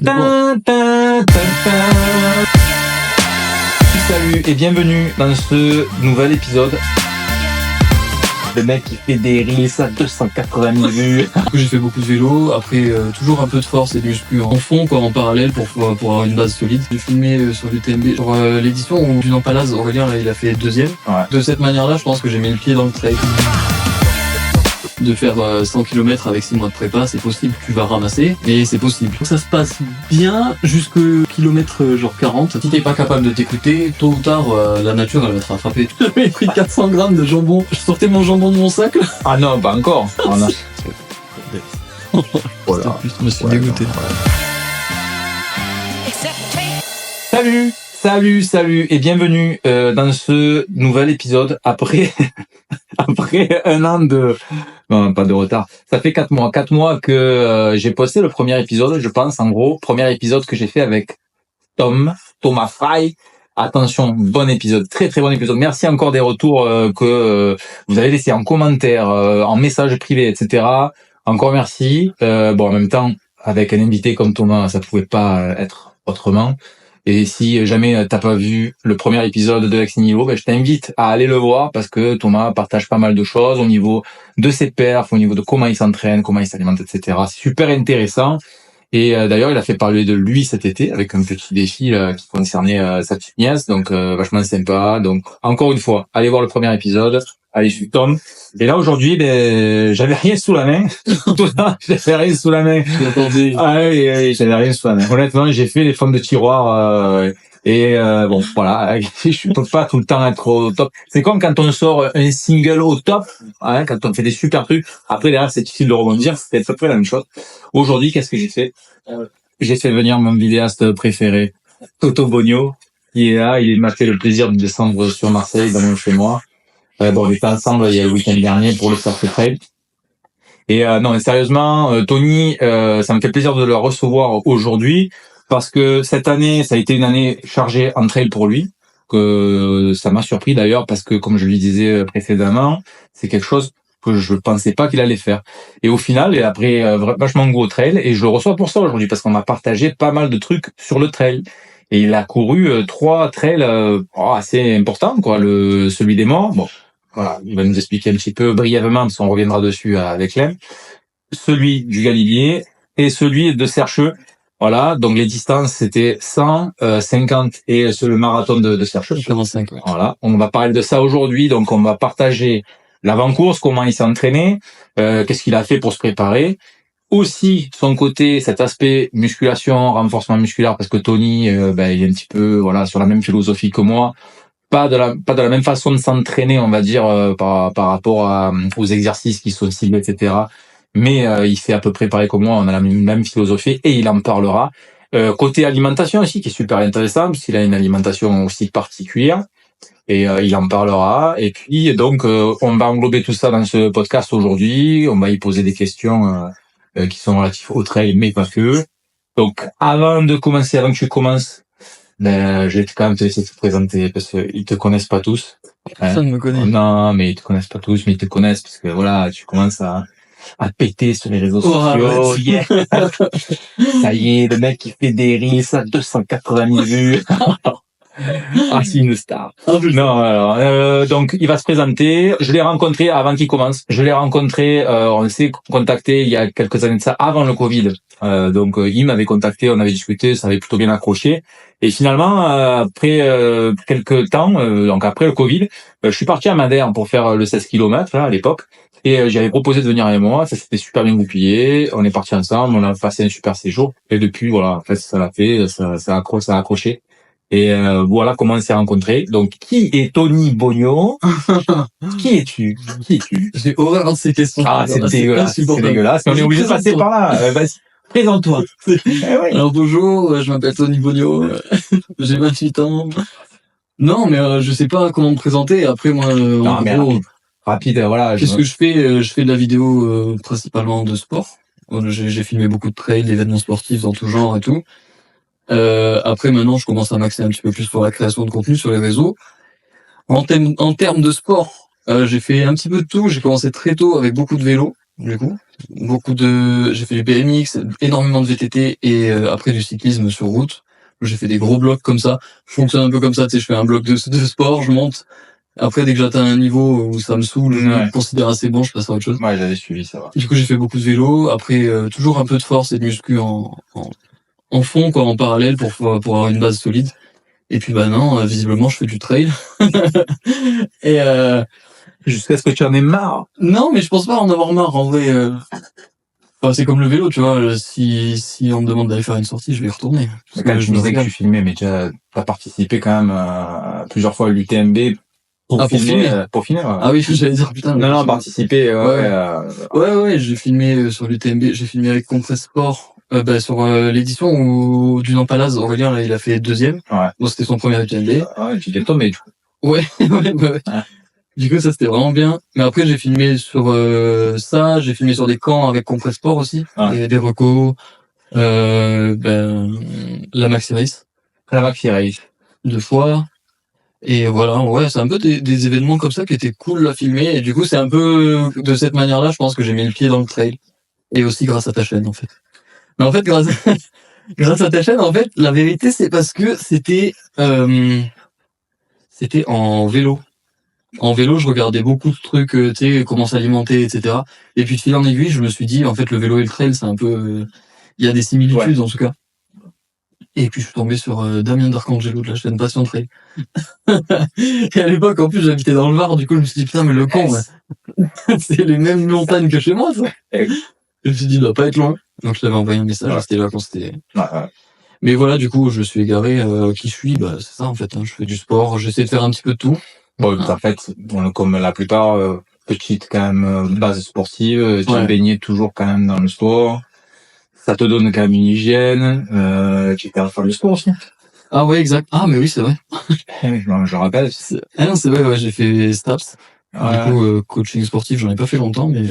Salut et bienvenue dans ce nouvel épisode. Le mec qui fait des reels à 280 000 vues. J'ai fait beaucoup de vélo, après toujours un peu de force et de muscu en fond, quoi, en parallèle pour avoir une base solide. J'ai filmé sur l'UTMB, sur l'édition où Julien Palaz, Aurélien, là, il a fait deuxième. Ouais. De cette manière-là, je pense que j'ai mis le pied dans le trail. De faire 100 km avec 6 mois de prépa, c'est possible, tu vas ramasser, et c'est possible. Ça se passe bien jusqu'au kilomètre genre 40. Si t'es pas capable de t'écouter, tôt ou tard, la nature elle va te rattraper. J'avais pris 400 grammes de jambon, je sortais mon jambon de mon sac là. Ah non, pas encore. Oh, non. Voilà. Je me suis dégoûté. Salut et bienvenue dans ce nouvel épisode après un an de... Non, pas de retard. Ça fait 4 mois que j'ai posté le premier épisode, je pense, en gros, premier épisode que j'ai fait avec Thomas Fry. Attention, bon épisode, très très bon épisode. Merci encore des retours que vous avez laissés en commentaire, en message privé, etc. Encore merci. En même temps, avec un invité comme Thomas, ça pouvait pas être autrement. Et si jamais t'as pas vu le premier épisode de Ex Nihilo, je t'invite à aller le voir parce que Thomas partage pas mal de choses au niveau de ses perfs, au niveau de comment il s'entraîne, comment il s'alimente, etc. C'est super intéressant. Et d'ailleurs, il a fait parler de lui cet été avec un petit défi qui concernait sa petite nièce, donc vachement sympa. Donc encore une fois, allez voir le premier épisode, allez suivre Tom. Et là aujourd'hui, j'avais rien sous la main. J'avais rien sous la main. J'avais rien sous la main. Honnêtement, j'ai fait les fonds de tiroir voilà, je peux pas tout le temps être au top. C'est comme quand on sort un single au top, hein, quand on fait des super trucs. Après derrière, c'est difficile de rebondir. C'est à peu près la même chose. Aujourd'hui, qu'est-ce que j'ai fait? J'ai fait venir mon vidéaste préféré, Toto Bogno, qui est là. Il m'a fait le plaisir de descendre sur Marseille, dans mon chez moi. On était ensemble il y a le week-end dernier pour le Surf Trail. Et non, mais sérieusement, Tony, ça me fait plaisir de le recevoir aujourd'hui parce que cette année, ça a été une année chargée en trail pour lui. Que ça m'a surpris d'ailleurs parce que, comme je lui disais précédemment, c'est quelque chose que je pensais pas qu'il allait faire. Et au final, et après vachement gros trail, et je le reçois pour ça aujourd'hui parce qu'on m'a partagé pas mal de trucs sur le trail. Et il a couru 3 trails assez importants, quoi. Celui des morts, bon. Voilà, il va nous expliquer un petit peu brièvement, parce qu'on reviendra dessus avec Clem. Celui du Galibier et celui de Sercheux. Voilà, donc les distances, c'était 100, 50 et le marathon de Sercheux. 45, ouais. Voilà, on va parler de ça aujourd'hui. Donc, on va partager l'avant-course, comment il s'est entraîné, qu'est-ce qu'il a fait pour se préparer. Aussi, son côté, cet aspect musculation, renforcement musculaire, parce que Tony, il est un petit peu sur la même philosophie que moi. Pas de la même façon de s'entraîner, on va dire, par rapport aux exercices qui sont ciblés, etc. Mais il fait à peu près pareil que moi, on a la même philosophie et il en parlera. Côté alimentation aussi, qui est super intéressant, parce qu'il a une alimentation aussi particulière, et il en parlera. Et puis, donc, on va englober tout ça dans ce podcast aujourd'hui. On va y poser des questions qui sont relatives au trail, mais pas que. Donc, avant que tu commences, je vais quand même te laisser te présenter parce qu'ils te connaissent pas tous. Personne ne me connaît. Non, mais ils te connaissent pas tous, mais ils te connaissent parce que voilà, tu commences à péter sur les réseaux sociaux. Yeah. Ça y est, le mec qui fait des reels à 280 000 vues. C'est une star. Non, alors, donc il va se présenter. Je l'ai rencontré avant qu'il commence. On s'est contacté il y a quelques années de ça, avant le Covid. Il m'avait contacté, on avait discuté, ça avait plutôt bien accroché. Et finalement, après quelques temps, donc après le Covid, je suis parti à Madère pour faire le 16 km à l'époque. Et j'avais proposé de venir avec moi, ça s'était super bien goupillé, on est partis ensemble, on a passé un super séjour. Et depuis, voilà, en fait, ça l'a fait, ça a accroché. Et voilà comment on s'est rencontrés. Donc, qui est Tony Bogno? Qui es-tu? J'ai horreur de ces questions. C'est dégueulasse. C'est dégueulasse. Mais on est obligé de passer par là. Vas-y, présente-toi. Oui. Alors bonjour, je m'appelle Tony Bogno. J'ai 28 ans. Non, mais je sais pas comment me présenter. Après, moi, en gros, rapide, voilà. Qu'est-ce que je fais? Je fais de la vidéo principalement de sport. J'ai filmé beaucoup de trails, d'événements sportifs dans tout genre et tout. Après maintenant je commence à m'axer un petit peu plus pour la création de contenu sur les réseaux. En termes de sport, j'ai fait un petit peu de tout. J'ai commencé très tôt avec beaucoup de vélo. du coup. J'ai fait du BMX, énormément de VTT et après du cyclisme sur route. J'ai fait des gros blocs comme ça. Je fonctionne un peu comme ça, tu sais, je fais un bloc de sport, je monte. Après, dès que j'atteins un niveau où ça me saoule, je me considère assez bon, je passe à autre chose. Ouais, j'avais suivi, ça va. Du coup, j'ai fait beaucoup de vélo. Après, toujours un peu de force et de muscu en fond, quoi, en parallèle pour avoir une base solide. Et puis, non, visiblement, je fais du trail. Et Jusqu'à ce que tu en aies marre. non, mais je pense pas en avoir marre, en vrai. Enfin, c'est comme le vélo, tu vois. Si on me demande d'aller faire une sortie, je vais y retourner. Quand tu me disais que tu filmais, mais déjà, t'as participé quand même plusieurs fois à l'UTMB pour filmer. Pour filmer, ouais. Ah oui, j'allais dire, putain. Non, participer, ouais, j'ai filmé sur l'UTMB, j'ai filmé avec Compress Sport, sur l'édition où du Nampalaz, Aurélien, là, il a fait 2e. Ouais. Bon, c'était son premier UTMB. Ouais, tu t'es tombé, du coup. Ouais. Du coup, ça, c'était vraiment bien. Mais après, j'ai filmé sur ça, j'ai filmé sur des camps avec Compress Sport aussi. Ouais. Il y a des recos, la Maxi Race. La Maxi Race. 2 fois. Et voilà, ouais, c'est un peu des événements comme ça qui étaient cool à filmer. Et du coup, c'est un peu de cette manière-là, je pense que j'ai mis le pied dans le trail. Et aussi grâce à ta chaîne, en fait. Mais en fait, grâce à ta chaîne, en fait, la vérité, c'est parce que c'était en vélo. En vélo, je regardais beaucoup de trucs, tu sais, comment s'alimenter, etc. Et puis de fil en aiguille, je me suis dit, en fait, le vélo et le trail, c'est un peu, il y a des similitudes, en tout cas. Et puis je suis tombé sur Damien Darcangelo de la chaîne Passion Trail. Et à l'époque, en plus, j'habitais dans le Var, du coup, je me suis dit, putain, mais le con, c'est les mêmes montagnes que chez moi, ça. Je me suis dit, il doit pas être loin. Donc je t'avais envoyé un message, c'était là quand c'était... Mais voilà, du coup, je suis égaré, qui je suis, c'est ça, en fait, hein, je fais du sport, j'essaie de faire un petit peu de tout. Bon, en fait, comme la plupart, petite quand même base sportive, tu baignais toujours quand même dans le sport. Ça te donne quand même une hygiène. Tu es capable de faire du sport aussi. Ah ouais, exact. Ah mais oui, c'est vrai. Je rappelle. Ah non, c'est vrai, ouais, j'ai fait STAPS. Du coup, coaching sportif, j'en ai pas fait longtemps, mais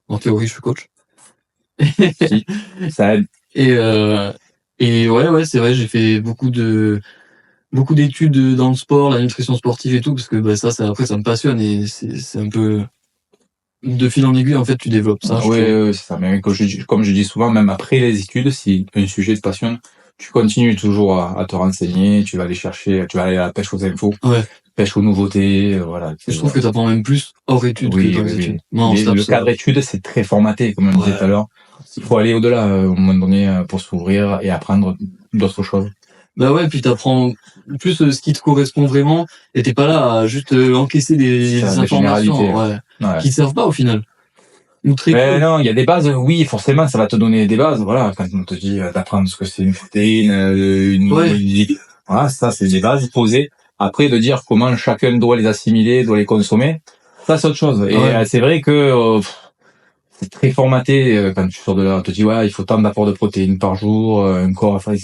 en théorie, je suis coach. Si, ça aide. Et ouais, c'est vrai, j'ai fait beaucoup d'études dans le sport, la nutrition sportive et tout, parce que ça après ça me passionne et c'est un peu de fil en aiguille, en fait, tu développes ça. Oui, c'est ça. Mais comme je dis souvent, même après les études, si un sujet te passionne, tu continues toujours à te renseigner, tu vas aller à la pêche aux infos, pêche aux nouveautés, voilà. Je trouve que t'apprends même plus hors études que dans les études. Moi, le cadre études, c'est très formaté, comme on disait tout à l'heure. Il faut aller au-delà, à un moment donné, pour s'ouvrir et apprendre d'autres choses. Bah ouais, puis t'apprends plus ce qui te correspond vraiment, et t'es pas là à juste encaisser des informations qui te servent pas au final. Mais non, il y a des bases, oui, forcément, ça va te donner des bases, voilà, quand on te dit d'apprendre ce que c'est une protéine, voilà, ça, c'est des bases posées. Après, de dire comment chacun doit les assimiler, doit les consommer, ça, c'est autre chose. Et c'est vrai que c'est très formaté quand tu sors de là. On te dit, il faut tant d'apports de protéines par jour, un corps à faire.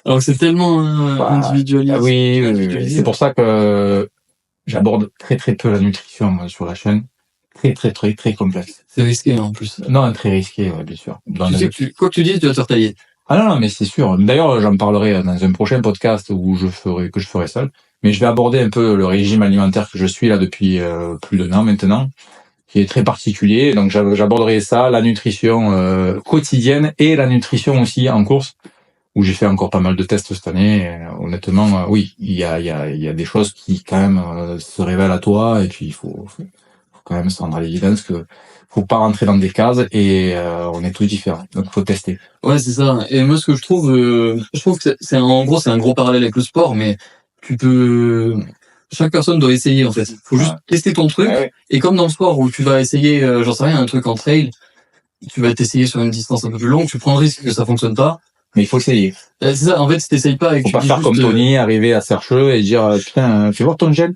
Alors que c'est tellement individualisé. Oui. C'est pour ça que j'aborde très très peu la nutrition, moi, sur la chaîne. Très complexe. C'est risqué, en plus. Non, très risqué, bien sûr. Tu sais que quoi que tu dises, tu vas te faire tailler. Ah non, mais c'est sûr. D'ailleurs, j'en parlerai dans un prochain podcast que je ferai seul. Mais je vais aborder un peu le régime alimentaire que je suis là depuis plus d'1 an maintenant, qui est très particulier. Donc j'aborderai ça, la nutrition quotidienne et la nutrition aussi en course, où j'ai fait encore pas mal de tests cette année. Et, honnêtement, oui, il y a des choses qui quand même se révèlent à toi, et puis il faut quand même se rendre à l'évidence que faut pas rentrer dans des cases, et on est tous différents, donc faut tester. Ouais, c'est ça. Et moi, ce que je trouve que c'est en gros, c'est un gros parallèle avec le sport, mais chaque personne doit essayer, en fait. Faut juste tester ton truc. Et comme dans le sport où tu vas essayer, j'en sais rien, un truc en trail, tu vas t'essayer sur une distance un peu plus longue, tu prends le risque que ça fonctionne pas. Mais il faut essayer. C'est ça, en fait, si t'essayes pas et que faut pas faire comme Tony, arriver à Sercheux et dire, putain, fais voir ton gel.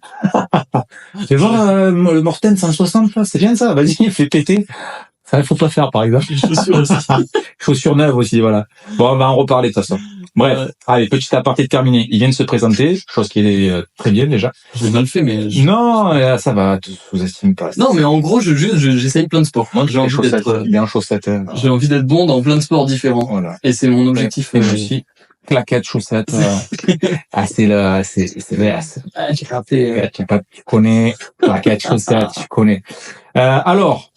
Fais voir le Morten 160, là, c'est bien ça, vas-y, fais péter. Ça, il faut pas faire, par exemple. Les chaussures aussi. Chaussures neuves aussi, voilà. Bon, on va en reparler de toute façon. Bref, allez, petit aparté terminé. Il vient de se présenter, chose qui est très bien déjà. J'ai mal fait, mais... Non, ça va, tu sous-estimes pas. Non, mais en gros, j'essaye plein de sports. Moi, j'ai envie d'être... Bien chaussettes. J'ai envie d'être bon dans plein de sports différents. Voilà. Et c'est mon objectif. Et aussi. claquettes, chaussettes. C'est VS. J'ai capté. Tu connais, claquettes, chaussettes, tu connais. Alors,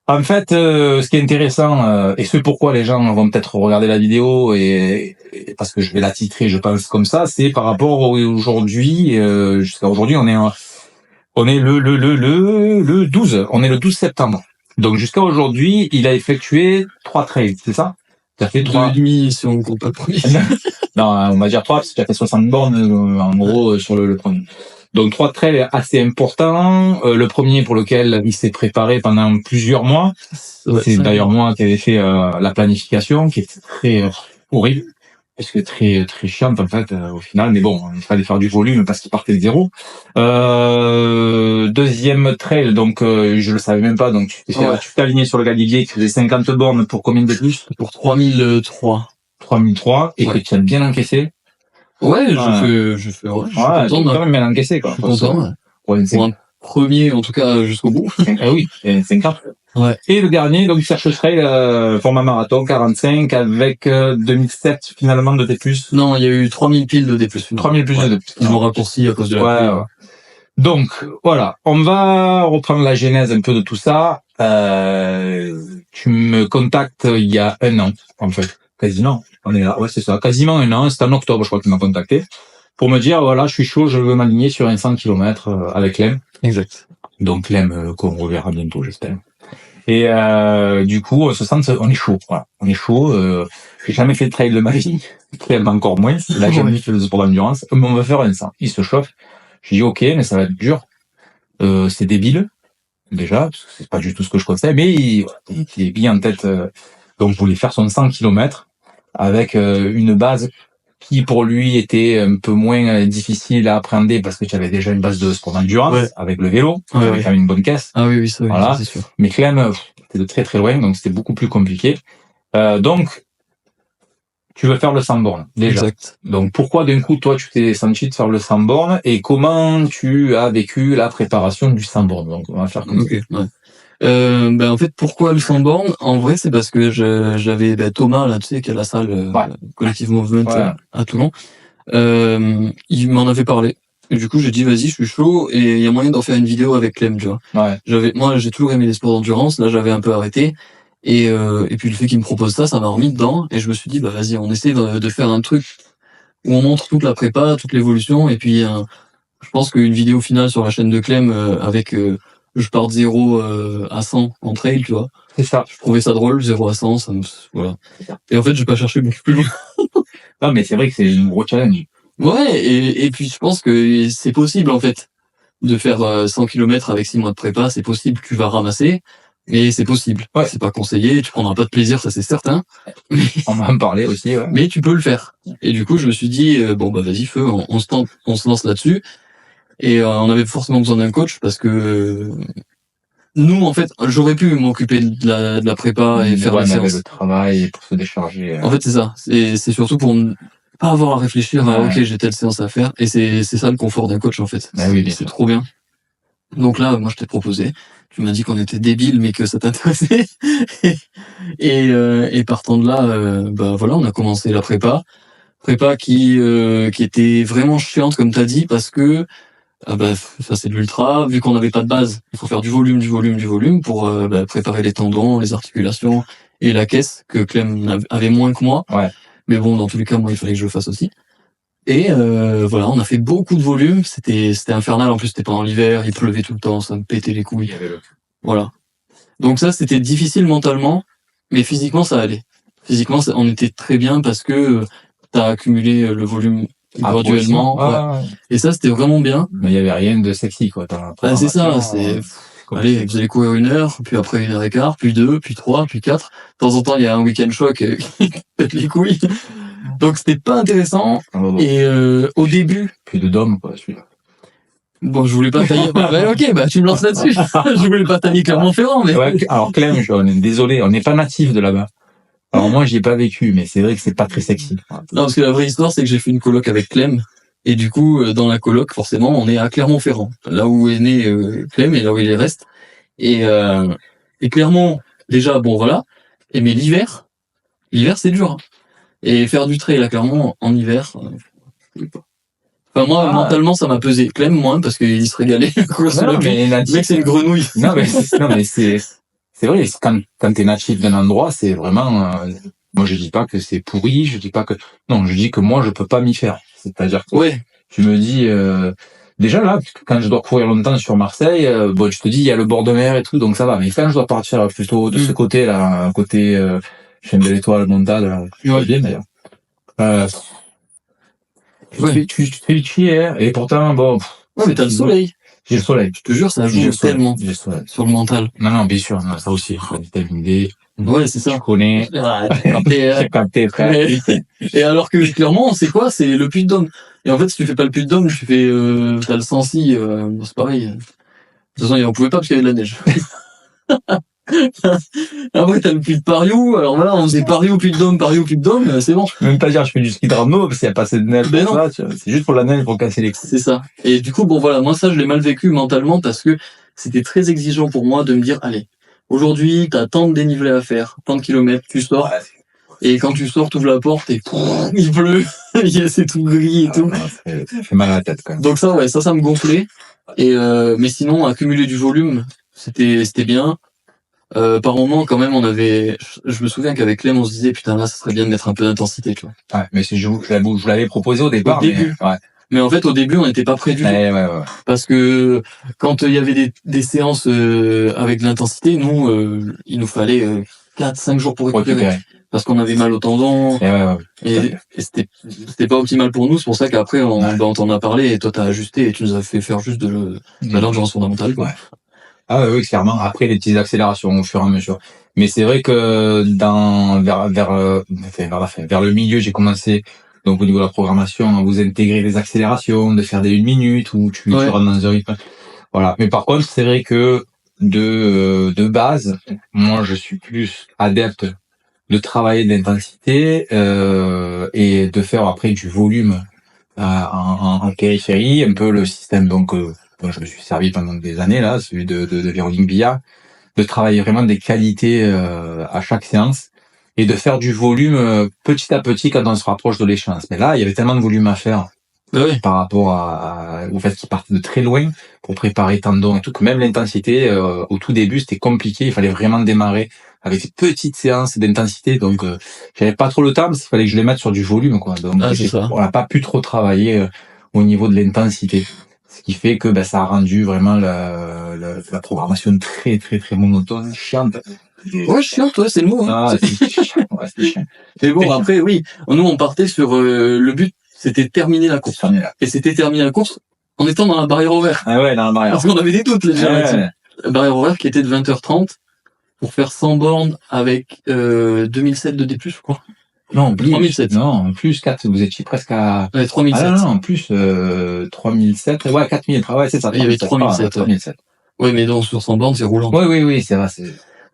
en fait, ce qui est intéressant, et ce pourquoi les gens vont peut-être regarder la vidéo, et parce que je vais la titrer, je pense comme ça, c'est par rapport aujourd'hui, jusqu'à aujourd'hui, on est le 12, on est le 12 septembre. Donc jusqu'à aujourd'hui, il a effectué 3 trails, c'est ça? Tu as fait 3,5 si on compte pas le premier. Non, on va dire 3 parce que tu as fait 60 bornes en gros sur le premier. Donc 3 trails assez importants. Le premier pour lequel il s'est préparé pendant plusieurs mois. Ouais, C'est d'ailleurs moi qui avais fait la planification, qui était très horrible, parce que très très chiante en fait au final. Mais bon, il fallait faire du volume parce qu'il partait de zéro. Deuxième trail, donc je le savais même pas. Donc tu t'es aligné sur le Galibier qui faisait 50 bornes pour combien de plus? Pour 3003. 3003 et que tu as bien encaissé. Ouais, je fais, ouais. Ouais, tu as quand même bien encaissé, quoi. Je suis content, ouais. Pour un premier, en tout cas, jusqu'au bout. Oui, 50. Ouais. Et le dernier, donc, Cherche Trail, format marathon, 45, avec 2007, finalement, de D+. Non, il y a eu 3000 piles de D+. 3000 plus de D+. Ils l'ont raccourci à cause de la pluie. Ouais. Donc, voilà. On va reprendre la genèse un peu de tout ça. Tu me contactes il y a 1 an, en fait. Quasiment. On est là. Ouais, c'est ça. Quasiment 1 an. C'était en octobre, je crois que tu m'as contacté. Pour me dire, voilà, je suis chaud, je veux m'aligner sur un 100 km avec Clem. Exact. Donc Clem, qu'on reverra bientôt, j'espère. Et du coup, on est chaud. Voilà. On est chaud. J'ai jamais fait de trail de ma vie. Clem encore moins. Il a jamais fait de sport d'endurance. Mais on va faire un 100. Il se chauffe. J'ai dit, ok, mais ça va être dur. C'est débile. Déjà, parce que c'est pas du tout ce que je conseille. Mais il est bien en tête. Donc, je voulais faire son 100 km avec une base qui pour lui était un peu moins difficile à appréhender parce que tu avais déjà une base de sport d'endurance avec le vélo, avec quand même une bonne caisse. Ah oui, ça, voilà. Ça, c'est sûr. Mais Clem, c'était de très très loin, donc c'était beaucoup plus compliqué. Donc, tu veux faire le 100 bornes déjà. Exact. Donc pourquoi d'un coup toi tu t'es senti de faire le 100 bornes et comment tu as vécu la préparation du 100 bornes? Donc on va faire comme ça. Ouais. En fait, pourquoi le 100 bornes? En vrai, c'est parce que j'avais Thomas là, tu sais, qui a la salle Collective Movement à Toulon. Il m'en avait parlé. Et du coup, j'ai dit vas-y, je suis chaud et il y a moyen d'en faire une vidéo avec Clem, tu vois. Ouais. Moi, j'ai toujours aimé les sports d'endurance. Là, j'avais un peu arrêté. Et puis le fait qu'il me propose ça m'a remis dedans. Et je me suis dit bah vas-y, on essaie de faire un truc où on montre toute la prépa, toute l'évolution. Et puis je pense qu'une vidéo finale sur la chaîne de Clem avec je pars de 0 à 100 en trail, tu vois. C'est ça. Je trouvais ça drôle, 0 à 100, voilà. Et en fait, j'ai pas cherché beaucoup plus loin. Non, mais c'est vrai que c'est un gros challenge. Ouais, et puis je pense que c'est possible, en fait, de faire 100 km avec 6 mois de prépa, c'est possible, tu vas ramasser, mais c'est possible. Ouais. C'est pas conseillé, tu prendras pas de plaisir, ça c'est certain. On va en parler aussi, ouais. Mais tu peux le faire. Et du coup, je me suis dit, vas-y, feu, on se lance là-dessus. Et on avait forcément besoin d'un coach parce que nous, en fait, j'aurais pu m'occuper de la prépa et faire la séance. Le travail pour se décharger. En fait, c'est ça. C'est surtout pour pas avoir à réfléchir à ok, j'ai telle séance à faire. Et c'est ça le confort d'un coach, en fait. Oui, c'est trop bien. Donc là, moi, je t'ai proposé. Tu m'as dit qu'on était débiles, mais que ça t'intéressait. et partant de là, voilà, on a commencé la prépa. Prépa qui était vraiment chiante, comme t'as dit, parce que ça c'est de l'ultra. Vu qu'on n'avait pas de base, il faut faire du volume pour préparer les tendons, les articulations et la caisse que Clem avait moins que moi. Ouais. Mais bon, dans tous les cas, moi, il fallait que je le fasse aussi. Et voilà, on a fait beaucoup de volume. C'était infernal. En plus, c'était pendant l'hiver, il pleuvait tout le temps, ça me pétait les couilles. Voilà. Donc ça, c'était difficile mentalement, mais physiquement, ça allait. Physiquement, on était très bien parce que t'as accumulé le volume graduellement. Ouais. Et ça, c'était vraiment bien. Mais il y avait rien de sexy, quoi. C'est ça, allez, vous allez courir 1 heure, puis après 1 heure et quart, puis 2, puis 3, puis 4. De temps en temps, il y a un week-end choc qui pète les couilles. Donc, c'était pas intéressant. Et au début... Plus de dôme, quoi, celui-là. Bon, je voulais pas tailler... tu me lances là-dessus. Je voulais pas tailler Clermont-Ferrand, mais... Ouais, alors Clem, on est désolé, on n'est pas natif de là-bas. Alors moi, j'y ai pas vécu, mais c'est vrai que c'est pas très sexy. Non, parce que la vraie histoire, c'est que j'ai fait une coloc avec Clem. Et du coup, dans la coloc, forcément, on est à Clermont-Ferrand. Là où est né Clem et là où il reste. Et Clermont, déjà, bon, voilà. Mais l'hiver, c'est dur. Et faire du trail, là, clairement, en hiver, enfin, moi, mentalement, ça m'a pesé. Clem, moins, parce qu'il se régalait. Non, mais Le mec, c'est une grenouille. non, mais c'est vrai, quand t'es natif d'un endroit, c'est vraiment, moi, je dis pas que c'est pourri, je dis pas que, non, je dis que moi, je peux pas m'y faire. C'est-à-dire que, Ouais. je me dis, déjà là, quand je dois courir longtemps sur Marseille, bon, je te dis, il y a le bord de mer et tout, donc ça va. Mais quand je dois partir plutôt de ce côté-là, côté, chaîne de l'Étoile, Montade, là, Ouais. bien d'ailleurs. Ouais. Tu te fais chier, hein, et pourtant, bon. Ouais, mais t'as le soleil. J'ai le soleil. Je te jure, ça joue tellement sur le mental. Non, bien sûr, non, ça aussi. Vitamine D. Ouais, c'est ça. Je connais. J'ai capté, frère. Et alors que, clairement, c'est quoi? C'est le Puy-de-Dôme. Et en fait, si tu fais pas le Puy-de-Dôme, tu fais, t'as le Sancy, c'est pareil. De toute façon, on pouvait pas parce qu'il y avait de la neige. Après, t'as le Puy de Pariou. Alors voilà, on faisait Pariou, Puy-de-Dôme, c'est bon. Même pas dire, je fais du ski de rando parce qu'il y a pas assez de neige. Ben non. C'est juste pour la neige pour casser les coups. C'est ça. Et du coup, bon voilà, moi ça, je l'ai mal vécu mentalement parce que c'était très exigeant pour moi de me dire, allez, aujourd'hui, t'as tant de dénivelé à faire, tant de kilomètres, tu sors. Et quand tu sors, t'ouvres la porte et il pleut, c'est tout gris et tout. Non, ça fait mal à la tête quand même. Donc ça, ouais, ça me gonflait. Et mais sinon, accumuler du volume, c'était bien. Par moment, quand même, je me souviens qu'avec Clem, on se disait, putain, là, ça serait bien de mettre un peu d'intensité, tu vois. Ouais, mais je l'avais proposé au départ. Au début. Mais, ouais. Mais en fait, au début, on n'était pas prêt du tout. Ouais. Parce que quand il y avait des séances avec de l'intensité, nous, il nous fallait 4-5 jours pour récupérer. Parce qu'on avait mal au tendon. Et c'était pas optimal pour nous. C'est pour ça qu'après, on t'en a parlé et toi, t'as ajusté et tu nous as fait faire juste de l'endurance fondamentale, quoi. Ouais. Ah oui, clairement. Après, les petites accélérations au fur et à mesure. Mais c'est vrai que vers le milieu, j'ai commencé, donc au niveau de la programmation, à vous intégrer les accélérations, de faire des 1 minute où tu rentres dans un rythme. Voilà. Mais par contre, c'est vrai que de base, moi, je suis plus adepte de travailler de l'intensité et de faire après du volume en périphérie, un peu le système dont je me suis servi pendant des années là, celui de Véronique Billard, de travailler vraiment des qualités à chaque séance et de faire du volume petit à petit quand on se rapproche de l'échéance. Mais là, il y avait tellement de volume à faire par rapport au fait qu'ils partaient de très loin pour préparer tendons et tout, que même l'intensité au tout début c'était compliqué, il fallait vraiment démarrer avec des petites séances d'intensité, donc j'avais pas trop le temps parce qu'il fallait que je les mette sur du volume, quoi. Donc on n'a pas pu trop travailler au niveau de l'intensité, ce qui fait que ça a rendu vraiment la programmation très très très monotone, chiante. Ouais, chiante, ouais, c'est le mot. Hein. C'est chiant. Mais bon, après, oui, nous on partait sur le but, c'était terminer la course. Et c'était terminer la course en étant dans la barrière horaire. Ah ouais, dans la barrière. Parce qu'on avait des doutes déjà. La barrière horaire qui était de 20h30 pour faire 100 bornes avec 2007 de D+, je crois. Non, plus. 3007. Non, plus 4, vous étiez presque à... Ouais, 3007. Ah non, en plus 3007. Ouais, 4000. Ouais, c'est ça. Il y avait 3007. 3007. Ouais, mais donc sur 100 bornes, c'est roulant. Oui, c'est vrai.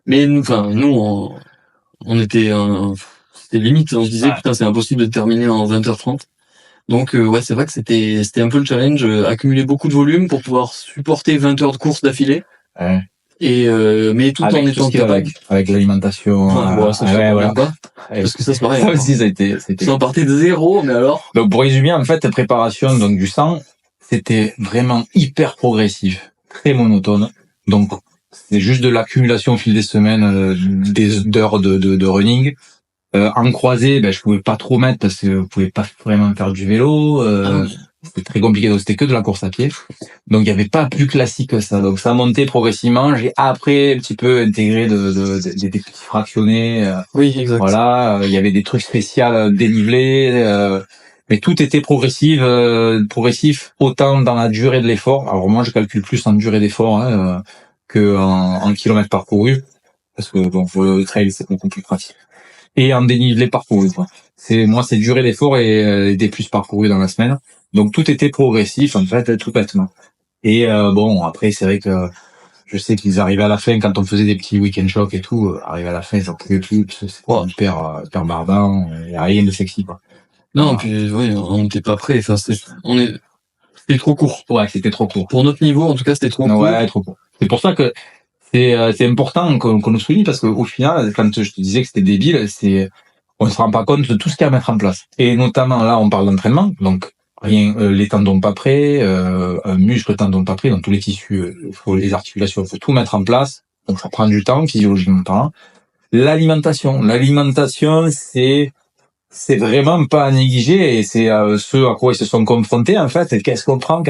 Mais nous, on était... c'était limite, on se disait, putain, c'est impossible de terminer en 20h30. Donc ouais, c'est vrai que c'était un peu le challenge, accumuler beaucoup de volume pour pouvoir supporter 20 heures de course d'affilée. Ouais. Et mais tout en étant capable avec l'alimentation. Ça voilà. Pas, parce que ça c'est pareil. Ça aussi ça a été. Ça en partait de zéro, mais alors. Donc pour résumer, en fait, la préparation donc du sang, c'était vraiment hyper progressif, très monotone. Donc c'est juste de l'accumulation au fil des semaines, des heures de running. En croisée, je pouvais pas trop mettre parce que je pouvais pas vraiment faire du vélo. C'était très compliqué, donc c'était que de la course à pied. Donc il y avait pas plus classique que ça. Donc ça montait progressivement. J'ai après un petit peu intégré des petits fractionnés. Oui, exact. Voilà, il y avait des trucs spéciaux dénivelés. Mais tout était progressif autant dans la durée de l'effort. Alors moi je calcule plus en durée d'effort que en kilomètres parcourus parce que bon pour le trail c'est beaucoup plus pratique. Et en dénivelé parcouru, quoi. C'est durée d'effort et des plus parcourus dans la semaine. Donc tout était progressif en fait, tout bêtement. Et bon après c'est vrai que je sais qu'ils arrivaient à la fin quand on faisait des petits week-end shocks et tout, arrivé à la fin ils en pouvaient plus, c'était hyper barbant, il y a rien de sexy, quoi. Non, puis oui, on n'était pas prêts. Enfin, c'était trop court. Ouais, c'était trop court. Pour notre niveau, en tout cas, c'était trop court. Ouais, trop court. C'est pour ça que c'est important qu'on nous souligne parce qu'au final, quand je te disais que c'était débile, c'est on se rend pas compte de tout ce qu'il y a à mettre en place. Et notamment là, on parle d'entraînement, donc rien, les tendons pas prêts, muscles, tendons pas prêts, dans tous les tissus, faut les articulations, faut tout mettre en place. Donc ça prend du temps, physiologiquement parlant. L'alimentation, c'est vraiment pas à négliger, et c'est ce à quoi ils se sont confrontés en fait. Qu'est-ce qu'on prend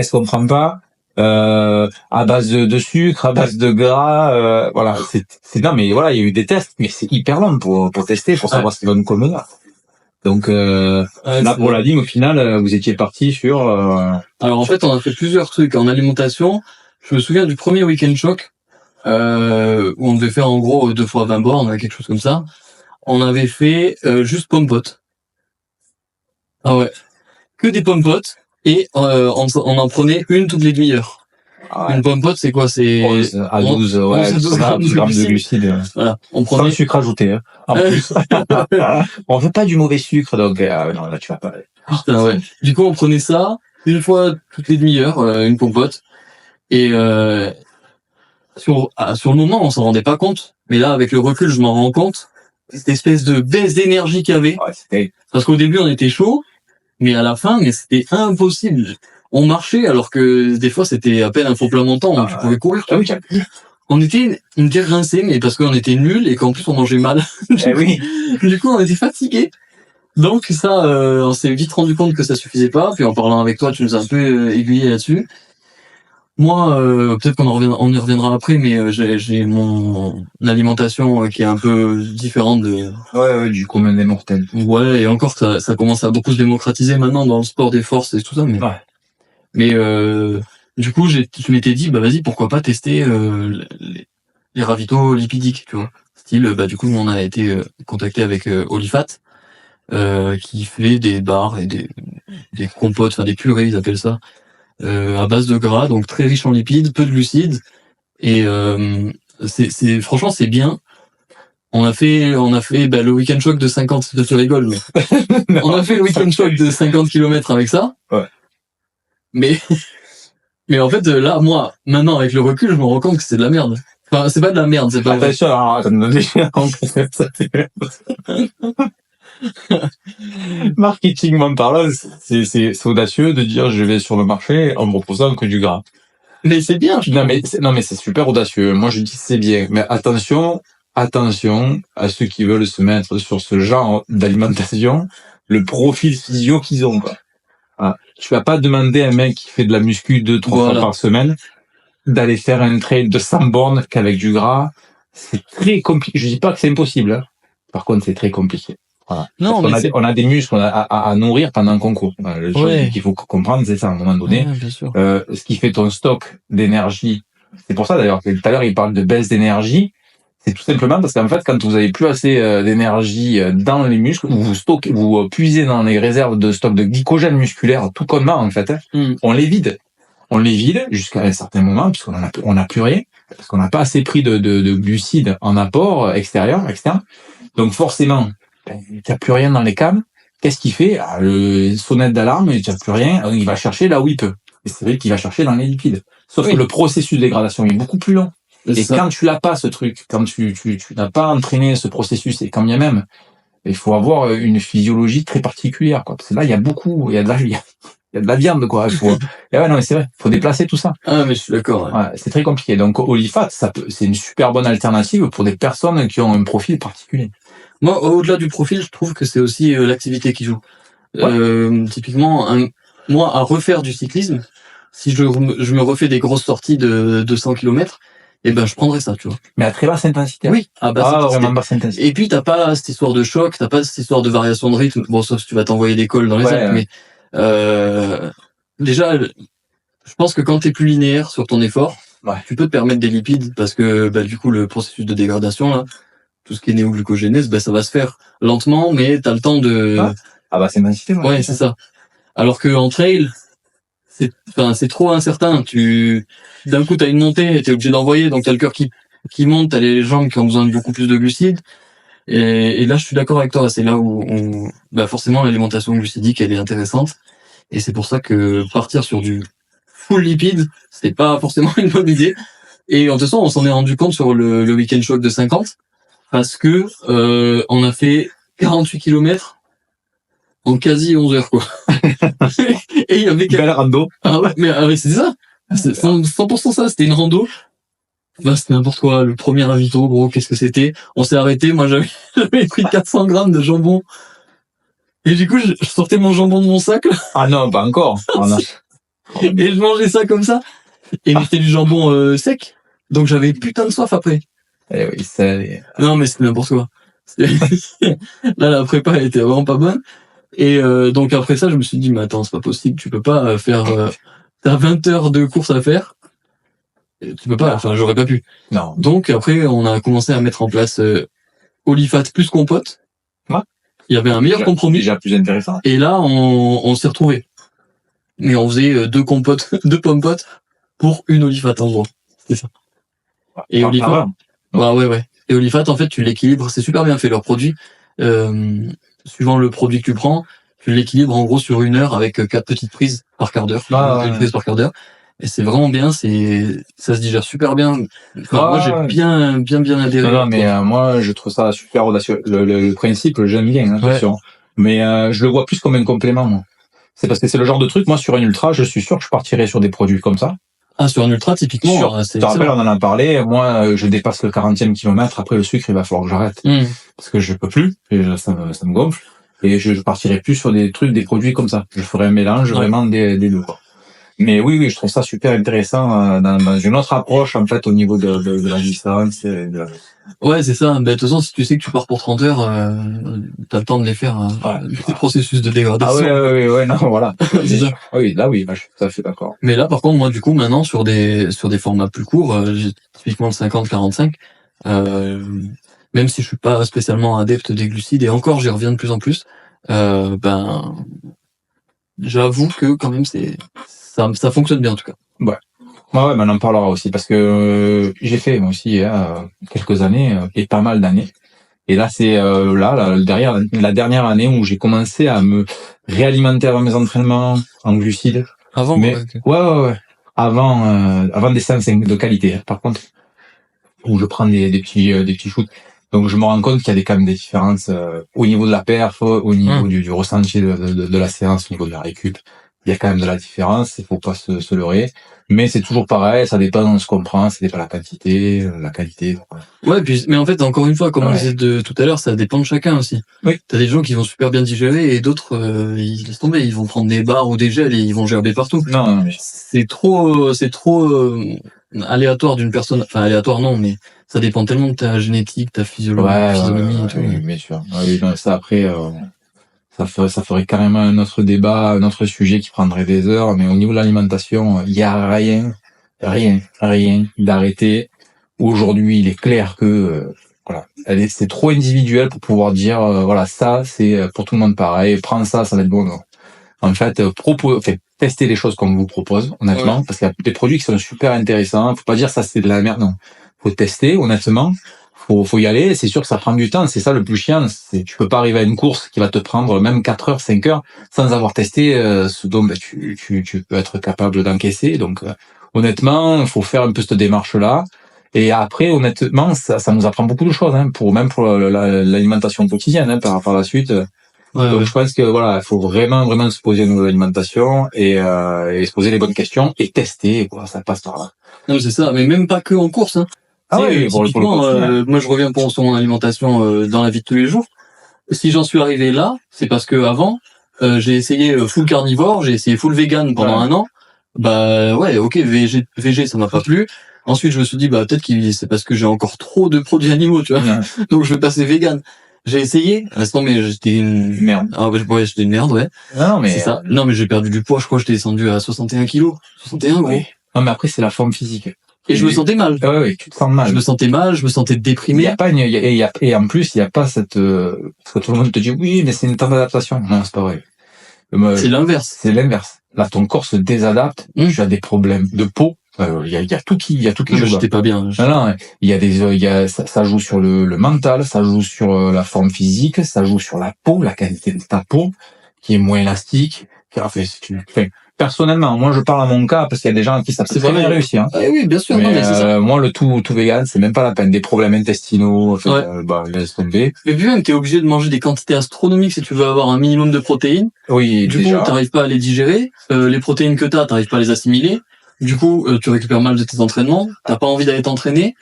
pas, à base de sucre, à base de gras, voilà. C'est non, mais voilà, il y a eu des tests, mais c'est hyper long pour tester, pour savoir ce qui va nous convenir. Donc là pour la ligne, au final, vous étiez parti sur. Alors en fait, on a fait plusieurs trucs en alimentation. Je me souviens du premier Weekend Shock où on devait faire en gros 2 fois 20 bornes, quelque chose comme ça. On avait fait juste pommes-potes. Ah ouais, que des pommes-potes, et on en prenait une toutes les demi-heures. Ah ouais. Une pomme-pote, c'est quoi? C'est 11 à 12, ouais, 11 à 12 grammes de glucides. Voilà, on Sans prenait. sucre ajouté, hein, en plus. On veut pas du mauvais sucre, donc non, là tu vas pas. Putain, ouais. Du coup, on prenait ça une fois toutes les demi-heures, une pompote. Et sur le moment, on s'en rendait pas compte. Mais là, avec le recul, je m'en rends compte. Cette espèce de baisse d'énergie qu'il y avait. Ouais, c'était. Parce qu'au début, on était chaud, mais à la fin, mais c'était impossible. On marchait alors que des fois, c'était à peine un faux plat montant, donc tu pouvais courir. Ah oui, On était rincés, mais parce qu'on était nuls et qu'en plus on mangeait mal. eh oui. Du coup, on était fatigués. Donc ça, on s'est vite rendu compte que ça suffisait pas. Puis en parlant avec toi, tu nous as un peu aiguillé là-dessus. Moi, peut-être on y reviendra après, mais j'ai mon alimentation qui est un peu différente de. Ouais, du commun des mortels. Ouais, et encore ça commence à beaucoup se démocratiser maintenant dans le sport des forces et tout ça. Mais Ouais. mais du coup, je m'étais dit, bah vas-y, pourquoi pas tester les ravitaux lipidiques, tu vois. Style, bah du coup, on a été contacté avec Olifat, qui fait des bars et des compotes, enfin des purées, ils appellent ça, à base de gras, donc très riche en lipides, peu de glucides, et c'est franchement c'est bien. On a fait bah, le Weekend Shock de 50, je te rigole, mais on a fait le Weekend Shock de 50 km avec ça. Ouais. Mais en fait, là, moi, maintenant, avec le recul, je me rends compte que c'est de la merde. Enfin, c'est pas de la merde, c'est pas vrai. Attention, alors, marketingment parlant, c'est audacieux de dire je vais sur le marché en me proposant que du gras. Mais c'est bien, je Non, trouve. mais c'est super audacieux. Moi, je dis c'est bien. Mais attention à ceux qui veulent se mettre sur ce genre d'alimentation, le profil physio qu'ils ont, quoi. Voilà. Tu vas pas demander à un mec qui fait de la muscu 2-3 fois par semaine d'aller faire un trail de 100 bornes qu'avec du gras. C'est très compliqué. Je dis pas que c'est impossible, hein. Par contre, c'est très compliqué. Voilà. Non, mais on a des muscles à nourrir pendant un concours. Le chose qu'il faut comprendre, c'est ça, à un moment donné. Ouais, bien sûr. Ce qui fait ton stock d'énergie. C'est pour ça, d'ailleurs, que tout à l'heure, il parle de baisse d'énergie. C'est tout simplement parce qu'en fait, quand vous avez plus assez d'énergie dans les muscles, vous puisez dans les réserves de stock de glycogène musculaire, tout comme en fait, hein. On les vide. On les vide jusqu'à un certain moment, puisqu'on on a plus rien, parce qu'on n'a pas assez pris de glucides en apport externe. Donc forcément, t'as plus rien dans les câbles. Qu'est-ce qu'il fait? Le sonnette d'alarme, il n'y a plus rien, il va chercher là où il peut. Et c'est vrai qu'il va chercher dans les lipides. Sauf que le processus de dégradation est beaucoup plus long. Et quand tu l'as pas, ce truc, quand tu n'as pas entraîné ce processus, et quand bien même, il faut avoir une physiologie très particulière, quoi. Parce que là, il y a de la viande, quoi. Il faut, et ouais, non, mais c'est vrai. Il faut déplacer tout ça. Ah, mais je suis d'accord. Ouais. Ouais, c'est très compliqué. Donc, Olifat, c'est une super bonne alternative pour des personnes qui ont un profil particulier. Moi, au-delà du profil, je trouve que c'est aussi l'activité qui joue. Ouais. Typiquement, moi, à refaire du cyclisme, si je me refais des grosses sorties de 200 km, eh ben, je prendrais ça, tu vois. Mais à très basse intensité. Oui, à basse intensité. Vraiment basse intensité. Et puis, t'as pas cette histoire de choc, t'as pas cette histoire de variation de rythme. Bon, sauf si tu vas t'envoyer des cols dans les Alpes, mais déjà, je pense que quand t'es plus linéaire sur ton effort, tu peux te permettre des lipides parce que, bah, du coup, le processus de dégradation, là, tout ce qui est néoglucogénèse, bah, ça va se faire lentement, mais t'as le temps de... Ah bah, c'est intensité, ouais, c'est ça. Alors que en trail, c'est trop incertain. D'un coup, t'as une montée, t'es obligé d'envoyer, donc t'as le cœur qui monte, t'as les jambes qui ont besoin de beaucoup plus de glucides. Et là, je suis d'accord avec toi. C'est là où bah, forcément, l'alimentation glucidique, elle est intéressante. Et c'est pour ça que partir sur du full lipide, c'est pas forcément une bonne idée. Et de toute façon, on s'en est rendu compte sur le Weekend Shock de 50. Parce que on a fait 48 km en quasi 11 heures, quoi. Et il y avait Belle rando. Ah ouais, mais c'était ça. C'est 100% ça, c'était une rando. Bah, c'était n'importe quoi. Le premier ravito, gros, qu'est-ce que c'était? On s'est arrêté. Moi, j'avais pris 400 grammes de jambon. Et du coup, je sortais mon jambon de mon sac, là, Ah non, pas encore. Ah non. et je mangeais ça comme ça. Et c'était du jambon sec. Donc j'avais putain de soif après. Eh oui, c'est... Non, mais c'était n'importe quoi. Là, la prépa, elle était vraiment pas bonne. Et donc après ça, je me suis dit, mais attends, c'est pas possible. Tu peux pas faire... t'as 20 heures de course à faire. Et tu peux pas, enfin, j'aurais pas pu. Non. Donc après, on a commencé à mettre en place Olifat plus compote. Ouais. Il y avait un meilleur compromis. Déjà plus intéressant. Et là, on s'est retrouvés. Mais on faisait 2 compotes, 2 pommes-potes pour une Olifat, en gros. C'est ça. Et Ah, Olifat, ouais. Et Olifat, en fait, tu l'équilibres, c'est super bien fait, leur produit. Suivant le produit que tu prends, tu l'équilibres en gros sur 1 heure avec 4 petites prises par quart d'heure. Une prise par quart d'heure. Et c'est vraiment bien, ça se digère super bien. Enfin, moi, j'ai bien adhéré. Non, mais moi, je trouve ça super audacieux. Le principe, j'aime bien, hein, attention. Mais je le vois plus comme un complément, moi. C'est parce que c'est le genre de truc, moi, sur un ultra, je suis sûr que je partirais sur des produits comme ça. Ah, sur un ultra, typiquement. Tu te rappelles, on en a parlé. Moi, je dépasse le 40e kilomètre. Après, le sucre, il va falloir que j'arrête. Parce que je peux plus. Et ça me gonfle. Et je partirai plus sur des produits comme ça. Je ferai un mélange vraiment des deux, quoi. Mais oui, je trouve ça super intéressant dans une autre approche, en fait, au niveau de la distance. Ouais, c'est ça. Ben, de toute façon, si tu sais que tu pars pour 30 heures, t'as le temps de les faire, des processus de dégradation. Ah ouais, non, voilà. C'est ça. Oui, là, oui, je suis tout à fait d'accord. Mais là, par contre, moi, du coup, maintenant, sur des formats plus courts, typiquement le 50-45, même si je suis pas spécialement adepte des glucides, et encore, j'y reviens de plus en plus, ben, j'avoue que quand même, ça fonctionne bien, en tout cas. Ouais. Ouais, mais on en parlera aussi, parce que j'ai fait, moi aussi, quelques années, et pas mal d'années. Et là, c'est la dernière année où j'ai commencé à me réalimenter avant mes entraînements en glucides. Avant, mais ouais. Avant des séances de qualité, par contre, où je prends des petits shoots. Donc je me rends compte qu'il y a quand même des différences au niveau de la perf, au niveau du ressenti de la séance, au niveau de la récup. Il y a quand même de la différence, il faut pas se leurrer. Mais c'est toujours pareil, ça dépend de ce qu'on prend, ça dépend de la quantité, la qualité. Ouais, puis, mais en fait, encore une fois, comme on disait tout à l'heure, ça dépend de chacun aussi. Oui. T'as des gens qui vont super bien digérer et d'autres, ils laissent tomber, ils vont prendre des barres ou des gels et ils vont gerber partout. Non, mais... C'est trop aléatoire d'une personne, enfin aléatoire non, mais ça dépend tellement de ta génétique, ta physionomie et tout. Oui, bien sûr. Oui, non, ça après, ça ferait carrément un autre débat, un autre sujet qui prendrait des heures, mais au niveau de l'alimentation, il y a rien d'arrêté. Aujourd'hui, il est clair que, voilà, c'est trop individuel pour pouvoir dire, voilà, ça, c'est pour tout le monde pareil, prends ça, ça va être bon. Non. En fait, tester les choses qu'on vous propose, honnêtement, parce qu'il y a des produits qui sont super intéressants. Faut pas dire ça, c'est de la merde, non. Faut tester, honnêtement. Faut y aller, c'est sûr que ça prend du temps, c'est ça le plus chiant, tu peux pas arriver à une course qui va te prendre même 4 heures, 5 heures sans avoir testé ce dont tu peux être capable d'encaisser. Donc honnêtement, il faut faire un peu cette démarche-là. Et après, honnêtement, ça nous apprend beaucoup de choses, hein, pour l'alimentation quotidienne, hein, par la suite. Donc je pense que voilà, il faut vraiment se poser une nouvelle alimentation et se poser les bonnes questions et tester, quoi, ça passe par là. Non, c'est ça, mais même pas que en course, hein. Ah oui, typiquement, moi je reviens pour son alimentation dans la vie de tous les jours. Si j'en suis arrivé là, c'est parce que avant j'ai essayé full carnivore, j'ai essayé full vegan pendant 1 an. Bah ouais, ok, végé ça m'a pas plu. Ensuite je me suis dit bah peut-être que c'est parce que j'ai encore trop de produits animaux, tu vois. Donc je vais passer vegan. J'ai essayé, mais j'étais une merde. Ah ouais, j'étais une merde, ouais. Non mais c'est ça. Non mais j'ai perdu du poids, je crois que j'étais descendu à 61 kilos. 61 gros. Oui. Non mais après c'est la forme physique. Et je me sentais mal. Oui, tu te sens mal. Je me sentais mal, je me sentais déprimé. Il y a pas et en plus, il y a pas cette, parce que tout le monde te dit oui, mais c'est une temps d'adaptation. Non, c'est pas vrai. C'est l'inverse. C'est l'inverse. Là, ton corps se désadapte, tu as des problèmes de peau. Il y a tout qui joue. J'étais pas bien. Non, ça joue sur le mental, ça joue sur la forme physique, ça joue sur la peau, la qualité de ta peau, qui est moins élastique. personnellement, moi je parle à mon cas parce qu'il y a des gens qui ça peut très bien réussir. Hein. Ah oui, bien sûr. Mais, non, mais c'est ça. moi le tout vegan, c'est même pas la peine. Des problèmes intestinaux, laisse tomber. Mais puis même, t'es obligé de manger des quantités astronomiques si tu veux avoir un minimum de protéines. Oui, du coup, t'arrives pas à les digérer. Les protéines que t'arrives pas à les assimiler. Du coup, tu récupères mal de tes entraînements. T'as pas envie d'aller t'entraîner.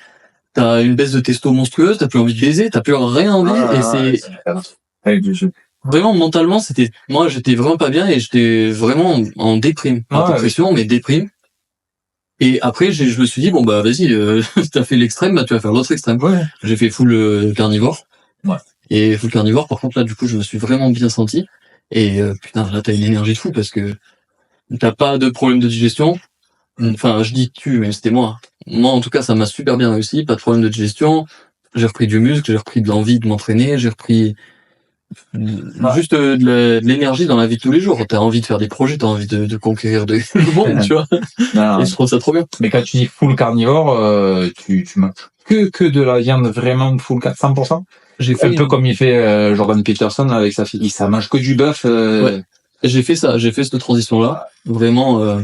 T'as une baisse de testo monstrueuse. T'as plus envie de baiser. T'as plus rien envie. Et c'est vraiment mentalement, moi, j'étais vraiment pas bien et j'étais vraiment en déprime, pas dépression, mais déprime. Et après, je me suis dit bon bah vas-y, t'as fait l'extrême, bah tu vas faire l'autre extrême. Ouais. J'ai fait full carnivore. Ouais. Et full carnivore, par contre là, du coup, je me suis vraiment bien senti. Et putain, là, t'as une énergie de fou parce que t'as pas de problème de digestion. Enfin, je dis tu, mais c'était moi. Moi, en tout cas, ça m'a super bien réussi. Pas de problème de digestion. J'ai repris du muscle, j'ai repris de l'envie de m'entraîner, j'ai repris juste de l'énergie dans la vie de tous les jours. T'as envie de faire des projets, t'as envie de conquérir le monde, tu vois. Non. Et je trouve ça trop bien. Mais quand tu dis full carnivore, tu manges que de la viande vraiment full 100%. J'ai fait un peu comme il fait Jordan Peterson là, avec sa fille. Ça mange que du bœuf. Ouais. J'ai fait cette transition-là, vraiment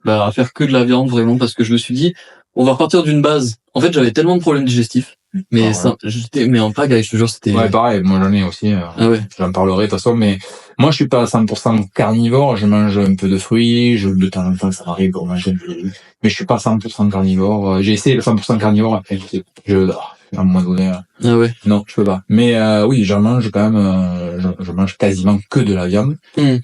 à faire que de la viande, vraiment, parce que je me suis dit, on va repartir d'une base. En fait, j'avais tellement de problèmes digestifs. Mais mais en pagaille, je te jure, c'était... Ouais, pareil, moi j'en ai aussi. J'en parlerai de toute façon, mais moi je suis pas à 100% carnivore, je mange un peu de fruits, de temps en temps ça m'arrive pour manger un peu de fruits, mais je suis pas 100% carnivore. J'ai essayé le 100% carnivore, après à un moment donné, non, je peux pas. Mais oui, j'en mange quand même, je mange quasiment que de la viande,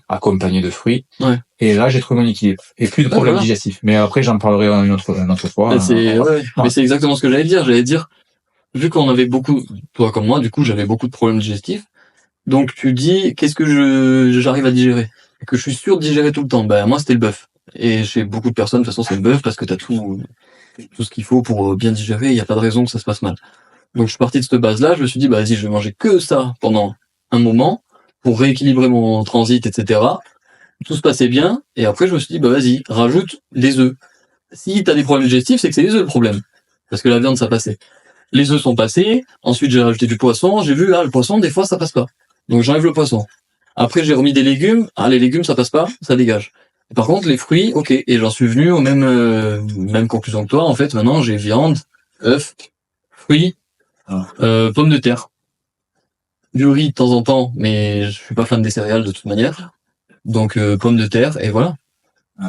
accompagnée de fruits. Ouais. Et là, j'ai trouvé mon équilibre. Et plus de problèmes digestifs. Mais après, j'en parlerai une autre fois. Mais c'est exactement ce que j'allais dire, vu qu'on avait beaucoup, toi comme moi, du coup, j'avais beaucoup de problèmes digestifs. Donc, tu dis, qu'est-ce que j'arrive à digérer? Et que je suis sûr de digérer tout le temps. Bah, moi, c'était le bœuf. Et chez beaucoup de personnes, de toute façon, c'est le bœuf parce que t'as tout ce qu'il faut pour bien digérer. Il n'y a pas de raison que ça se passe mal. Donc, je suis parti de cette base-là. Je me suis dit, bah, vas-y, je vais manger que ça pendant un moment pour rééquilibrer mon transit, etc. Tout se passait bien. Et après, je me suis dit, bah, vas-y, rajoute des œufs. Si t'as des problèmes digestifs, c'est que c'est les œufs le problème. Parce que la viande, ça passait. Les œufs sont passés. Ensuite, j'ai rajouté du poisson. J'ai vu, le poisson, des fois, ça passe pas. Donc, j'enlève le poisson. Après, j'ai remis des légumes. Les légumes, ça passe pas. Ça dégage. Et par contre, les fruits, ok. Et j'en suis venu aux même conclusion que toi. En fait, maintenant, j'ai viande, œufs, fruits, pommes de terre. Du riz de temps en temps, mais je suis pas fan des céréales de toute manière. Donc, pommes de terre, et voilà.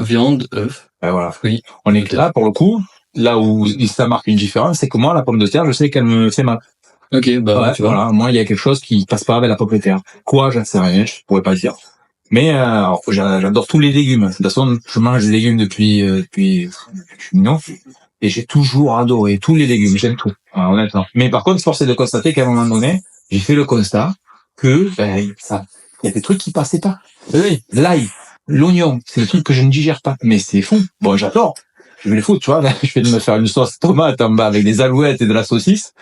Viande, œufs, fruits. On est là, pour le coup. Là où ça marque une différence, c'est que moi, la pomme de terre, je sais qu'elle me fait mal. Ok, tu vois. Voilà, moi, il y a quelque chose qui passe pas avec la pomme de terre. Quoi, j'en sais rien, je pourrais pas le dire. Mais j'adore tous les légumes. De toute façon, je mange des légumes depuis je suis mignon. Et j'ai toujours adoré tous les légumes, j'aime tout, honnêtement. Mais par contre, force est de constater qu'à un moment donné, j'ai fait le constat que il y a des trucs qui passaient pas. Oui, l'ail, l'oignon, c'est le truc que je ne digère pas. Mais c'est fou. Bon, j'adore. Je vais les foutre, tu vois. Là, je vais me faire une sauce tomate en bas avec des alouettes et de la saucisse.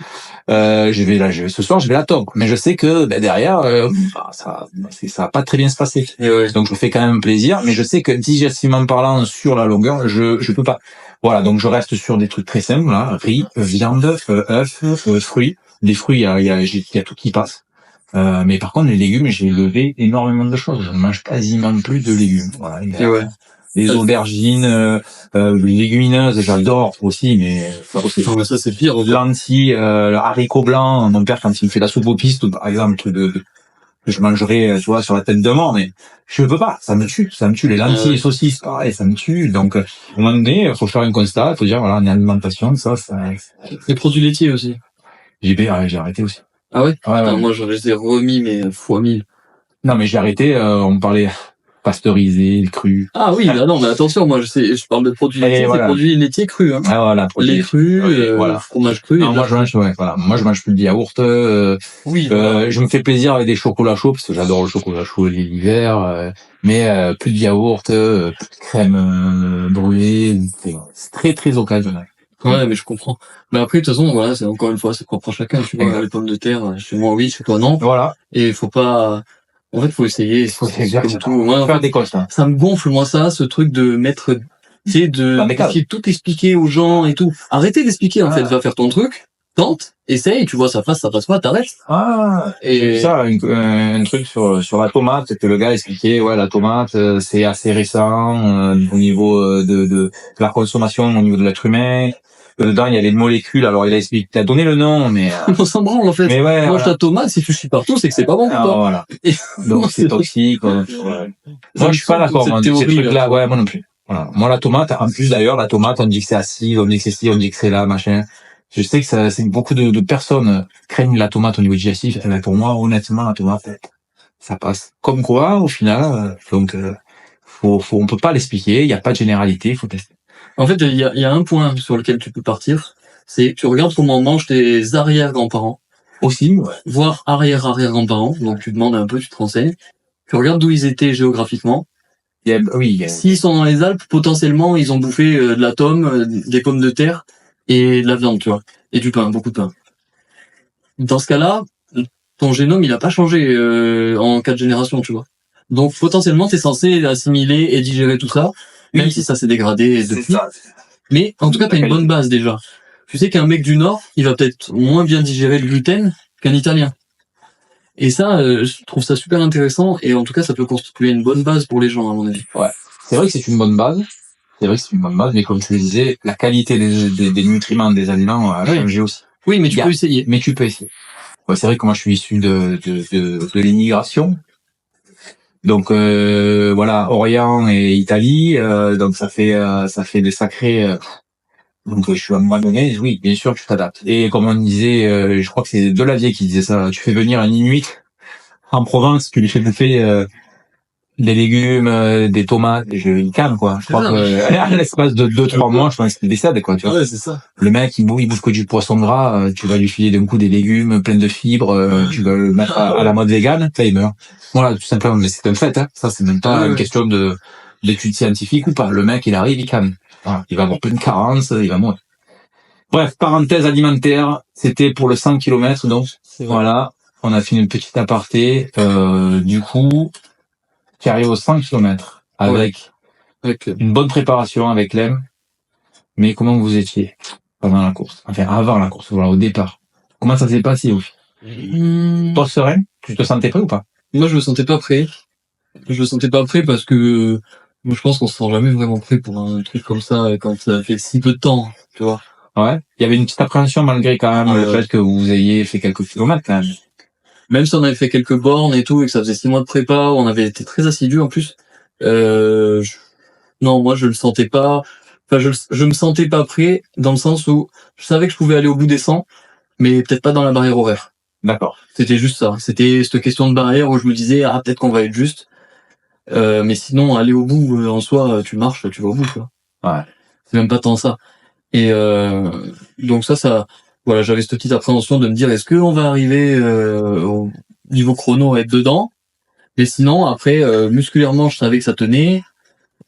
Ce soir, je vais la tordre. Mais je sais que derrière, ça va pas très bien se passer. Donc, je me fais quand même plaisir. Mais je sais que digestivement parlant, sur la longueur, je peux pas. Voilà, donc je reste sur des trucs très simples. Là. Riz, viande, œufs, fruits. Les fruits, il y a tout qui passe. Mais par contre, les légumes, j'ai levé énormément de choses. Je ne mange quasiment plus de légumes. Voilà. Les aubergines, les légumineuses, j'adore aussi, mais ça c'est pire. Lentilles, le haricot blanc. Mon père, quand il me fait la soupe aux pistes, par exemple, truc que je mangerais, tu vois, sur la tête de mort, mais je peux pas, ça me tue. Les lentilles, les saucisses, pareil, ça me tue. Donc, à un moment donné, il faut faire un constat, il faut dire, voilà, en alimentation, ça. Les produits laitiers aussi. J'ai arrêté aussi. Ah ouais? Moi, j'en ai remis, mais fois 1000. Non, mais j'ai arrêté, on me parlait pasteurisé, cru. Ah oui, non, mais attention, moi, je parle de produits laitiers, c'est produits laitiers crus, hein. Ah, voilà. Les crus, fromage cru. Non, moi, je mange plus de yaourt, je me fais plaisir avec des chocolats chauds, parce que j'adore le chocolat chaud l'hiver, mais, plus de yaourt, plus de crème, brûlée, c'est très, très occasionnel. Ouais, mais je comprends. Mais après, de toute façon, voilà, c'est encore une fois, c'est propre à chacun, tu vois, les pommes de terre, chez moi, oui, chez toi, non. Voilà. Et faut pas, en fait, faut essayer. Exactement. Tout. Moi, faire des constats. Ça me gonfle, moi, ce truc de mettre, tu sais, tout expliquer aux gens et tout. Arrêtez d'expliquer, en fait, va faire ton truc. tente, essaye, tu vois, ça passe pas, t'arrêtes. Ah, Et ça, un truc sur la tomate, c'est que le gars expliquait, ouais, la tomate, c'est assez récent au niveau de la consommation, au niveau de l'être humain. Dedans, il y a les molécules. Alors, il a donné le nom, mais on s'en branle, en fait. mais ouais, Mange voilà. ta tomate, si tu chies partout, c'est que c'est pas bon pour Alors, toi. voilà. Et Donc, c'est toxique. Ouais. Moi, je suis pas d'accord. cette Ces théorie, trucs-là, ouais, moi non plus. Voilà. Moi, la tomate, en plus d'ailleurs, la tomate, on dit que c'est acide, on dit que c'est ci, on dit que c'est là, machin. Je sais que c'est beaucoup de personnes craignent la tomate au niveau digestif. Mais pour moi, honnêtement, la tomate, ça passe. Comme quoi, au final, on peut pas l'expliquer. Il y a pas de généralité. Il faut tester. En fait, il y a un point sur lequel tu peux partir. C'est que tu regardes comment mangent tes arrière-grands-parents. Aussi, ouais. Voire arrière-arrière-grands-parents. Donc, tu demandes un peu, tu te renseignes. Tu regardes d'où ils étaient géographiquement. S'ils sont dans les Alpes, potentiellement, ils ont bouffé de la tome, des pommes de terre et de la viande, tu vois. Et du pain, beaucoup de pain. Dans ce cas-là, ton génome, il a pas changé en 4 générations, tu vois. Donc, potentiellement, t'es censé assimiler et digérer tout ça, même si ça s'est dégradé depuis. Ça. Mais en tout cas, t'as une bonne base déjà. Tu sais qu'un mec du Nord, il va peut-être moins bien digérer le gluten qu'un Italien. Et ça, je trouve ça super intéressant, et en tout cas, ça peut constituer une bonne base pour les gens, à mon avis. Ouais. C'est vrai que c'est une bonne base. Mais comme tu le disais, la qualité des nutriments des aliments a changé aussi. Oui, mais tu peux essayer. Ouais, c'est vrai que moi, je suis issu de l'immigration. Donc, voilà, Orient et Italie. Donc, ça fait des sacrés, donc, je suis à un moment donné, oui, bien sûr, tu t'adaptes. Et comme on disait, je crois que c'est Delavier qui disait ça, tu fais venir un Inuit en Provence, tu lui fais bouffer des légumes, des tomates, il calme, quoi. Je crois que à l'espace de 2-3 mois, je pense qu'il décède, quoi, tu vois. Ouais, c'est ça. Le mec, il bouffe que du poisson gras, tu vas lui filer d'un coup des légumes pleins de fibres, tu vas le mettre à la mode végane, ça, il meurt. Voilà, tout simplement, mais c'est un fait, hein. Ça, c'est même pas une question d'études scientifiques ou pas. Le mec, il arrive, il calme. Voilà. Il va avoir plein de carences, il va mourir. Bref, parenthèse alimentaire, c'était pour le 100 km, donc voilà, on a fait une petite aparté. Du coup, tu arrives aux 100 km avec une bonne préparation avec Lem. Mais comment vous étiez pendant la course? Enfin, avant la course, voilà, au départ. Comment ça s'est passé, Ouf? Toi, serein? Tu te sentais prêt ou pas? Moi, je me sentais pas prêt. Parce que moi, je pense qu'on se sent jamais vraiment prêt pour un truc comme ça quand ça fait si peu de temps, tu vois. Ouais. Il y avait une petite appréhension malgré quand même le fait que vous ayez fait quelques kilomètres quand même. Même si on avait fait quelques bornes et tout et que ça faisait 6 mois de prépa, on avait été très assidus en plus. Non, moi, je le sentais pas. Enfin, je me sentais pas prêt dans le sens où je savais que je pouvais aller au bout des 100, mais peut-être pas dans la barrière horaire. D'accord. C'était juste ça. C'était cette question de barrière où je me disais, peut-être qu'on va être juste. Mais sinon, aller au bout, en soi, tu marches, tu vas au bout, tu vois. Ouais. C'est même pas tant ça. Et donc ça, voilà, j'avais cette petite appréhension de me dire, est-ce qu'on va arriver au niveau chrono à être dedans? Mais sinon, après, musculairement, je savais que ça tenait.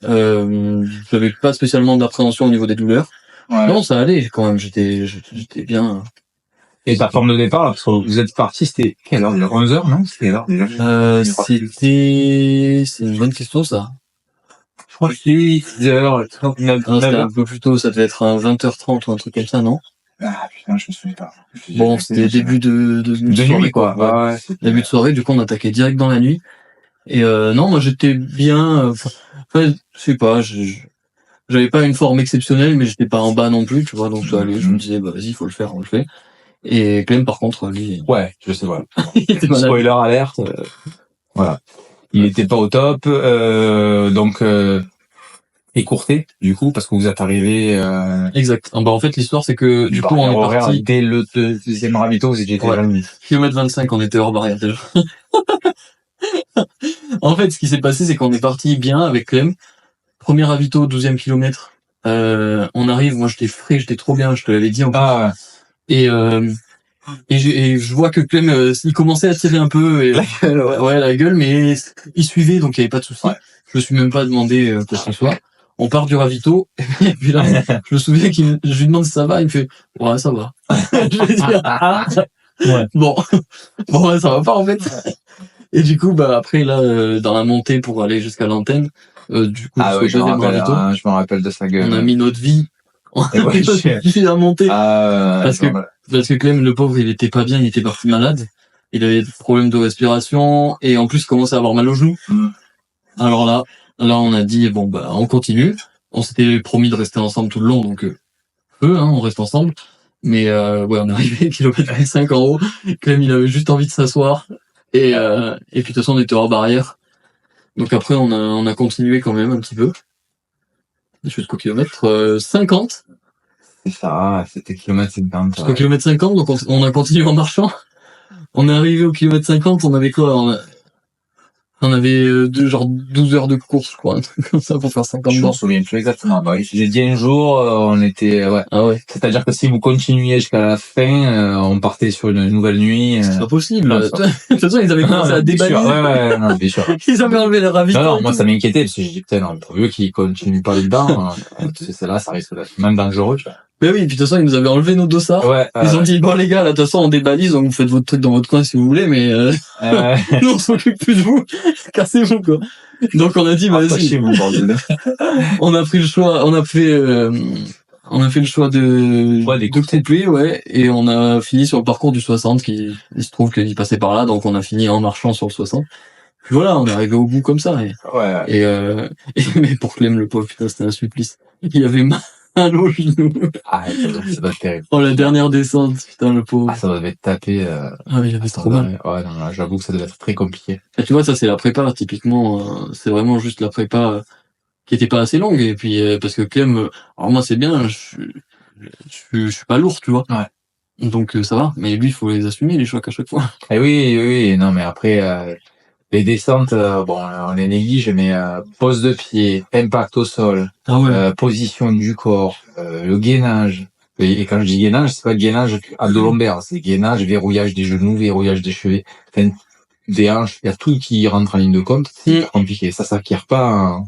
J'avais pas spécialement d'appréhension au niveau des douleurs. Ouais. Non, ça allait quand même. J'étais bien. Et ta forme de départ, là, parce que vous êtes parti, c'était quelle heure? 11h, non? C'était l'heure déjà? C'est une bonne question, ça. Je crois que c'était 10h39. C'était un peu plus tôt, ça devait être un 20h30 ou un truc comme ça, non? Ah, putain, je me souviens pas. Bon, c'était début de soirée, nuit, quoi. Ouais. Début de soirée, du coup, on attaquait direct dans la nuit. Et non, moi, j'étais bien, je sais pas, j'avais pas une forme exceptionnelle, mais j'étais pas en bas non plus, tu vois, donc ça allait, je me disais, vas-y, faut le faire, on le fait. Et Clem, par contre, lui... Ouais, je sais, voilà. Spoiler alerte. Voilà. Il était pas au top, donc écourté, du coup, parce que vous êtes arrivé... Exact. En fait, l'histoire, c'est que, du coup, on est parti... Dès le deuxième ravito, vous étiez déjà mis. Kilomètre 25, on était hors barrière, déjà. En fait, ce qui s'est passé, c'est qu'on est parti bien avec Clem. Premier ravito, 12e kilomètre. On arrive, moi j'étais frais, j'étais trop bien, je te l'avais dit en plus. Ah ouais. Et je vois que Clem, il commençait à tirer un peu. Et, la gueule, ouais, la gueule, mais il suivait, donc il n'y avait pas de souci. Ouais. Je me suis même pas demandé quoi que ce soit. On part du ravito, et puis là, je me souviens je lui demande si ça va, il me fait, ouais, ça va. Je vais dire, ouais. Bon, ouais, ça va pas en fait. Et du coup, après, là, dans la montée pour aller jusqu'à l'antenne, du coup, je me rappelle de sa gueule. On a mis notre vie Et ouais, Il a monté. parce Parce que Clem, le pauvre, il était pas bien, il était parti malade. Il avait des problèmes de respiration et en plus, il commençait à avoir mal aux genoux. Alors là, on a dit, bon, bah, on continue. On s'était promis de rester ensemble tout le long, donc, on reste ensemble. Mais, ouais, on est arrivé kilomètre 5 en haut. Clem, il avait juste envie de s'asseoir. Et puis, de toute façon, on était hors barrière. Donc après, on a continué quand même un petit peu. Jusqu'au kilomètre 50. c'est ça, c'était kilomètre 50. Jusqu'au kilomètre 50, donc on a continué en marchant. On est arrivé au kilomètre 50, on avait quoi? On avait genre 12 heures de course, je crois, un truc comme ça pour faire 50 Je me bornes. souviens plus exactement. Bah, j'ai dit un jour, on était, ouais. Ah ouais. C'est-à-dire que si vous continuiez jusqu'à la fin, on partait sur une nouvelle nuit. C'est pas possible. non, De toute façon, ils avaient commencé à bien sûr. déballer. Ouais, non, bien sûr. Ils avaient enlevé les ravitaux. Non, et moi tout. ça m'inquiétait parce que j'ai dit putain, non, pourvu qu'ils continuent pas là-dedans, celle-là, ça risque d'être même dangereux, tu vois. Mais oui, puis de toute façon, ils nous avaient enlevé nos dossards. Ouais. Ils ont dit, bon les gars, là, de toute façon, on débalise, donc vous faites votre truc dans votre coin si vous voulez, mais nous, on s'occupe plus de vous. Cassez-vous, quoi. Donc on a dit, bah, vas-y. Chez vous, bordel. On a pris le choix, on a fait le choix de couper, ouais, et on a fini sur le parcours du 60 il se trouve qu'il passait par là, donc on a fini en marchant sur le 60. Puis voilà, on est arrivé au bout comme ça, mais pour Clem, le pauvre, putain, c'était un supplice. Il avait mal aux genoux. Ah, ça doit être terrible. Oh, la dernière descente, putain, le pauvre. Ah, ça devait être tapé, Ah, il avait trop mal. Ouais, non, là, j'avoue que ça devait être très compliqué. Et tu vois, ça, c'est la prépa, typiquement, c'est vraiment juste la prépa qui était pas assez longue, et puis, parce que Clem, alors moi, c'est bien, je suis pas lourd, tu vois. Ouais. Donc, ça va. Mais lui, il faut les assumer, les chocs à chaque fois. Et oui, non, mais après, les descentes, bon, on les néglige, mais pose de pied, impact au sol, Ah ouais. position du corps, le gainage. Et quand je dis gainage, c'est pas gainage abdo-lombaire, c'est gainage, verrouillage des genoux, verrouillage des chevilles, enfin, des hanches, il y a tout qui rentre en ligne de compte, c'est compliqué. Ça s'acquiert pas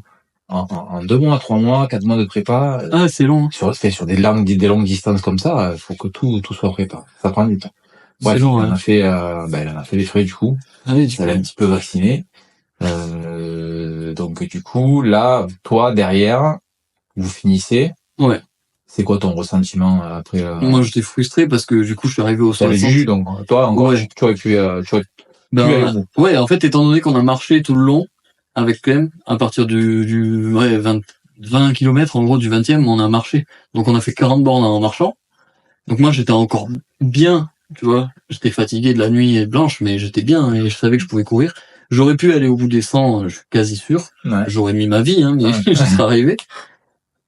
en 2 mois, 3 mois, 4 mois de prépa. Ah, c'est long. Sur des longues distances comme ça, faut que tout soit prépa. Ça prend du temps. Ouais, c'est long, il en a fait les frais du coup. Ah oui, Ça l'a un petit peu vacciné. Donc du coup, là, toi derrière, vous finissez. Ouais. C'est quoi ton ressentiment après Moi, j'étais frustré parce que du coup, je suis arrivé au 60. Jus, donc toi encore, ouais. tu aurais pu aller au bout. Ouais, en fait, étant donné qu'on a marché tout le long avec Clem, à partir du 20 km, en gros, du 20e, on a marché. Donc, on a fait 40 bornes en marchant. Donc, moi, j'étais encore bien, tu vois. J'étais fatigué de la nuit blanche, mais j'étais bien et je savais que je pouvais courir. J'aurais pu aller au bout des 100, je suis quasi sûr. Ouais. J'aurais mis ma vie, mais j'y serais arrivé.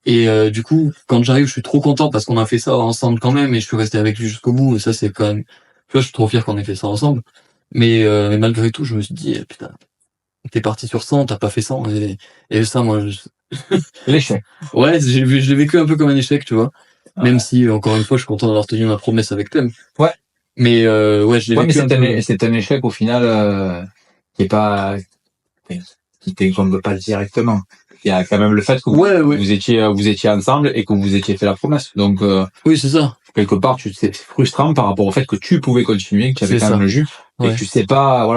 Et du coup, quand j'arrive, je suis trop content parce qu'on a fait ça ensemble quand même et je suis resté avec lui jusqu'au bout. Et ça, c'est quand même... Tu vois, je suis trop fier qu'on ait fait ça ensemble. Mais malgré tout, je me suis dit, putain, t'es parti sur 100, t'as pas fait 100. Et ça, moi... L'échec. Ouais, je l'ai vécu un peu comme un échec, tu vois. Ouais. Même si, encore une fois, je suis content d'avoir tenu ma promesse avec Clem. Ouais. Mais ouais, je l'ai vécu mais c'est un échec au final qui est pas... qui t'incombre pas directement. Il y a quand même le fait que vous étiez ensemble et que vous étiez fait la promesse. Donc oui, c'est ça. Quelque part, c'est frustrant par rapport au fait que tu pouvais continuer, que tu avais quand même le jus, et que tu sais pas,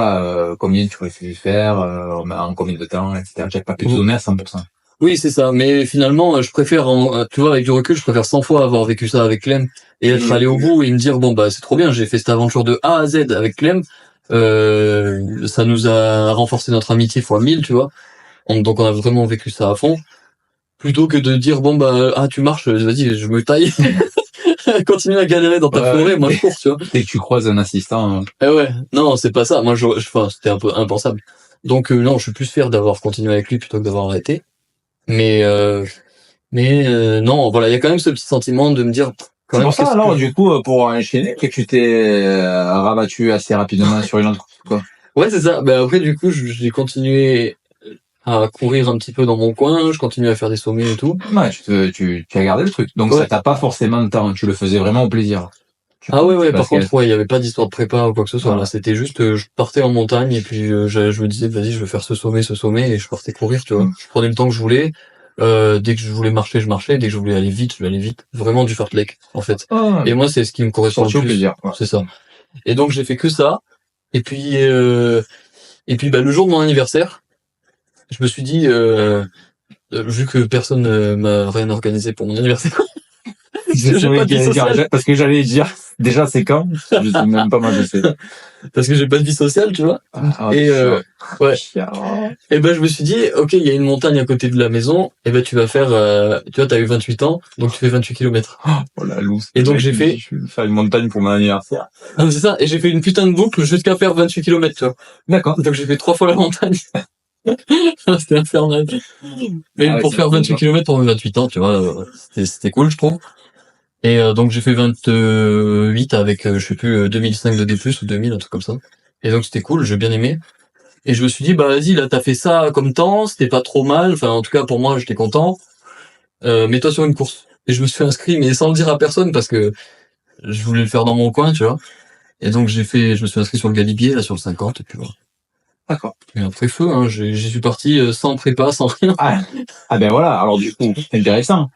combien tu aurais fait faire, en combien de temps, etc. Tu n'as pas pu te donner à 100%. Oui, c'est ça. Mais finalement, je préfère, tu vois, avec du recul, je préfère 100 fois avoir vécu ça avec Clem et être allé au bout et me dire, bon, bah, c'est trop bien, j'ai fait cette aventure de A à Z avec Clem. Ça nous a renforcé notre amitié fois 1000, tu vois. Donc, on a vraiment vécu ça à fond. Plutôt que de dire, bon, bah, tu marches, vas-y, je me taille. Continue à galérer dans ta forêt, moi je cours, tu vois. Dès que tu croises un assistant. Eh ouais, non, c'est pas ça. Moi, c'était un peu impensable. Donc, non, je suis plus fier d'avoir continué avec lui plutôt que d'avoir arrêté. Mais non, voilà, il y a quand même ce petit sentiment de me dire. C'est pour ça, alors, du coup, pour enchaîner, que tu t'es rabattu assez rapidement sur une autre course, quoi. Ouais, c'est ça. Ben après, du coup, j'ai continué à courir un petit peu dans mon coin, je continue à faire des sommets et tout. Ouais, tu as gardé le truc. Donc ça t'a pas forcément de temps, tu le faisais vraiment au plaisir. Ouais, par contre, il y avait pas d'histoire de prépa ou quoi que ce soit. Voilà. Là, c'était juste, je partais en montagne et puis je me disais, vas-y, je vais faire ce sommet et je partais courir, tu vois. Je prenais le temps que je voulais. Dès que je voulais marcher, je marchais. Dès que je voulais aller vite, je vais aller vite. Vraiment du fartlek, en fait. Et moi, c'est ce qui me correspond le plus. Plaisir, c'est ça. Et donc, j'ai fait que ça. Et puis, le jour de mon anniversaire, je me suis dit, vu que personne m'a rien organisé pour mon anniversaire, Je j'ai pas de vie sociale. parce que j'allais dire, déjà, c'est quand? Je sais même pas moi, je sais. Parce que j'ai pas de vie sociale, tu vois. Et ouais. Et ben je me suis dit, ok, il y a une montagne à côté de la maison, et ben tu vas faire, tu vois, t'as eu 28 ans, donc tu fais 28 kilomètres. Oh la loose. Et donc j'ai fait, je vais faire une montagne pour mon anniversaire. ah, c'est ça, et j'ai fait une putain de boucle jusqu'à faire 28 kilomètres, tu vois. D'accord. Donc j'ai fait 3 fois la montagne. C'était infernal. Mais Ah ouais, pour c'est faire cool, 28 kilomètres pour mes 28 ans, tu vois, c'était cool, je trouve. Et donc j'ai fait 28 avec, je sais plus, 2005 de D+, ou 2000, un truc comme ça. Et donc c'était cool, j'ai bien aimé. Et je me suis dit, bah vas-y, là t'as fait ça comme temps, c'était pas trop mal, enfin en tout cas pour moi j'étais content. Mets-toi sur une course. Et je me suis inscrit, mais sans le dire à personne, parce que je voulais le faire dans mon coin, tu vois. Et donc je me suis inscrit sur le Galibier, là sur le 50, et puis voilà. D'accord. Et après feu, hein, j'y suis parti sans prépa, sans rien. Ah ben voilà, alors du coup, c'est intéressant.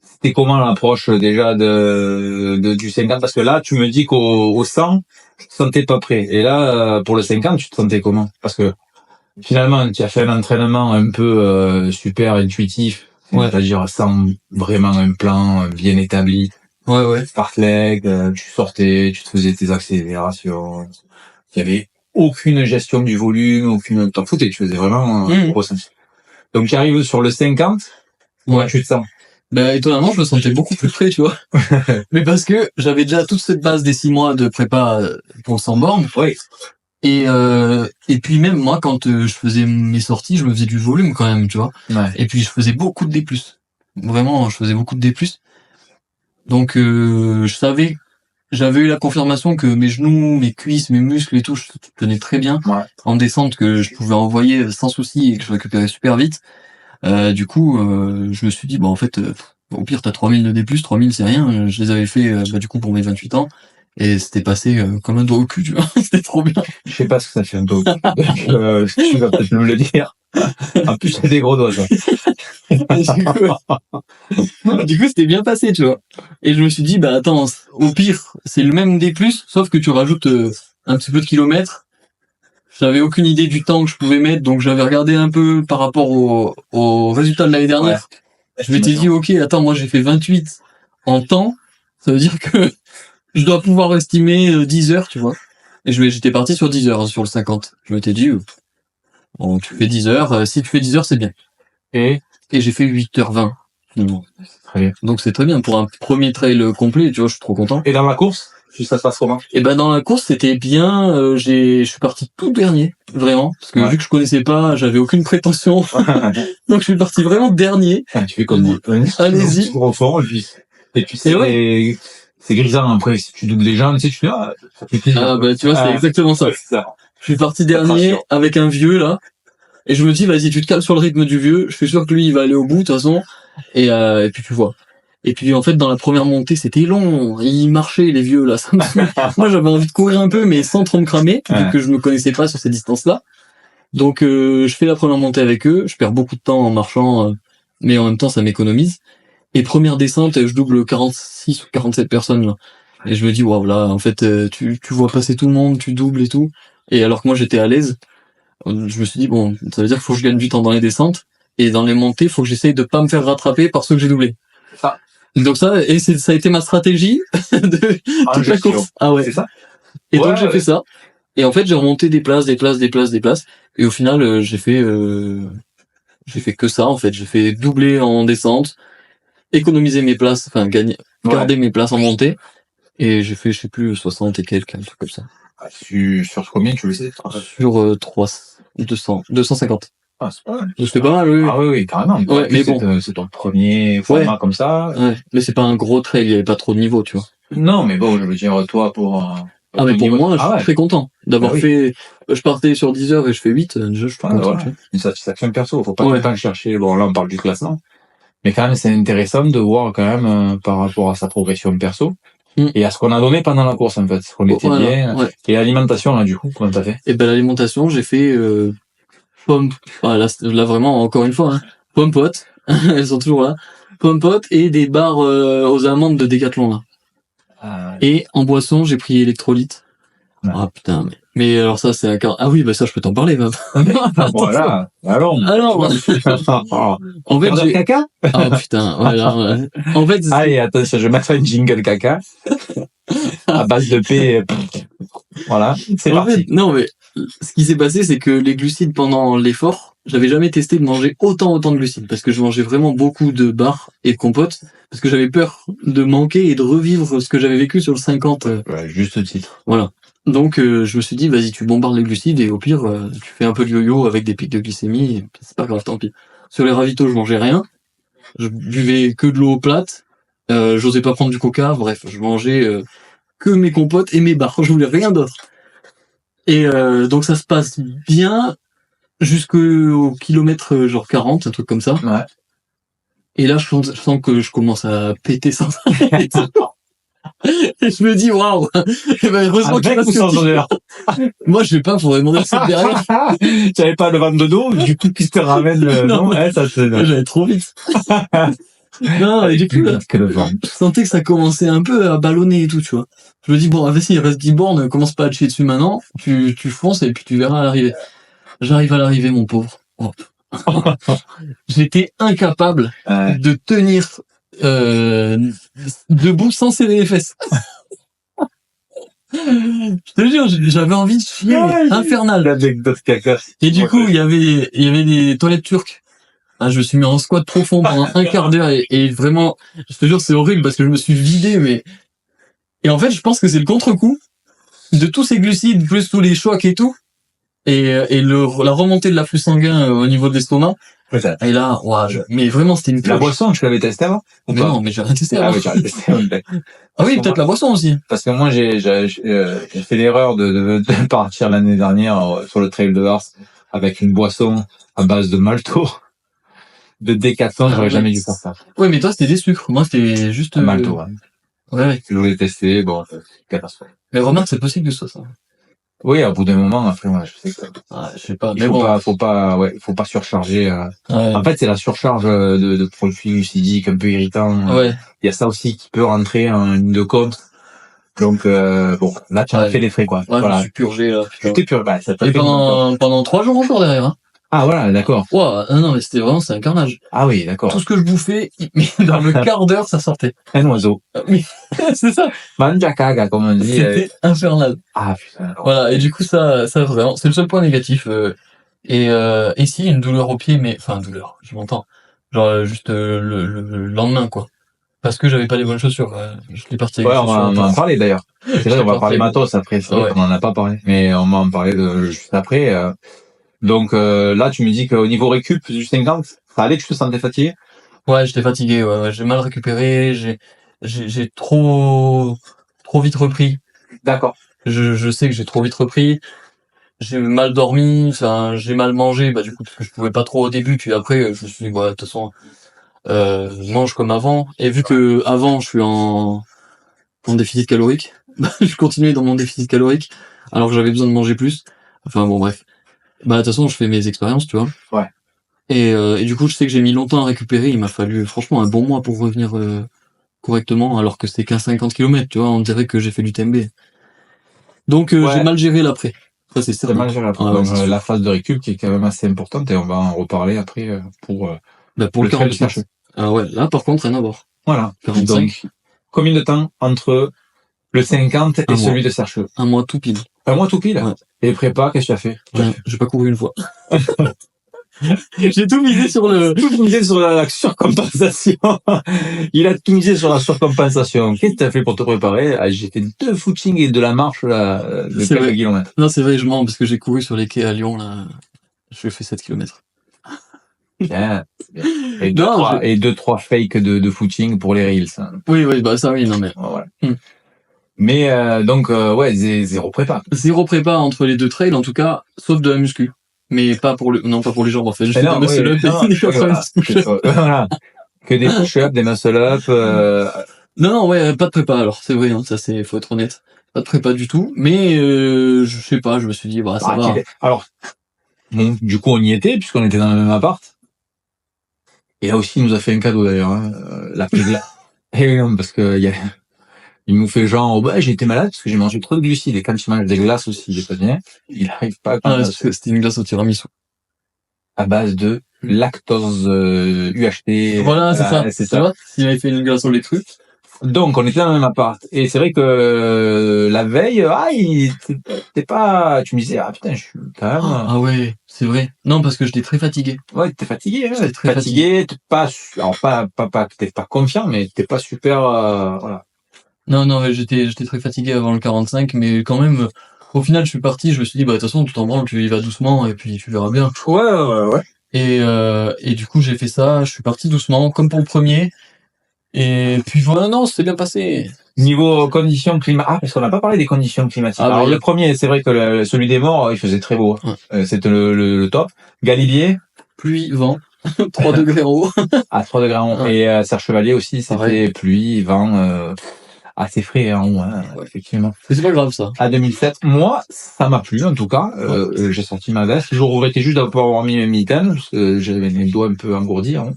C'était comment l'approche déjà du 50? Parce que là, tu me dis qu'au 100, tu te sentais pas prêt. Et là, pour le 50, tu te sentais comment? Parce que finalement, tu as fait un entraînement un peu super intuitif, Ouais. c'est-à-dire sans vraiment un plan bien établi. Ouais. Fartlek, tu sortais, tu te faisais tes accélérations. Il y avait aucune gestion du volume, aucune, t'en foutais, tu faisais vraiment ressenti. Donc, tu arrives sur le 50, Ouais. tu te sens. Bah étonnamment, je me sentais beaucoup plus prêt, tu vois. Mais parce que j'avais déjà toute cette base des 6 mois de prépa pour 100 bornes. Oui. Et puis même moi, quand je faisais mes sorties, je me faisais du volume quand même, tu vois. Ouais. Et puis je faisais beaucoup de D+. Vraiment, je faisais beaucoup de D+. Donc je savais, j'avais eu la confirmation que mes genoux, mes cuisses, mes muscles et tout, je tenais très bien. Ouais. En descente, que je pouvais envoyer sans souci et que je récupérais super vite. Du coup, je me suis dit, bah en fait, au pire t'as 3000 de D+, 3000 c'est rien. Je les avais fait du coup pour mes 28 ans. Et c'était passé comme un doigt au cul, tu vois. C'était trop bien. Je sais pas ce que ça fait un doigt. Donc, tu vas peut-être me le dire. En plus, c'est des gros doigts, ça. Du coup, c'était bien passé, tu vois. Et je me suis dit, bah attends, au pire, c'est le même D+, sauf que tu rajoutes un petit peu de kilomètres. J'avais aucune idée du temps que je pouvais mettre, donc j'avais regardé un peu par rapport au résultat de l'année dernière. Ouais. Je m'étais dit, ok, attends, moi j'ai fait 28 en temps, ça veut dire que je dois pouvoir estimer 10 heures, tu vois. Et j'étais parti sur 10 heures, sur le 50. Je m'étais dit, bon, tu fais 10 heures, si tu fais 10 heures, c'est bien. Et j'ai fait 8h20. Très bien. Donc c'est très bien pour un premier trail complet, tu vois, je suis trop content. Et dans la course, ça se passe comment? Et ben dans la course, c'était bien, je suis parti tout dernier, vraiment, parce que vu que je connaissais pas, j'avais aucune prétention. Donc je suis parti vraiment dernier. Tu fais comme moi. Allez-y. Tu refond, et puis c'est grisant après, si tu doubles les gens, tu sais, tu fais, ça fait plaisir. Ah bah tu vois, c'est exactement ça. Je suis parti dernier avec un vieux là. Et je me dis, vas-y, tu te cales sur le rythme du vieux. Je suis sûr que lui, il va aller au bout, de toute façon. Et puis tu vois. Et puis en fait, dans la première montée, c'était long. Ils marchaient, les vieux, là. Moi, j'avais envie de courir un peu, mais sans trop me cramer, vu que je me connaissais pas sur ces distances-là. Donc je fais la première montée avec eux. Je perds beaucoup de temps en marchant, mais en même temps, ça m'économise. Et première descente, je double 46 ou 47 personnes, là. Et je me dis, waouh, là, en fait, tu vois passer tout le monde, tu doubles et tout. Et alors que moi, j'étais à l'aise. Je me suis dit, bon, ça veut dire qu'il faut que je gagne du temps dans les descentes. Et dans les montées, il faut que j'essaye de pas me faire rattraper par ceux que j'ai doublés. Ça. Donc ça, ça a été ma stratégie de toute la course. Ah ouais. C'est ça. Et donc j'ai fait ça. Et en fait, j'ai remonté des places. Et au final, j'ai fait que ça, en fait. J'ai fait doubler en descente, économiser mes places, enfin, garder mes places en montée. Et j'ai fait, je sais plus, 60 et quelques, un truc comme ça. Sur combien tu le sais? Sur 250. Ah, c'est pas mal. C'était pas mal, oui. Ah oui, carrément. Ouais, mais bon. C'est ton premier format comme ça. Ouais, mais c'est pas un gros trail, il y avait pas trop de niveau, tu vois. Non, mais bon, je veux dire, toi, pour mais pour moi, je suis très content d'avoir fait, je partais sur 10 heures et je fais 8, déjà, je suis content. Voilà. Une satisfaction perso, faut pas tout le temps chercher, bon, là, on parle du classement. Mais quand même, c'est intéressant de voir quand même, par rapport à sa progression perso. Et à ce qu'on a donné pendant la course, en fait. On était bien. Ouais. Et l'alimentation, là, du coup, comment t'as fait? Et ben, l'alimentation, j'ai fait, pomme, là, vraiment, encore une fois, hein, pomme pote. Elles sont toujours là. Pomme pote et des barres, aux amandes de Décathlon, là. Et en boisson, j'ai pris électrolyte. Ouais. Ah, putain, mais Mais alors ça, c'est un cas... Ah oui, bah ça, je peux t'en parler, même. Voilà, allons. Alors, en fait, Quart d'heure j'ai... caca? Ah putain, voilà. Ouais. En fait, Allez, attention, je vais mettre un jingle caca à base de P. Voilà, c'est en fait, parti. non, mais ce qui s'est passé, c'est que les glucides pendant l'effort, j'avais jamais testé de manger autant de glucides parce que je mangeais vraiment beaucoup de bars et de compotes parce que j'avais peur de manquer et de revivre ce que j'avais vécu sur le 50. Ouais, juste titre. Voilà. Donc je me suis dit, vas-y, tu bombardes les glucides et au pire, tu fais un peu de yo-yo avec des pics de glycémie, et c'est pas grave, tant pis. Sur les ravitaux, je mangeais rien, je buvais que de l'eau plate, j'osais pas prendre du coca, bref, je mangeais que mes compotes et mes bars, je voulais rien d'autre. Et donc ça se passe bien jusqu'au kilomètre genre 40, un truc comme ça. Ouais. Et là, je sens que je commence à péter sans arrêt. Et je me dis, waouh! Eh ben, heureusement qu'il Avec reste ou sans que- odeur? Moi, je vais pas pour demander ça derrière. Tu avais pas le ventre de dos, du coup, qui te ramène le, Non. non, ouais, ça te, J'allais trop vite. Non, et du coup, plus là, vite que le vent. je sentais que ça commençait un peu à ballonner et tout, tu vois. Je me dis, bon, vas-y, il reste 10 bornes, commence pas à te chier dessus maintenant, tu fonces et puis tu verras à l'arrivée. J'arrive à l'arrivée, mon pauvre. Oh. J'étais incapable de tenir debout sans serrer les fesses. Je te jure, j'avais envie de chier, mais infernal. L'anecdote caca. Et du coup, il y avait des toilettes turques. Ah, je me suis mis en squat profond pendant un quart d'heure et vraiment, je te jure, c'est horrible parce que je me suis vidé, mais... Et en fait, je pense que c'est le contre-coup de tous ces glucides, plus tous les chocs et tout, et la remontée de l'afflux sanguin au niveau de l'estomac. Peut-être. Et là, ouah, mais vraiment, c'était une La purge. boisson, tu l'avais testé avant? Ou Mais pas? non, mais j'ai rien testé Ah avant. oui, tu l'as testé, ok. Ah oui, peut-être la boisson aussi. Parce que moi, j'ai fait l'erreur de partir l'année dernière sur le trail de Vars avec une boisson à base de malto, de décathlon, j'aurais ouais. jamais dû faire ça. Ouais, mais toi, c'était des sucres. Moi, c'était juste... Malto, hein. Ouais. Je voulais tester, bon, c'est catastrophe. Mais remarque, c'est possible que ce soit ça. Oui, au bout d'un moment, après, moi, je sais que Ah, je sais pas. il Mais faut pas surcharger. Ouais. En fait, c'est la surcharge de produits glucidiques un peu irritants. Ouais. Il y a ça aussi qui peut rentrer en ligne de compte. Donc, bon, là, tu as fait les frais, quoi. Ouais, voilà. je me suis purgé, là. Tu t'es purgé, bah, ça t'a Et fait pendant 3 jours encore derrière, hein. Ah, voilà, d'accord. Ouah, non, mais c'était vraiment, c'est un carnage. Ah oui, d'accord. Tout ce que je bouffais, mais dans le quart d'heure, ça sortait. Un oiseau. Mais, c'est ça. Manjakaga, comme on dit. C'était infernal. Ah, putain. Voilà. Et du coup, ça vraiment, c'est le seul point négatif. Et si, une douleur au pied, mais, enfin, douleur, je m'entends. Genre, juste, le lendemain, quoi. Parce que j'avais pas les bonnes chaussures. Je l'ai parti avec Ouais, les on chaussures. va en parler d'ailleurs. C'est vrai, on va parler matos après. C'est vrai Ouais. qu'on en a pas parlé. Mais on va en parler juste après. Donc, là, tu me dis qu'au niveau récup du 50, ça allait, tu te sentais fatigué? Ouais, j'étais fatigué, ouais, j'ai mal récupéré, j'ai trop vite repris. D'accord. Je sais que j'ai trop vite repris. J'ai mal dormi, enfin, j'ai mal mangé, bah, du coup, parce que je pouvais pas trop au début, puis après, je me suis dit, ouais, de toute façon, mange comme avant. Et vu que avant, je suis en déficit calorique, je continuais dans mon déficit calorique, alors que j'avais besoin de manger plus. Enfin, bon, bref. Bah, de toute façon, je fais mes expériences, tu vois. Ouais. Et du coup, je sais que j'ai mis longtemps à récupérer. Il m'a fallu franchement un bon mois pour revenir correctement, alors que c'était qu'à 50 km, tu vois. On dirait que j'ai fait du TMB. Donc, j'ai mal géré l'après. Ça, c'est C'est certain. mal géré après. Ah, Donc, c'est sûr. la phase de récup qui est quand même assez importante et on va en reparler après pour Bah, pour le le trail de 48. Sercheux. Ah ouais, là, par contre, rien à voir. Voilà. 45. Donc, combien de temps entre le 50 et Un celui mois. de Sercheux? Un mois tout pile. Un mois tout pile? Ouais. Et prépa, qu'est-ce que tu as fait? Rien. J'ai pas couru une fois. J'ai tout misé sur le... Tout misé sur la surcompensation. Il a tout misé sur la surcompensation. Qu'est-ce que tu as fait pour te préparer? Ah, j'ai fait 2 footings et de la marche, là, de C'est quelques vrai. kilomètres. Non, c'est vrai, je mens, parce que j'ai couru sur les quais à Lyon, là. J'ai fait 7 km. Bien. Et Non, 2-3 fakes de footing pour les reels. Hein. Oui, bah ça, oui, non, mais... Voilà. Mais donc, ouais, zéro prépa. Zéro prépa entre les deux trails, en tout cas, sauf de la muscu. Mais pas pour pas pour les jambes, en fait. Je fais des muscle-up et des 90 push-ups. Voilà. Que des push-ups, des muscle-up. Non, ouais, pas de prépa, alors. C'est vrai, hein, ça, faut être honnête. Pas de prépa du tout. Mais, je sais pas, je me suis dit, bah, ça va. Alors, bon, du coup, on y était, puisqu'on était dans le même appart. Et là aussi, il nous a fait un cadeau, d'ailleurs, hein, la pizza. Et non, parce que Il nous fait genre, ouais, j'ai été malade parce que j'ai mangé trop de glucides. Et quand tu manges des glaces aussi, des panais, il arrive pas Ah, c'était une glace au tiramisu. à base de lactose UHT. Voilà, c'est ça. C'est Tu ça. vois, s'il avait fait une glace au lait cru. Donc, on était dans le même appart. Et c'est vrai que la veille, t'es pas... Tu me disais, ah putain, je suis quand même... Ah ouais, c'est vrai. Non, parce que j'étais très fatigué. Ouais, t'es fatigué, hein. J'étais T'es très fatigué, t'es pas... Alors, pas que t'es pas confiant, mais t'es pas super... voilà. Non, ouais, j'étais très fatigué avant le 45, mais quand même, au final, je suis parti, je me suis dit, bah, de toute façon, tu t'en branles, tu y vas doucement, et puis tu verras bien. Ouais. Et du coup, j'ai fait ça, je suis parti doucement, comme pour le premier. Et puis voilà, non, c'était bien passé. Niveau conditions climatiques... Ah, parce qu'on n'a pas parlé des conditions climatiques. Ah, bah, Alors, le premier, c'est vrai que celui des morts, il faisait très beau. Ouais. C'était le top. Galibier, Pluie, vent, 3 degrés en haut. à 3 degrés en haut. Ouais. Et Serre Chevalier aussi, c'était Pareil. pluie, vent... assez frais en haut, hein, Ouais. effectivement. Mais c'est pas grave, ça. À 2007, moi, ça m'a plu en tout cas. J'ai sorti ma veste. Je regrettais juste d'avoir pas avoir mis mes mitaines parce que j'avais les doigts un peu engourdis. Hein.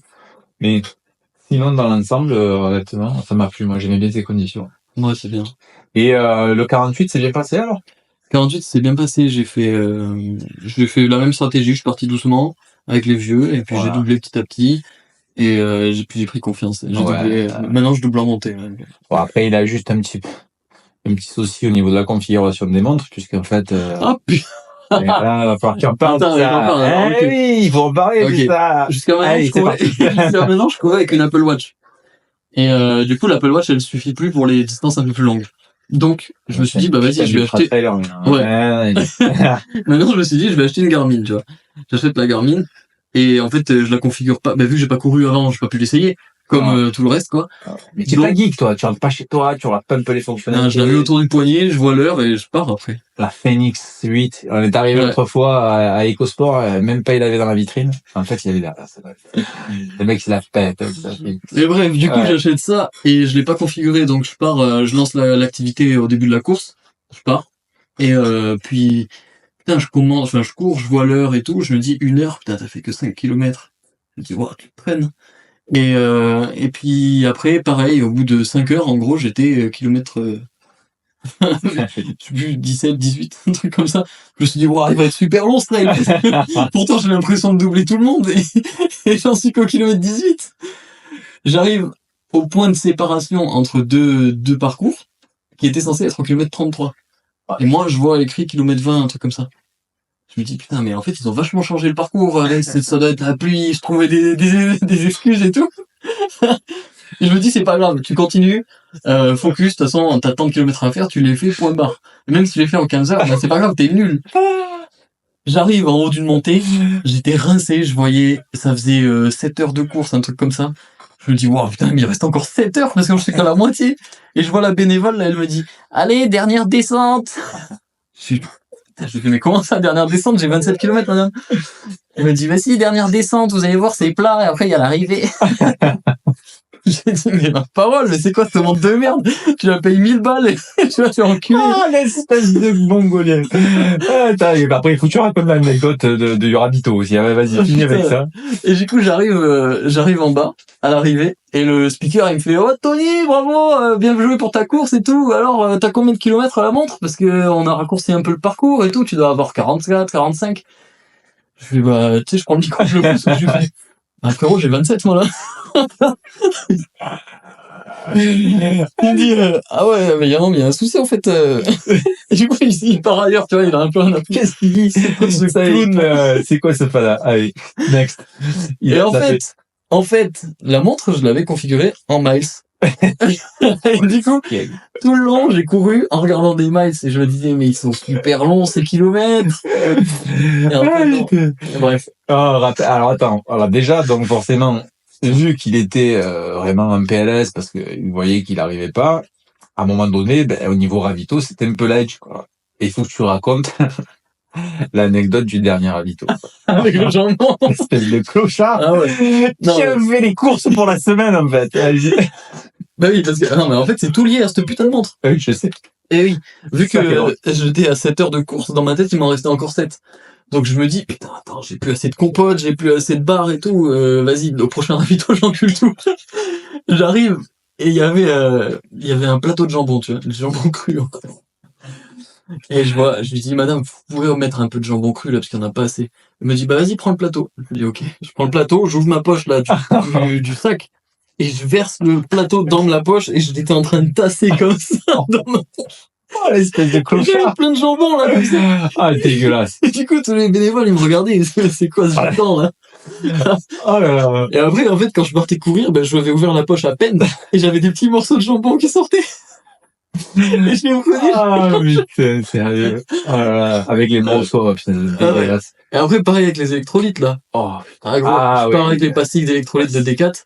Mais sinon, dans l'ensemble, honnêtement, ça m'a plu. Moi, j'aimais bien ces conditions. Ouais, c'est bien. Et le 48, c'est bien passé alors? 48, c'est bien passé, j'ai fait la même stratégie, je suis parti doucement avec les vieux, et puis Voilà. j'ai doublé petit à petit, et j'ai pris confiance. J'ai doublé, maintenant je double en montée. Ouais. Bon, après, il a juste un petit souci au niveau de la configuration des montres, puisqu'en fait... Ah putain. Et là, il va falloir qu'il en parle de Attends, ça. j'en parle, alors, ok. Oui, il faut en parler de Ok. ça. Jusqu'à maintenant, Allez, je courais... Jusqu'à maintenant, je courais avec une Apple Watch. Et du coup, l'Apple Watch, elle suffit plus pour les distances un peu plus longues. Donc, je me suis dit, bah vas-y, je vais acheter... Ouais. Maintenant, je me suis dit, je vais acheter une Garmin, tu vois. J'achète la Garmin, et en fait, je la configure pas. Bah vu que j'ai pas couru avant, j'ai pas pu l'essayer, comme tout le reste, quoi. Mais t'es pas geek, toi. Tu rentres pas chez toi, tu regardes pas un peu les fonctionnalités. Je la mets autour du poignet, je vois l'heure et je pars après. La Phoenix 8. On est arrivé l'autre fois à EcoSport, même pas il avait dans la vitrine. En fait, il avait derrière. Le mec, il la pète. Et bref, du coup, j'achète ça et je l'ai pas configuré, donc je pars, je lance l'activité au début de la course. Je pars. Et puis, putain, je cours, je vois l'heure et tout, je me dis 1 heure, putain, t'as fait que 5 kilomètres. Je me dis, wow, tu te traînes. Et puis après, pareil, au bout de 5 heures, en gros, j'étais kilomètre, je sais plus, 17, 18, un truc comme ça. Je me suis dit, wow, il va être super long, ce trail. Pourtant, j'ai l'impression de doubler tout le monde et j'en suis qu'au kilomètre 18. J'arrive au point de séparation entre deux parcours qui était censé être au kilomètre 33. Et moi, je vois écrit kilomètre 20, un truc comme ça. Je me dis, putain, mais en fait, ils ont vachement changé le parcours. Ça doit être la pluie, je trouvais des excuses et tout. Et je me dis, c'est pas grave, tu continues, focus, de toute façon, t'as tant de kilomètres à faire, tu les fais, point barre. Et même si tu les fais en 15 heures, bah, c'est pas grave, t'es nul. J'arrive en haut d'une montée, j'étais rincé, je voyais, ça faisait 7 heures de course, un truc comme ça. Je me dis, wow, putain, mais il reste encore 7 heures parce que je suis qu'à la moitié. Et je vois la bénévole, là, elle me dit, allez, dernière descente. Je fais, mais comment ça, dernière descente? J'ai 27 km, madame. Elle me dit, bah si, dernière descente, vous allez voir, c'est plat, et après, il y a l'arrivée. J'ai dit, mais ma parole, mais c'est quoi ce monde de merde? Tu la payes 1000 balles et tu vas te faire enculer. Ah, l'espèce de mongolien. Après, il faut que tu racontes l'anecdote du ravito aussi. Vas-y, finis avec ça. Et du coup, j'arrive en bas, à l'arrivée, et le speaker, il me fait, oh, Tony, bravo, bien joué pour ta course et tout. Alors, t'as combien de kilomètres à la montre? Parce que on a raccourci un peu le parcours et tout. Tu dois avoir 44, 45. Je fais, bah, tu sais, je prends le micro, je le pousse, je lui fais, ah, frérot, j'ai 27, moi, là. Il me dit, ah ouais, mais il y a un souci, en fait. Et du coup, il part ailleurs, tu vois, il a un peu un appui. Qu'est-ce qu'il dit? C'est quoi ce clown? C'est quoi ce fada? Allez, next. Et en fait, la montre, je l'avais configurée en miles. Et du coup, tout le long, j'ai couru en regardant des miles et je me disais, mais ils sont super longs, ces kilomètres. Et en fait, non. Bref. Alors attends, déjà, donc forcément, vu qu'il était vraiment en PLS parce qu'il voyait qu'il n'arrivait pas, à un moment donné, au niveau ravito, c'était un peu l'edge, quoi. Et il faut que tu racontes l'anecdote du dernier ravito. Avec le jambon. Espèce de clochard. Ah ouais. Qui fait les courses pour la semaine, en fait. Bah oui, parce que, non, mais en fait, c'est tout lié à cette putain de montre. Oui, je sais. Et oui. Vu que j'étais à 7 heures de course dans ma tête, il m'en restait encore 7. Donc je me dis, putain, attends, j'ai plus assez de compotes, j'ai plus assez de barres et tout, vas-y, au prochain ravito, j'encule tout. J'arrive, Et il y avait un plateau de jambon, tu vois, du jambon cru encore. Et je lui dis, madame, vous pouvez remettre un peu de jambon cru, là, parce qu'il n'y en a pas assez. Elle me dit, bah, vas-y, prends le plateau. Je lui dis, ok. Je prends le plateau, j'ouvre ma poche, là, du sac. Et je verse le plateau dans la poche, et j'étais en train de tasser comme ça dans ma poche. Oh, l'espèce de J'avais clochard. plein de jambon, là, comme ça. Ah, dégueulasse. Et du coup, tous les bénévoles, ils me regardaient, ils disaient, c'est quoi ce temps, là? Oh là là. Et après, en fait, quand je partais courir, ben, je avais ouvert la poche à peine, et j'avais des petits morceaux de jambon qui sortaient. Et je l'ai reconnu. Ah, putain, sérieux. Oh là là. Avec les morceaux, putain, c'est Ah ouais. dégueulasse. Et après, pareil avec les électrolytes, là. Oh, Ah, gros, Ah, je pars oui. avec les pastilles d'électrolytes de D4.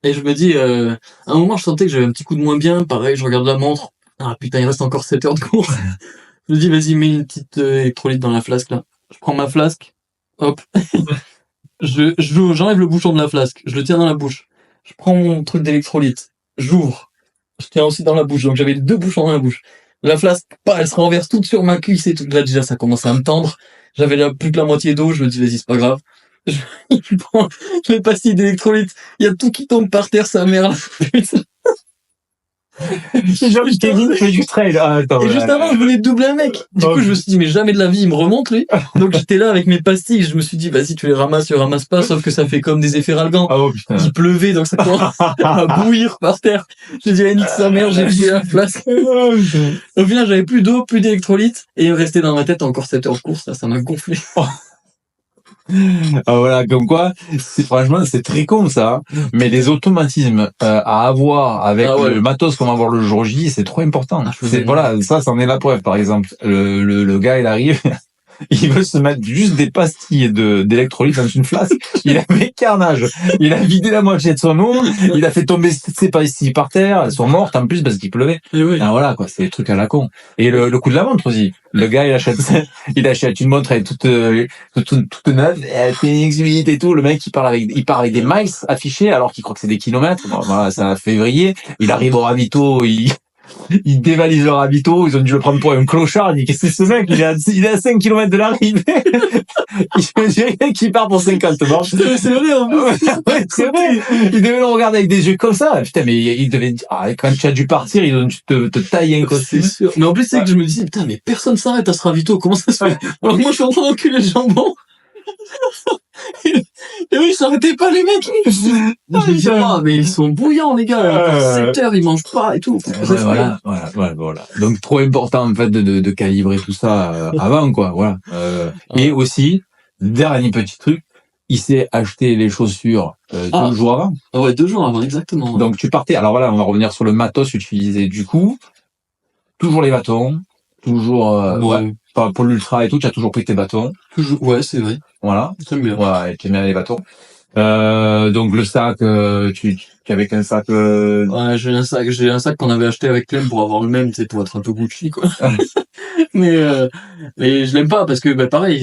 Et je me dis, à un moment, je sentais que j'avais un petit coup de moins bien. Pareil, je regarde la montre. Ah, putain, il reste encore 7 heures de course. Je me dis, vas-y, mets une petite électrolyte dans la flasque, là. Je prends ma flasque. Hop. J'enlève le bouchon de la flasque. Je le tiens dans la bouche. Je prends mon truc d'électrolyte. J'ouvre. Je tiens aussi dans la bouche. Donc, j'avais 2 bouchons dans la bouche. La flasque, elle se renverse toute sur ma cuisse et tout. Là, déjà, ça commençait à me tendre. J'avais là plus que la moitié d'eau. Je me dis, vas-y, c'est pas grave. Je prends les pastilles d'électrolyte. Il y a tout qui tombe par terre, sa mère, là. Putain. Genre, je t'ai dit, fais du trail. Ah, attends. Et juste avant, je venais de doubler un mec. Du coup, je me suis dit, mais jamais de la vie, il me remonte, lui. Donc, j'étais là avec mes pastilles. Je me suis dit, vas-y, tu les ramasses pas, sauf que ça fait comme des effets ralgants. Oh, putain. Il pleuvait, donc ça commence à bouillir par terre. J'ai dit, nique sa mère, j'ai vidé la flasque. Au final, j'avais plus d'eau, plus d'électrolyte, et il me restait dans ma tête encore 7 heures de course, là, ça m'a gonflé. Ah, voilà, comme quoi, franchement, c'est très con, ça. Mais les automatismes, à avoir avec Ah ouais. le matos qu'on va avoir le jour J, c'est trop important. Ah, je faisais- Voilà, ça, c'en est la preuve. Par exemple, le gars, il arrive, il veut se mettre juste des pastilles d'électrolyte dans une flasque. Il a fait carnage. Il a vidé la moitié de son eau. Il a fait tomber ses pastilles par terre. Elles sont mortes, en plus, parce qu'il pleuvait. Et oui. Ah, voilà, quoi, c'est des trucs à la con. Et le coup de la montre aussi. Le gars, il achète une montre avec toute neuve, elle fait une X8 et tout. Le mec, il part avec des miles affichés alors qu'il croit que c'est des kilomètres. Bon, voilà, c'est en février. Il arrive au ravito, il dévalise le ravito. Ils ont dû le prendre pour un clochard. Il dit, qu'est-ce que c'est ce mec? Il est à 5 kilomètres de l'arrivée. Je dirais qu'il part pour 50 morts. C'est vrai, en plus. Ouais, c'est vrai. Il devait le regarder avec des yeux comme ça. Putain, mais il devait dire, quand tu as dû partir, ils ont dû te tailler un costume. C'est sûr. Mais en plus, c'est que je me disais, putain, mais personne s'arrête à ce ravito. Comment ça se fait? Alors que moi, je suis en train d'enculer le jambon. Et oui, ils s'arrêtaient pas, les mecs. Je me dis, ah, mais ils sont bouillants, les gars. 7 heures, ils mangent pas et tout. Ouais, voilà. Donc, trop important, en fait, de calibrer tout ça avant, quoi. Voilà. Et aussi, dernier petit truc, il s'est acheté les chaussures 2 jours avant. Ah ouais, 2 jours avant, exactement. Donc, tu partais. Alors voilà, on va revenir sur le matos utilisé. Du coup, toujours les bâtons, toujours pour l'ultra et tout, tu as toujours pris tes bâtons. Toujours, ouais, c'est vrai. Voilà. J'aime bien. Ouais, tu aimes bien les bâtons. Donc le sac, tu avais qu'un sac. Ouais, j'ai un sac qu'on avait acheté avec Clem pour avoir le même, tu sais, pour être un peu Gucci, quoi. mais je l'aime pas parce que, bah, pareil,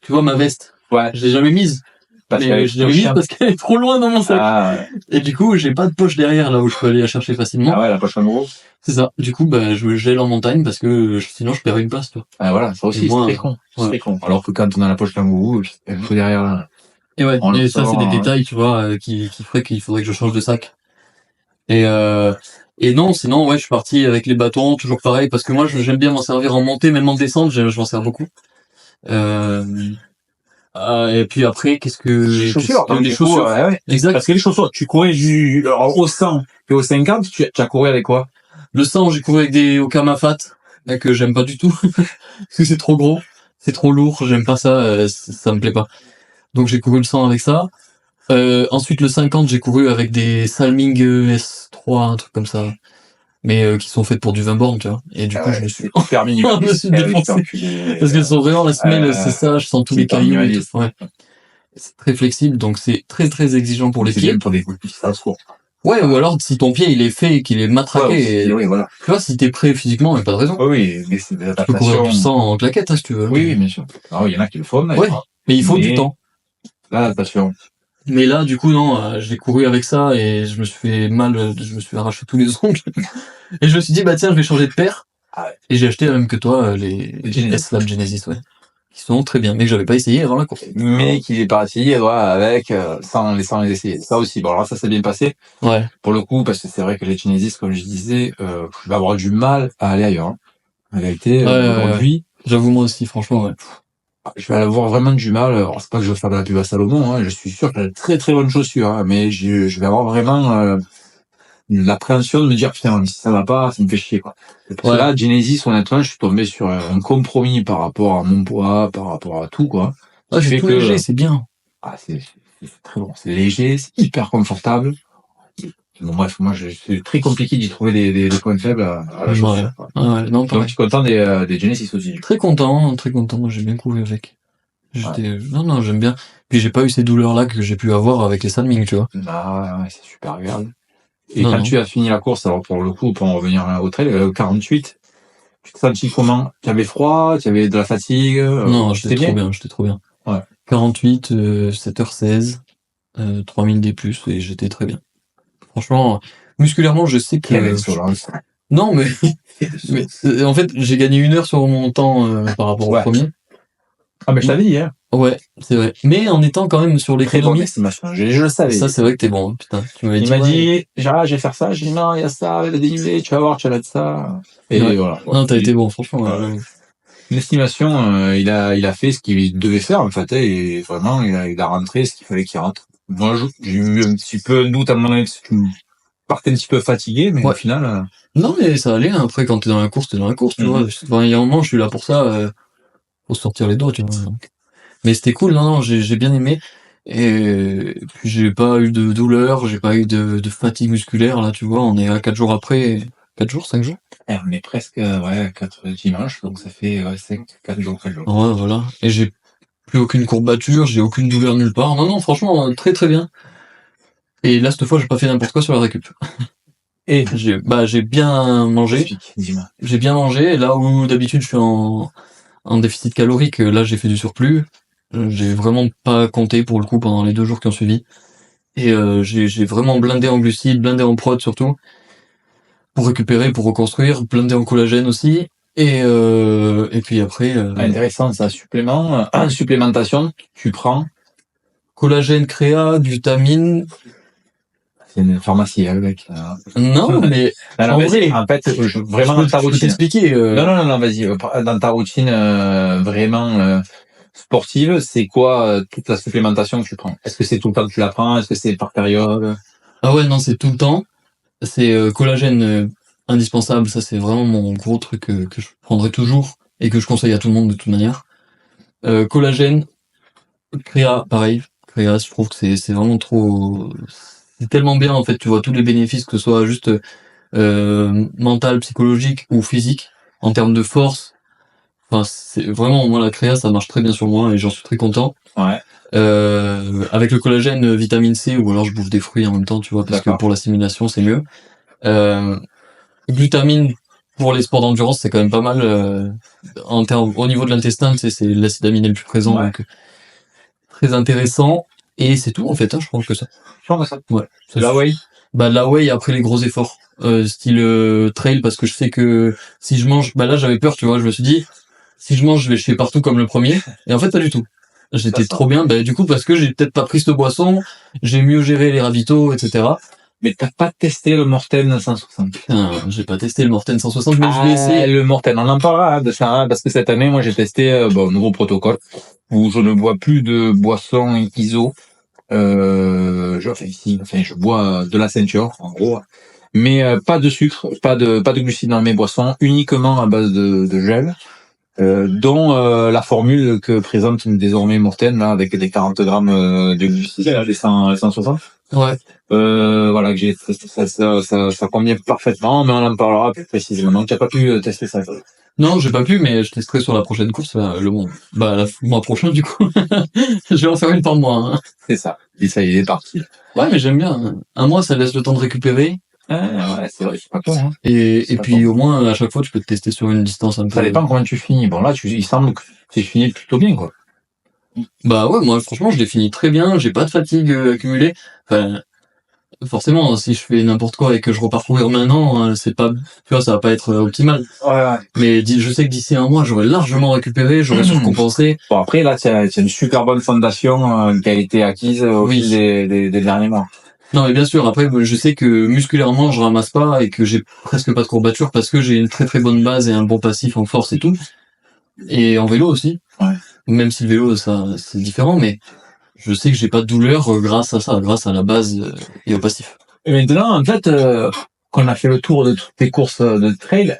tu vois ma veste. Ouais. Je l'ai jamais mise. Parce Mais je l'ai mise parce qu'elle est trop loin dans mon sac. Ah, ouais. Et du coup, j'ai pas de poche derrière là où je peux aller la chercher facilement. Ah ouais, la poche en gros. C'est ça. Du coup, bah, je me gèle en montagne parce que sinon je perds une place, tu vois. Ah voilà, ça aussi, Et moi, c'est très con. ouais. C'est très con. Alors que quand on a la poche kangourou, il faut derrière là. Et ouais, On le et ça, c'est sort, des hein. détails, tu vois, qui feraient qu'il faudrait que je change de sac. Et non, sinon, ouais, je suis parti avec les bâtons, toujours pareil, parce que moi, j'aime bien m'en servir en montée, même en descente, je m'en sers beaucoup. Et puis après, Les chaussures, les chaussures. ouais. Exact. Parce que les chaussures, tu courais au 100 et au 50, tu as couru avec quoi? Le 100, j'ai couru avec des Okama Fat, que j'aime pas du tout, parce que c'est trop gros, c'est trop lourd, j'aime pas ça, ça me plaît pas. Donc j'ai couru le 100 avec ça. Ensuite le 50, j'ai couru avec des Salming S3, un truc comme ça, mais qui sont faites pour du 20 bornes, tu vois. Et du coup, je me suis permis. je me suis défoncé. Parce qu'elles sont vraiment la semelle, c'est ça, je sens tous les cailloux et tout. Ouais. C'est très flexible, donc c'est très très exigeant pour les pieds. Pour des coups de pied, ça se court. Ouais, ou alors si ton pied il est fait et qu'il est matraqué, Oui, voilà. tu vois, si t'es prêt physiquement, mais pas de raison. Oui, mais c'est des Tu peux courir adaptations. du 100 en claquette, hein, si tu veux. Oui, bien sûr. Alors, il y en a qui le font, Ouais. Mais il faut du temps. L'adaptation. Mais là, du coup, non, j'ai couru avec ça et je me suis fait mal, je me suis arraché tous les ongles. Et je me suis dit, bah tiens, je vais changer de paire. Ah ouais. Et j'ai acheté la même que toi, les Genesis. S-Lab Genesis, ouais. qui sont très bien, mais que j'avais pas essayé avant la course. Mais qu'il est pas essayé, voilà, avec, sans les essayer. Ça aussi. Bon, alors ça s'est bien passé. Ouais. Pour le coup, parce que c'est vrai que les Genesis, comme je disais, je vais avoir du mal à aller ailleurs. Hein. En réalité, aujourd'hui, j'avoue moi aussi, franchement, ouais. Je vais avoir vraiment du mal. Alors, c'est pas que je veux faire de la pub à Salomon, hein, je suis sûr qu'elle a de très très bonnes chaussures, hein, mais je vais avoir vraiment l'appréhension de me dire putain, si ça va pas, ça me fait chier, quoi. Parce que là, Genesis, honnêtement, je suis tombé sur un compromis par rapport à mon poids, par rapport à tout, quoi. Ah, c'est tout léger, c'est bien. Ah, c'est très bon. C'est léger, c'est hyper confortable. Bon, bref, moi, c'est très compliqué d'y trouver des points faibles à la chaussure. Ouais. Ah ouais, non, pareil. Donc, je suis content des Genesis aussi. Très content, j'ai bien couru avec. Non, j'aime bien. Puis j'ai pas eu ces douleurs-là que j'ai pu avoir avec les Sanming, tu vois. Ah, ouais, c'est super agréable. Et quand tu as fini la course, alors pour le coup, pour en revenir au trail, 48, tu te sentis comment? Tu avais froid, tu avais de la fatigue? Non, j'étais trop bien. Ouais. 48, 7h16, 3000 D+, et j'étais très bien. Franchement, musculairement, je sais que... Quelle insolence. Non, mais en fait, j'ai gagné 1 heure sur mon temps par rapport au premier. Ah, mais je t'avais dit, hein. Ouais, c'est vrai. Mais en étant quand même sur l'économie. Je le savais. Ça, c'est vrai que t'es bon, putain. Tu m'avais dit. Il m'a dit, Gérard, je vais faire ça. J'ai dit, non, il y a ça, le dénivelé, tu vas voir, tu vas de ça. Et voilà. Non, t'as été bon, franchement. L'estimation, il a fait ce qu'il devait faire, en fait, et vraiment, il a rentré ce qu'il fallait qu'il rentre. Moi, j'ai eu un petit peu de doute à mon avis, parce que tu partais un petit peu fatigué, mais au final. Non, mais ça allait, hein. Après, quand t'es dans la course, tu vois. Enfin, il y a un moment, je suis là pour ça, faut sortir les doigts, tu vois. Mais c'était cool, non, j'ai bien aimé. Et puis j'ai pas eu de douleur, j'ai pas eu de fatigue musculaire, là, tu vois, on est à 4 jours après, 4 jours, 5 jours? Et on est presque, 4 dimanches, donc ça fait, 4 jours, 4 jours. Ouais, voilà. Et j'ai plus aucune courbature, j'ai aucune douleur nulle part. Non, franchement, très très bien. Et là, cette fois, j'ai pas fait n'importe quoi sur la récup. Et j'ai bien mangé. J'ai bien mangé, là où d'habitude je suis en déficit calorique, là j'ai fait du surplus. J'ai vraiment pas compté pour le coup pendant les 2 jours qui ont suivi. Et j'ai vraiment blindé en glucides, blindé en prod surtout, pour récupérer, pour reconstruire, blindé en collagène aussi. Et puis après... intéressant, ça, supplément. Supplémentation, tu prends collagène, créa, glutamine... C'est une pharmacie, hein, le mec. Non, mais en fait, vraiment dans ta routine. Je peux t'expliquer. Non, vas-y. Dans ta routine vraiment sportive, c'est quoi toute la supplémentation que tu prends? Est-ce que c'est tout le temps que tu la prends? Est-ce que c'est par période? Ah ouais, non, c'est tout le temps. C'est collagène indispensable. Ça, c'est vraiment mon gros truc que je prendrai toujours et que je conseille à tout le monde de toute manière. Collagène, créa, pareil. Créa, je trouve que c'est vraiment trop... C'est tellement bien, en fait, tu vois tous les bénéfices, que ce soit juste mental, psychologique ou physique, en termes de force. Enfin, c'est vraiment, moi, la créa, ça marche très bien sur moi et j'en suis très content. Ouais. Avec le collagène, vitamine C, ou alors je bouffe des fruits en même temps, tu vois, parce que pour l'assimilation, c'est mieux. Glutamine, pour les sports d'endurance, c'est quand même pas mal. Au niveau de l'intestin, c'est l'acide aminé le plus présent, donc très intéressant. Et c'est tout, en fait, je pense que ça. Ouais. La whey? La whey après les gros efforts. Style trail, parce que je sais que si je mange, là j'avais peur, tu vois, je me suis dit, si je mange, je vais chier partout comme le premier. Et en fait, pas du tout. J'étais trop bien, du coup, parce que j'ai peut-être pas pris cette boisson, j'ai mieux géré les ravitaux, etc. Mais t'as pas testé le Morten 160? Putain, j'ai pas testé le Morten 160, mais je vais essayer. Le Morten, on en parlera de ça, parce que cette année, moi, j'ai testé, nouveau protocole, où je ne bois plus de boissons ISO. Je bois de la ceinture, en gros. Mais, pas de sucre, pas de glucides dans mes boissons, uniquement à base de gel. Dont la formule que présente désormais Morten, là, avec des 40 grammes de glucides, les 160. Ouais. Voilà, que j'ai testé ça convient parfaitement, mais on en parlera plus précisément. Donc, tu n'as pas pu tester ça. Non, j'ai pas pu, mais je testerai sur la prochaine course, le mois prochain, du coup. Je vais en faire une par mois, hein. C'est ça. Et ça, il est parti. Ouais, mais j'aime bien. Un mois, ça laisse le temps de récupérer. Ouais, c'est vrai, c'est pas con, hein. Et puis, au moins, à chaque fois, tu peux te tester sur une distance un peu. Ça dépend comment tu finis. Bon, là, il semble que tu finis plutôt bien, quoi. Ouais, moi, franchement, je l'ai fini très bien. J'ai pas de fatigue accumulée. Enfin, forcément, si je fais n'importe quoi et que je repars courir maintenant, c'est pas, tu vois, ça va pas être optimal. Ouais. Mais je sais que d'ici un mois, j'aurais largement récupéré, j'aurais surcompensé. Bon, après, là, c'est une super bonne fondation qui a été acquise au Oui. fil des derniers mois. Non, mais bien sûr, après, je sais que musculairement, je ramasse pas et que j'ai presque pas de courbatures parce que j'ai une très très bonne base et un bon passif en force et tout. Et en vélo aussi. Ouais. Même si le vélo, ça, c'est différent, mais je sais que j'ai pas de douleur grâce à ça, grâce à la base et au passif. Et maintenant, en fait, qu'on a fait le tour de toutes tes courses de trail,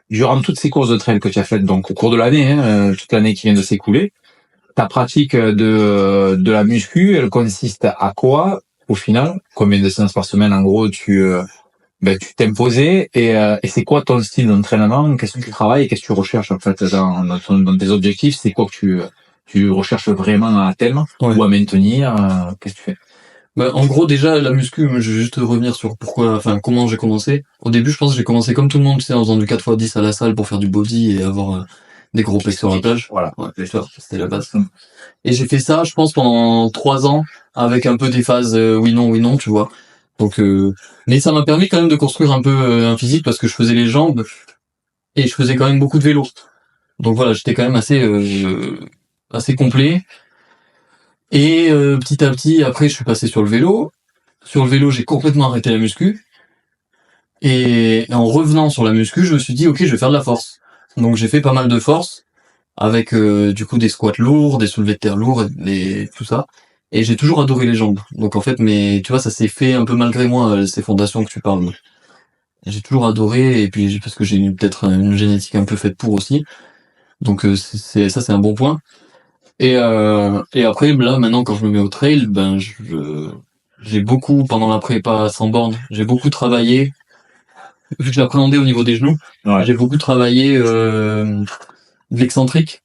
durant toutes ces courses de trail que tu as faites, donc au cours de l'année, toute l'année qui vient de s'écouler, ta pratique de la muscu, elle consiste à quoi au final? Combien de séances par semaine, en gros, tu t'imposais et c'est quoi ton style d'entraînement? Qu'est-ce que tu travailles et qu'est-ce que tu recherches en fait dans tes objectifs? C'est quoi que tu recherches vraiment à atteindre ou à maintenir? Qu'est-ce que tu fais? Bah, en gros, déjà, la muscu, je vais juste revenir sur comment j'ai commencé. Au début, je pense que j'ai commencé comme tout le monde, tu sais, en faisant du 4x10 à la salle pour faire du body et avoir des gros pecs sur la plage. Voilà. Ouais, c'était la base. Et j'ai fait ça, je pense, pendant 3 ans, avec un peu des phases oui non, tu vois. Donc, mais ça m'a permis quand même de construire un peu un physique parce que je faisais les jambes et je faisais quand même beaucoup de vélo. Donc voilà, j'étais quand même assez complet. Et petit à petit, après, je suis passé sur le vélo. Sur le vélo, j'ai complètement arrêté la muscu. Et en revenant sur la muscu, je me suis dit, ok, je vais faire de la force. Donc j'ai fait pas mal de force, avec du coup des squats lourds, des soulevés de terre lourds, et tout ça. Et j'ai toujours adoré les jambes. Donc en fait, tu vois, ça s'est fait un peu malgré moi, ces fondations que tu parles. J'ai toujours adoré, et puis parce que j'ai peut-être une génétique un peu faite pour aussi. Donc c'est un bon point. Et après, là, maintenant, quand je me mets au trail, j'ai beaucoup, pendant la prépa sans borne, j'ai beaucoup travaillé, vu que j'appréhendais au niveau des genoux, j'ai beaucoup travaillé de l'excentrique,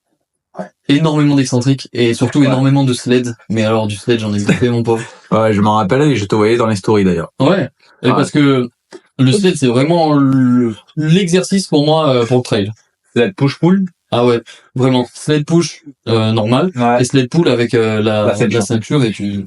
énormément d'excentrique, et surtout énormément de sled. Mais alors, du sled, j'en ai bouffé, mon pauvre. Ouais, je m'en rappelle et je te voyais dans les stories d'ailleurs. Ouais, et parce que le sled, c'est vraiment l'exercice pour moi, pour le trail. Sled push-pull? Ah ouais, vraiment. Sled push normal et sled pull avec la ceinture et tu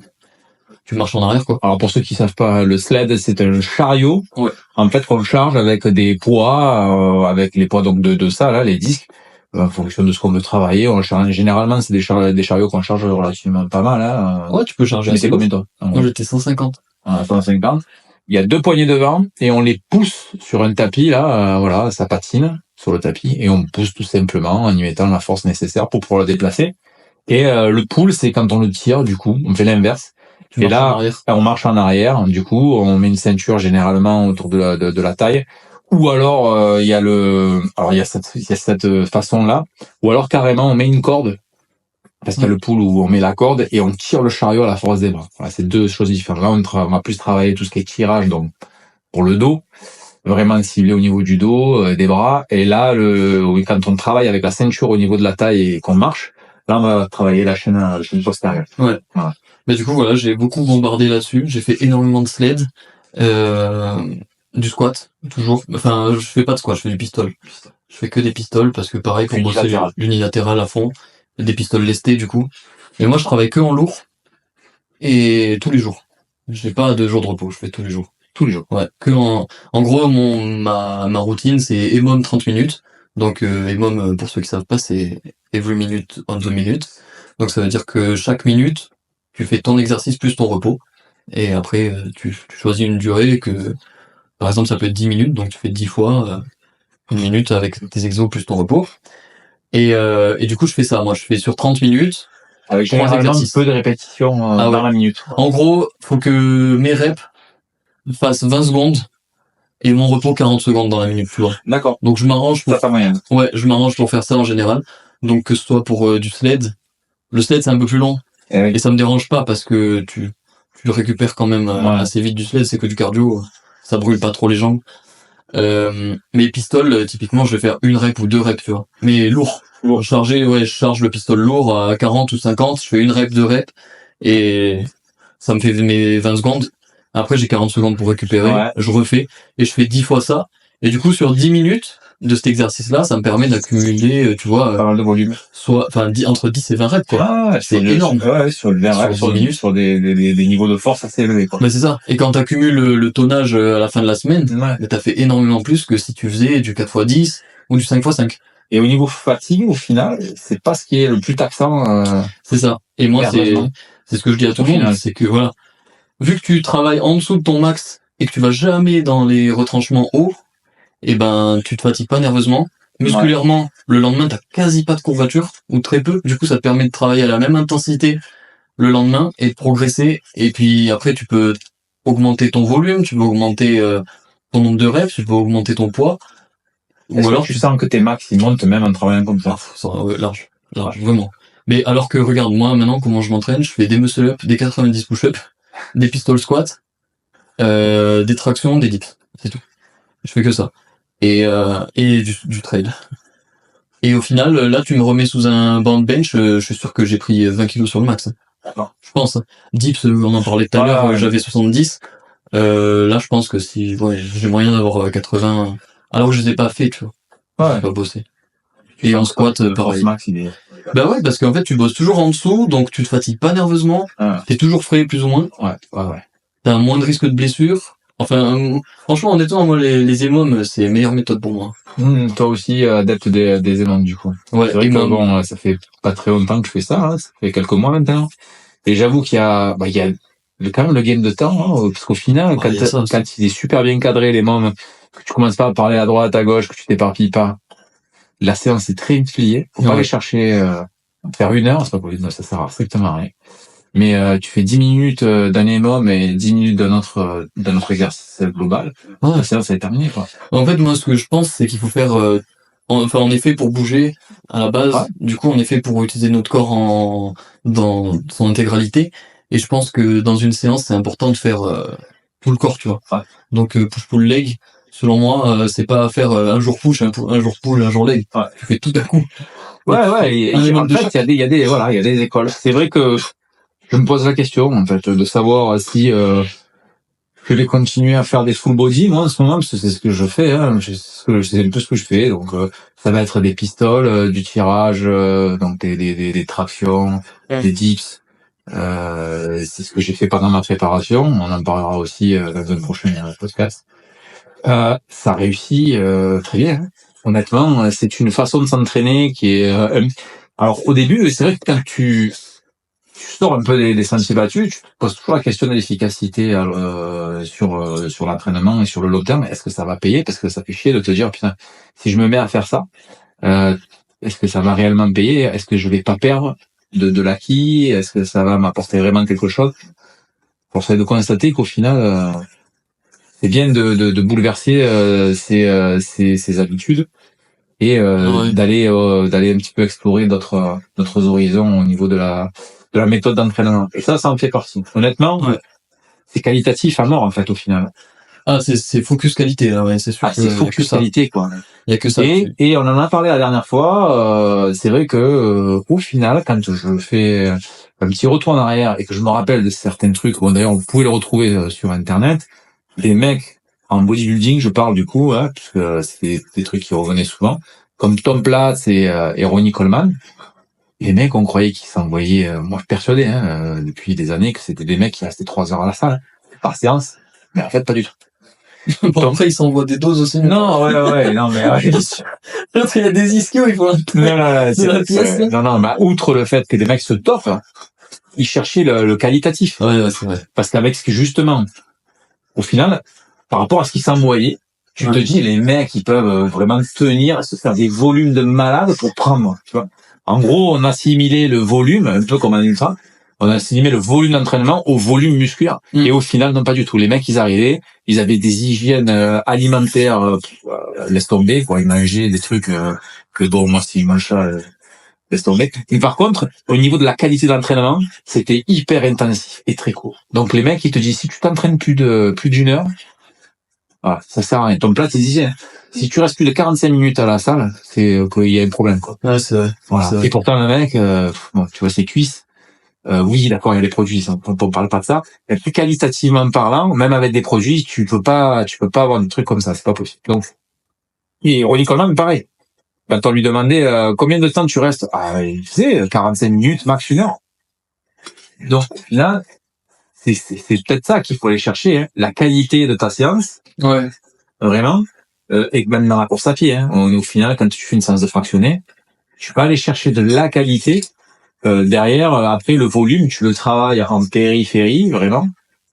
marches en arrière, quoi. Alors pour ceux qui savent pas, le sled c'est un chariot. Ouais. En fait qu'on charge avec des poids, avec les poids donc de ça là, les disques. En fonction de ce qu'on veut travailler, on charge, généralement c'est des chariots qu'on charge relativement pas mal. Hein. Ouais, tu peux charger. Mais c'est combien toi? Moi j'étais 150. 150. Il y a 2 poignées devant et on les pousse sur un tapis là, voilà, ça patine sur le tapis et on pousse tout simplement en y mettant la force nécessaire pour pouvoir le déplacer. Et le pull, c'est quand on le tire, du coup, on fait l'inverse. Et là, on marche en arrière. Du coup, on met une ceinture généralement autour de la taille. Ou alors, il y a cette façon-là. Ou alors carrément, on met une corde. Parce qu'il y a le pull où on met la corde et on tire le chariot à la force des bras. Voilà, c'est 2 choses différentes. Là, on va plus travailler tout ce qui est tirage, donc pour le dos, vraiment ciblé au niveau du dos, des bras. Et là, quand on travaille avec la ceinture au niveau de la taille et qu'on marche, là, on va travailler la chaîne postérieure. Ouais. Voilà. Mais du coup, voilà, j'ai beaucoup bombardé là-dessus. J'ai fait énormément de sled, du squat, toujours. Enfin, je fais pas de squat, je fais du pistol. Je fais que des pistoles parce que pareil, pour bosser l'unilatéral à fond, des pistoles lestés, du coup. Mais moi, je travaille que en lourd et tous les jours. J'ai pas de jour de repos, je fais tous les jours. Tous les jours. Ouais. En gros, ma routine, c'est EMOM 30 minutes. Donc, EMOM, pour ceux qui savent pas, c'est every minute on the minute. Donc, ça veut dire que chaque minute, tu fais ton exercice plus ton repos. Et après, tu choisis une durée que, par exemple, ça peut être 10 minutes. Donc, tu fais 10 fois, une minute avec tes exos plus ton repos. Et du coup, je fais ça. Moi, je fais sur 30 minutes. Avec généralement un peu de répétition dans la minute. En gros, faut que mes reps fassent 20 secondes et mon repos 40 secondes dans la minute, tu vois. D'accord. Donc je m'arrange pour... Ça, pas moyen. Ouais, je m'arrange pour faire ça en général. Donc que ce soit pour du sled. Le sled, c'est un peu plus long. Et ça me dérange pas parce que tu le récupères quand même assez vite du sled. C'est que du cardio. Ça brûle pas trop les jambes. Mais pistoles, typiquement, je vais faire 1 rep ou 2 reps, tu vois. Mais lourd. Je charge le pistol lourd à 40 ou 50. Je fais 1 rep, 2 reps. Et ça me fait mes 20 secondes. Après, j'ai 40 secondes pour récupérer. Ouais. Je refais. Et je fais 10 fois ça. Et du coup, sur 10 minutes, de cet exercice-là, ça me permet d'accumuler, tu vois, Pas mal de volume. entre 10 et 20 reps, quoi. Ah, C'est énorme. Ouais, sur le 20 reps, sur 10 minutes, sur des niveaux de force assez élevés, quoi. Mais c'est ça. Et quand t'accumules le tonnage à la fin de la semaine, Ouais. t'as fait énormément plus que si tu faisais du 4x10 ou du 5x5. Et au niveau fatigue, au final, c'est pas ce qui est le plus taxant. C'est ça. Et moi, Nerveusement. c'est ce que je dis à tout Au le monde, final. c'est que voilà, vu que tu travailles en dessous de ton max et que tu vas jamais dans les retranchements hauts, et ben tu te fatigues pas nerveusement. Musculairement, le lendemain, t'as quasi pas de courbature, ou très peu. Du coup, ça te permet de travailler à la même intensité le lendemain et de progresser. Et puis après, tu peux augmenter ton volume, tu peux augmenter ton nombre de reps, tu peux augmenter ton poids. Ou alors tu sens que tes max ils montent même en travaillant comme ça. Large, vraiment. Mais alors que regarde, moi maintenant comment je m'entraîne, je fais des muscle-up, des 90 push-up, des pistol squats, des tractions, des dips, c'est tout. Je fais que ça. Et du trail. Et au final, là, tu me remets sous un banc de bench, je suis sûr que j'ai pris 20 kilos sur le max. D'accord. Je pense. Dips, on en parlait tout à l'heure, j'avais 70. Là, je pense que si, j'ai moyen d'avoir 80, alors que je les ai pas fait, tu vois. Ouais. J'ai pas bossé. Et en squat, pareil. Max, Bah ouais, parce qu'en fait, tu bosses toujours en dessous, donc tu te fatigues pas nerveusement. T'es toujours frais, plus ou moins. Ouais. T'as moins de risque de blessure. Enfin, franchement, honnêtement, moi, les EMOM, c'est la meilleure méthode pour moi. Toi aussi, adepte des EMOM, du coup. Ouais. C'est vrai que bon, ça fait pas très longtemps que je fais ça, hein. Ça fait quelques mois maintenant. Et j'avoue qu'il y a quand même le gain de temps, hein, parce qu'au final, quand il est super bien cadré, les mômes, que tu commences pas à parler à droite, à gauche, que tu t'éparpilles pas, la séance est très pliée. Faut pas aller chercher, faire 1 heure, c'est pas possible, ça sert à strictement rien. Mais tu fais 10 minutes d'un EMOM et 10 minutes d'un autre exercice global. Ouais. La séance est terminée, quoi. En fait, moi, ce que je pense, c'est qu'il faut faire, on est fait pour bouger à la base. Ouais. Du coup, on est fait pour utiliser notre corps dans son intégralité. Et je pense que dans une séance, c'est important de faire tout le corps, tu vois. Ouais. Donc push-pull leg, selon moi, c'est pas faire un jour push, un jour pull, un jour leg. Ouais. Tu fais tout à coup. Ouais. Et en fait, il y a des écoles. C'est vrai que je me pose la question, en fait, de savoir si je vais continuer à faire des full body, moi, en ce moment, parce que c'est ce que je fais, hein. C'est un peu ce que je fais. Donc, ça va être des pistoles, du tirage, donc des tractions, des dips. C'est ce que j'ai fait pendant ma préparation. On en parlera aussi dans un prochain podcast. Ça réussit très bien. Hein. Honnêtement, c'est une façon de s'entraîner qui est... Alors, au début, c'est vrai que quand tu sors un peu des sentiers battus, tu te poses toujours la question de l'efficacité sur l'entraînement et sur le long terme. Est-ce que ça va payer? Parce que ça fait chier de te dire, putain, si je me mets à faire ça, est-ce que ça va réellement payer? Est-ce que je vais pas perdre de l'acquis? Est-ce que ça va m'apporter vraiment quelque chose? Force est de constater qu'au final, c'est bien de bouleverser ses habitudes et d'aller un petit peu explorer d'autres horizons au niveau de la méthode d'entraînement. Et ça en fait partie. Honnêtement, c'est qualitatif à mort, en fait, au final. Ah, c'est focus qualité, là, ouais, c'est sûr. C'est focus qualité, quoi. Il y a que ça. Et on en a parlé la dernière fois, c'est vrai que, au final, quand je fais un petit retour en arrière et que je me rappelle de certains trucs, bon, d'ailleurs, vous pouvez les retrouver sur Internet, les mecs en bodybuilding, je parle du coup, hein, parce que c'est des trucs qui revenaient souvent, comme Tom Platz et Ronnie Coleman. Les mecs, on croyait qu'ils s'envoyaient, moi je suis persuadé, depuis des années, que c'était des mecs qui restaient 3 heures à la salle, par séance. Mais en fait, pas du tout. Bon, après, ils s'envoient des doses aussi. Non, ouais, non, mais, il y a des ischios, il faut non, mais outre le fait que des mecs se toffent, ils cherchaient le qualitatif. Ouais, c'est vrai. Parce qu'avec ce que, justement, au final, par rapport à ce qu'ils s'envoyaient, tu te dis, les mecs, ils peuvent vraiment tenir, se faire des volumes de malades pour prendre, tu vois. En gros, on a assimilé le volume, un peu comme un ultra, on a assimilé le volume d'entraînement au volume musculaire. Et au final, non, pas du tout. Les mecs, ils arrivaient, ils avaient des hygiènes alimentaires, laisse tomber, quoi. Ils mangeaient des trucs que bon, moi, si je mange ça, laisse tomber. Et par contre, au niveau de la qualité d'entraînement, c'était hyper intensif et très court. Donc les mecs, ils te disent, si tu t'entraînes plus d'une heure, voilà, ça sert à rien. Ton plat, ils disaient, si tu restes plus de 45 minutes à la salle, c'est qu'il y a un problème, quoi. Ouais, c'est vrai. Voilà. C'est vrai. Et pourtant, le mec, bon, tu vois, ses cuisses, oui, d'accord, il y a les produits, on parle pas de ça. Mais plus qualitativement parlant, même avec des produits, tu peux pas avoir des trucs comme ça, c'est pas possible. Donc, Et Ronnie Coleman, pareil. Quand on lui demandait combien de temps tu restes, il faisait 45 minutes, max 1 heure. Donc là, c'est peut-être ça qu'il faut aller chercher, hein. La qualité de ta séance, vraiment, et même dans la course à pied. Hein. Au final, quand tu fais une séance de fractionné, tu vas aller chercher de la qualité. Derrière, après le volume, tu le travailles en périphérie, vraiment.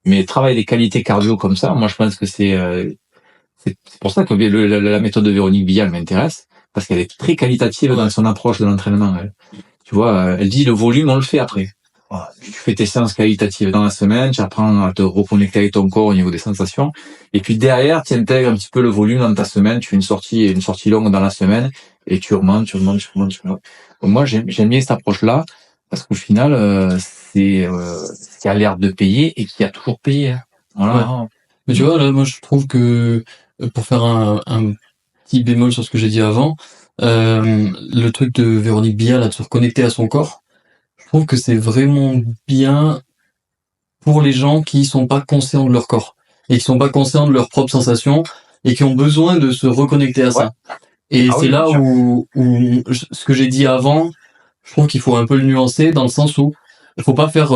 Mais travailler les qualités cardio comme ça, moi je pense que c'est pour ça que la méthode de Véronique Billal m'intéresse, parce qu'elle est très qualitative dans son approche de l'entraînement. Tu vois, elle dit le volume, on le fait après. Voilà. Tu fais tes séances qualitatives dans la semaine, tu apprends à te reconnecter avec ton corps au niveau des sensations, et puis derrière, tu intègres un petit peu le volume dans ta semaine, tu fais une sortie longue dans la semaine, et tu remontes. Donc moi, j'aime bien cette approche-là, parce qu'au final, c'est ce qui a l'air de payer et qui a toujours payé. Hein. Voilà. Ouais. Mais tu vois, là, moi, je trouve que, pour faire un petit bémol sur ce que j'ai dit avant, le truc de Véronique Billal, là, de se reconnecter à son corps, je trouve que c'est vraiment bien pour les gens qui sont pas conscients de leur corps et qui sont pas conscients de leurs propres sensations et qui ont besoin de se reconnecter à ça. Et c'est là où ce que j'ai dit avant, je trouve qu'il faut un peu le nuancer dans le sens où il faut pas faire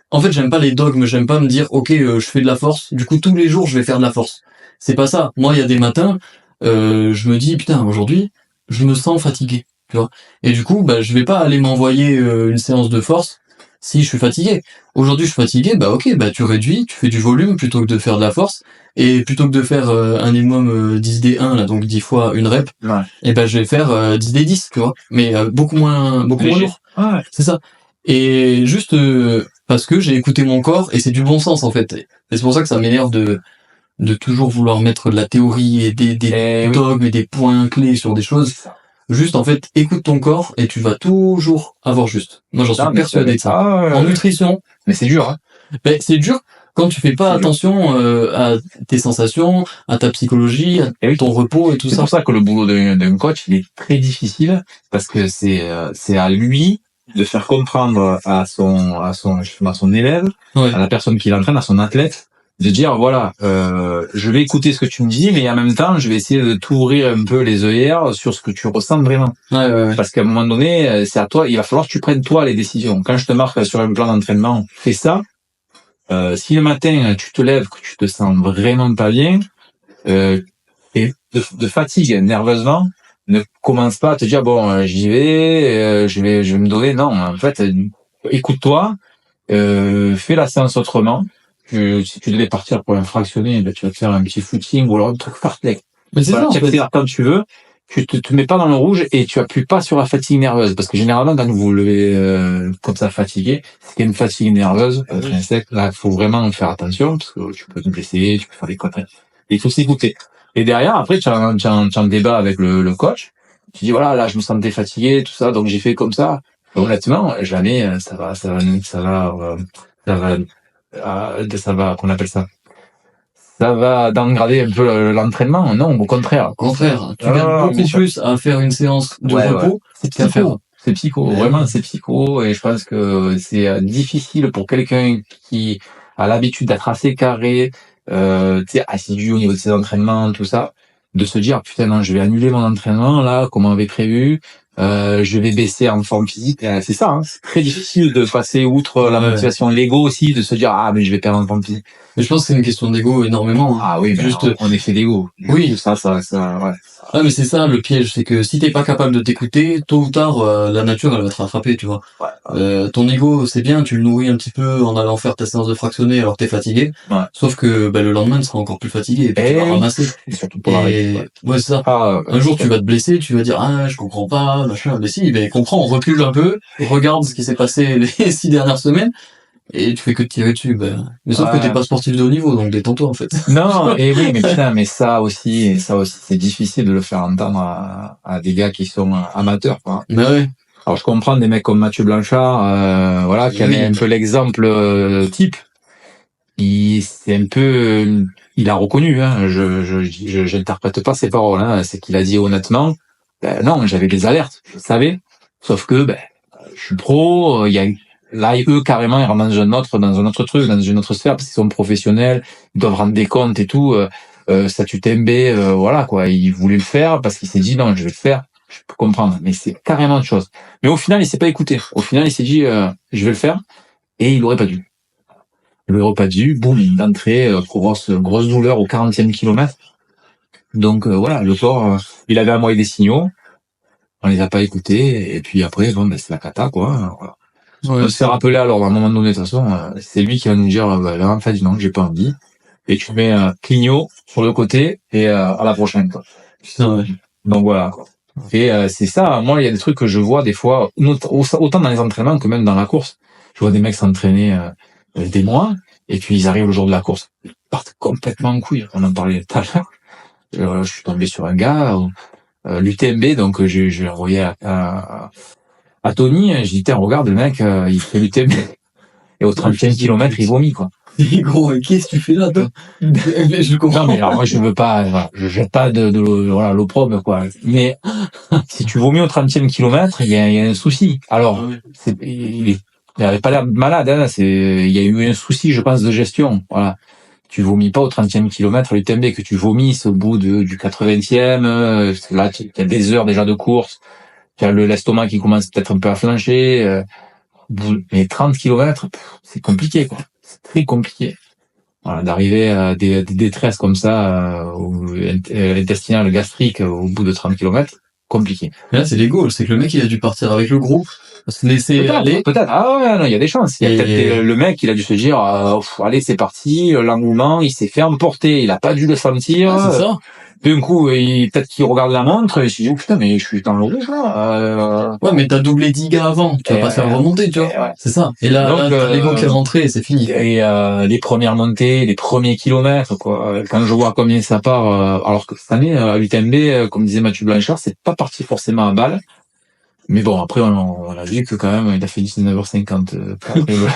en fait, j'aime pas les dogmes, j'aime pas me dire OK, je fais de la force, du coup tous les jours je vais faire de la force. C'est pas ça. Moi, il y a des matins, je me dis putain, aujourd'hui, je me sens fatigué, tu vois. Et du coup, je vais pas aller m'envoyer une séance de force si je suis fatigué. Aujourd'hui, je suis fatigué, OK, tu réduis, tu fais du volume plutôt que de faire de la force et plutôt que de faire un minimum 10D1 là, donc 10 fois une rep, et je vais faire 10D10, tu vois. Mais beaucoup moins lourd. Ouais. C'est ça. Et juste parce que j'ai écouté mon corps et c'est du bon sens en fait. Et c'est pour ça que ça m'énerve de toujours vouloir mettre de la théorie et des dogmes et des points clés sur des choses. Juste en fait, écoute ton corps et tu vas toujours avoir juste. Moi j'en suis persuadé de ça. En nutrition. Mais c'est dur, hein. C'est dur quand tu fais pas attention à tes sensations, à ta psychologie, à ton repos et tout ça. C'est pour ça que le boulot d'un coach, il est très difficile parce que c'est à lui de faire comprendre à son élève, à la personne qui l'entraîne, à son athlète, de dire voilà, je vais écouter ce que tu me dis, mais en même temps, je vais essayer de t'ouvrir un peu les œillères sur ce que tu ressens vraiment. Parce qu'à un moment donné, c'est à toi, il va falloir que tu prennes toi les décisions. Quand je te marque sur un plan d'entraînement, fais ça. Si le matin tu te lèves, que tu te sens vraiment pas bien, et de fatigue nerveusement, ne commence pas à te dire bon j'y vais, je vais me donner. Non, en fait, écoute-toi, fais la séance autrement. Si tu devais partir pour un fractionné, tu vas te faire un petit footing ou alors un truc fartlek. Mais c'est ça, en fait. Quand tu veux, tu te mets pas dans le rouge et tu appuies pas sur la fatigue nerveuse, parce que généralement quand vous levez comme ça fatigué, c'est qu'il y a une fatigue nerveuse intrinsèque. Là, il faut vraiment faire attention parce que tu peux te blesser, tu peux faire des conneries. Il faut s'écouter. Et derrière, après, tu as un débat avec le coach. Tu dis voilà, là, je me sentais fatigué, tout ça, donc j'ai fait comme ça. Honnêtement, jamais ça va, qu'on appelle ça. Ça va dégrader un peu l'entraînement. Non, au contraire. Au contraire. Tu gagnes beaucoup plus à faire une séance de repos. C'est psycho. C'est psycho. Vraiment, c'est psycho. Et je pense que c'est difficile pour quelqu'un qui a l'habitude d'être assez carré, assidu au niveau de ses entraînements, tout ça, de se dire, putain, non, je vais annuler mon entraînement, là, comme on avait prévu. Je vais baisser en forme physique. C'est ça, hein. C'est très difficile de passer outre la motivation, l'ego aussi, de se dire mais je vais perdre en forme physique. Mais je pense que c'est une question d'ego énormément. Ah oui, juste en effet d'ego. Oui, ça ouais. Ah mais c'est ça le piège, c'est que si t'es pas capable de t'écouter, tôt ou tard la nature elle va te rattraper, tu vois. Ton ego c'est bien, tu le nourris un petit peu en allant faire ta séance de fractionné alors que t'es fatigué. Sauf que le lendemain tu seras encore plus fatigué et puis tu vas ramasser. Et surtout pour l'arrêt. Ouais c'est ça. Un jour tu vas te blesser, tu vas dire je comprends pas, machin. Mais si, comprends, recule un peu, regarde ce qui s'est passé les 6 dernières semaines. Et tu fais que te tirer dessus, mais sauf que t'es pas sportif de haut niveau, donc détends-toi en fait. Non, et oui, mais putain, mais ça aussi, c'est difficile de le faire entendre à des gars qui sont amateurs, quoi. Mais ouais. Alors je comprends des mecs comme Mathieu Blanchard, qui est un peu l'exemple type. C'est un peu, il a reconnu, hein. J'interprète pas ses paroles, hein. C'est qu'il a dit honnêtement, non, j'avais des alertes, je savais, sauf que je suis pro, il y a là, eux, carrément, ils rentrent dans un autre truc, dans une autre sphère, parce qu'ils sont professionnels, ils doivent rendre des comptes et tout. statut TMB, voilà quoi. Il voulait le faire parce qu'il s'est dit non, je vais le faire. Je peux comprendre, mais c'est carrément autre chose. Mais au final, il s'est pas écouté. Au final, il s'est dit je vais le faire et il aurait pas dû. Il aurait pas dû. Boum, une entrée, grosse douleur au 40e kilomètre. Donc voilà, le corps, il avait envoyé des signaux. On les a pas écoutés et puis après bon, ben, c'est la cata quoi. Voilà. Ouais, On s'est rappelé alors à un moment donné de toute façon, c'est lui qui va nous dire là en fait non, j'ai pas envie. Et tu mets clignot sur le côté et à la prochaine quoi. putain, ouais. Donc voilà quoi. Et c'est ça, moi il y a des trucs que je vois des fois autant dans les entraînements que même dans la course. Je vois des mecs s'entraîner des mois et puis ils arrivent le jour de la course, ils partent complètement en couille. On en parlait tout à l'heure. Je suis tombé sur un gars l'UTMB, donc j'ai envoyé à Tony, j'ai dit tiens regarde le mec il fait l'UTMB et au 30e kilomètre il vomit quoi. Gros, qu'est-ce que tu fais là, toi? Je comprends. Non mais alors moi je veux pas, voilà, je jette pas de voilà l'opprobre quoi. Mais si tu vomis au 30e kilomètre, il y a un souci. Alors il avait pas l'air malade, hein, il y a eu un souci je pense de gestion. Voilà. Tu vomis pas au 30e kilomètre l'UTMB, que tu vomisses au bout du 80e, là il y a des heures déjà de course. Tu as l'estomac qui commence peut-être un peu à flancher. Mais 30 kilomètres, c'est compliqué, quoi. C'est très compliqué. Voilà, d'arriver à des détresses comme ça, intestinales, gastriques, au bout de 30 kilomètres, compliqué. Mais là, c'est l'ego. C'est que le mec, il a dû partir avec le groupe, se laisser aller. Peut-être. Ah ouais, non, il y a des chances. Il y a peut-être le mec, il a dû se dire, allez, c'est parti, l'engouement, il s'est fait emporter, il a pas dû le sentir. Ah, c'est ça. D'un coup, peut-être qu'il regarde la montre et il se dit, oh putain, mais je suis dans le rouge, là. Ouais, mais t'as doublé 10 gars avant. Tu vas pas faire remonter, tu vois. Ouais. C'est ça. Et là, Donc, t'as l'ego qui est rentré et c'est fini. Et les premières montées, les premiers kilomètres, quoi. Quand je vois combien ça part, alors que cette année, à l'UTMB, comme disait Mathieu Blanchard, c'est pas parti forcément à balle. Mais bon, après, on a vu que quand même, il a fait 19h50.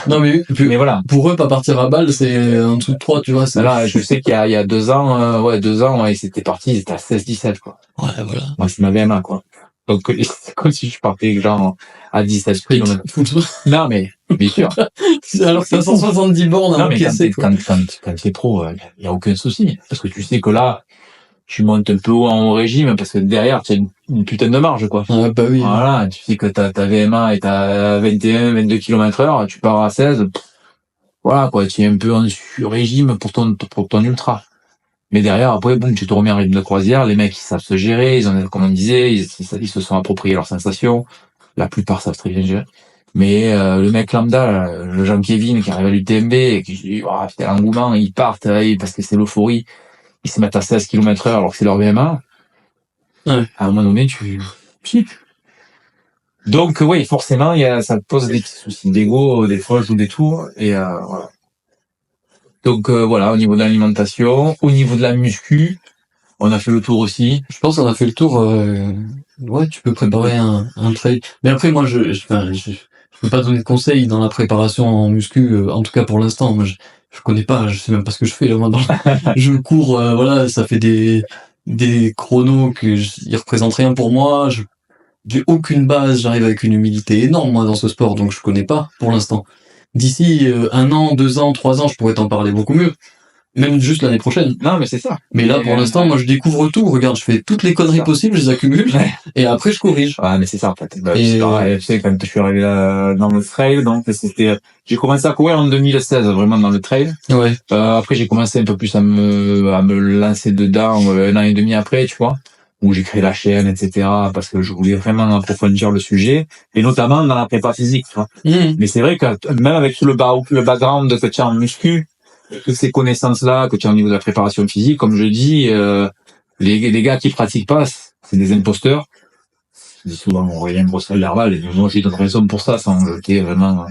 Non, mais voilà. Pour eux, pas partir à balle, c'est un truc de 3, tu vois. Là, je sais qu'il y a 2 ans, ils étaient partis, ils étaient à 16-17, quoi. Ouais, voilà. Moi, c'est ma VMA, quoi. Donc, c'est comme si je partais, genre, à 17 km. Non, mais, bien sûr. Alors que t'as 170 bornes à encaisser, quoi. Quand t'es pro, il y a aucun souci. Parce que tu sais que là, tu montes un peu haut en régime, parce que derrière, tu as une putain de marge, quoi. Ah, bah oui. Voilà, tu sais que ta VMA est à 21, 22 km/h, tu pars à 16, voilà, quoi, tu es un peu en sur-régime pour ton ultra. Mais derrière, après, boum, tu te remets en rythme de croisière, les mecs, ils savent se gérer, comme on disait, ils se sont appropriés leurs sensations. La plupart savent très bien gérer. Mais, le mec lambda, là, le Jean-Kévin qui arrive à l'UTMB et qui dit, oh, putain, l'engouement, ils partent, parce que c'est l'euphorie. Ils se mettent à 16 km/h alors que c'est leur VMA. Ouais. À un moment donné, donc, oui, forcément, ça pose des petits soucis d'ego, des fois, je joue des tours, et, voilà. Donc, voilà, au niveau de l'alimentation, au niveau de la muscu, on a fait le tour aussi. Je pense qu'on a fait le tour, ouais, tu peux préparer un trail. Mais après, moi, je peux pas donner de conseils dans la préparation en muscu, en tout cas pour l'instant. Moi, je connais pas, je sais même pas ce que je fais, là, moi, je cours, voilà, ça fait des chronos ils représentent rien pour moi, j'ai aucune base, j'arrive avec une humilité énorme, moi, dans ce sport, donc je connais pas, pour l'instant. D'ici 1 an, 2 ans, 3 ans, je pourrais t'en parler beaucoup mieux. Même juste l'année prochaine. Non, mais c'est ça. Mais là, pour l'instant, moi, je découvre tout. Regarde, je fais toutes les conneries possibles, je les accumule, et après, je corrige. Ouais, mais c'est ça, en fait. C'est pareil, tu sais, quand je suis arrivé là, dans le trail, donc j'ai commencé à courir en 2016, vraiment dans le trail. Ouais. Après, j'ai commencé un peu plus à me lancer dedans, 1 an et demi après, tu vois, où j'ai créé la chaîne, etc., parce que je voulais vraiment approfondir le sujet, et notamment dans la prépa physique, tu vois. Mais c'est vrai que même avec le background que tu as en muscu, toutes ces connaissances-là que tu as au niveau de la préparation physique, comme je dis, les gars qui pratiquent pas, c'est des imposteurs. Je dis souvent, on revient Bruxelles Lerval, et moi, j'ai donne raison pour ça, sans jeter vraiment,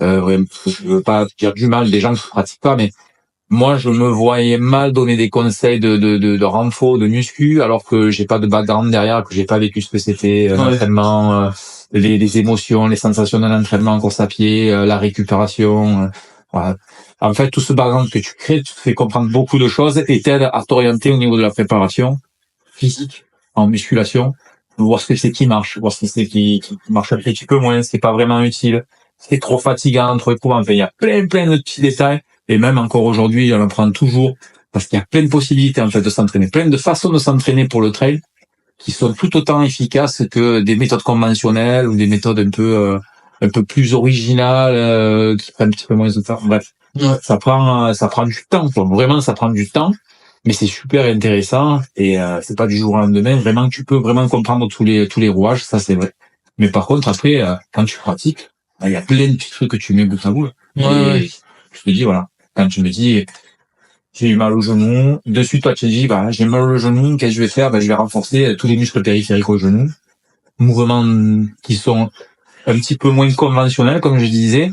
je veux pas dire du mal des gens qui pratiquent pas, mais moi, je me voyais mal donner des conseils de renfort, de muscu, alors que j'ai pas de background derrière, que j'ai pas vécu ce que c'était, l'entraînement, les émotions, les sensations de l'entraînement en course à pied, la récupération, voilà. En fait, tout ce background que tu crées, tu te fais comprendre beaucoup de choses et t'aide à t'orienter au niveau de la préparation physique, en musculation, voir ce que c'est qui marche, voir ce que c'est qui marche un petit peu moins, c'est pas vraiment utile, c'est trop fatigant, trop éprouvant. Enfin, il y a plein de petits détails. Et même encore aujourd'hui, on apprend toujours parce qu'il y a plein de possibilités en fait de s'entraîner, plein de façons de s'entraîner pour le trail qui sont tout autant efficaces que des méthodes conventionnelles ou des méthodes un peu plus originales qui prennent un petit peu moins de temps. Bref, ça prend du temps, quoi. Vraiment, ça prend du temps, mais c'est super intéressant et c'est pas du jour au lendemain. Vraiment, tu peux vraiment comprendre tous les rouages, ça c'est vrai. Mais par contre, après, quand tu pratiques, il y a plein de petits trucs que tu mets bout à bout. Et je te dis, voilà, quand tu me dis j'ai eu mal au genou. De suite, toi, tu te dis, bah, j'ai mal au genou. Qu'est-ce que je vais faire? Bah, je vais renforcer tous les muscles périphériques au genou. Mouvements qui sont un petit peu moins conventionnels, comme je disais.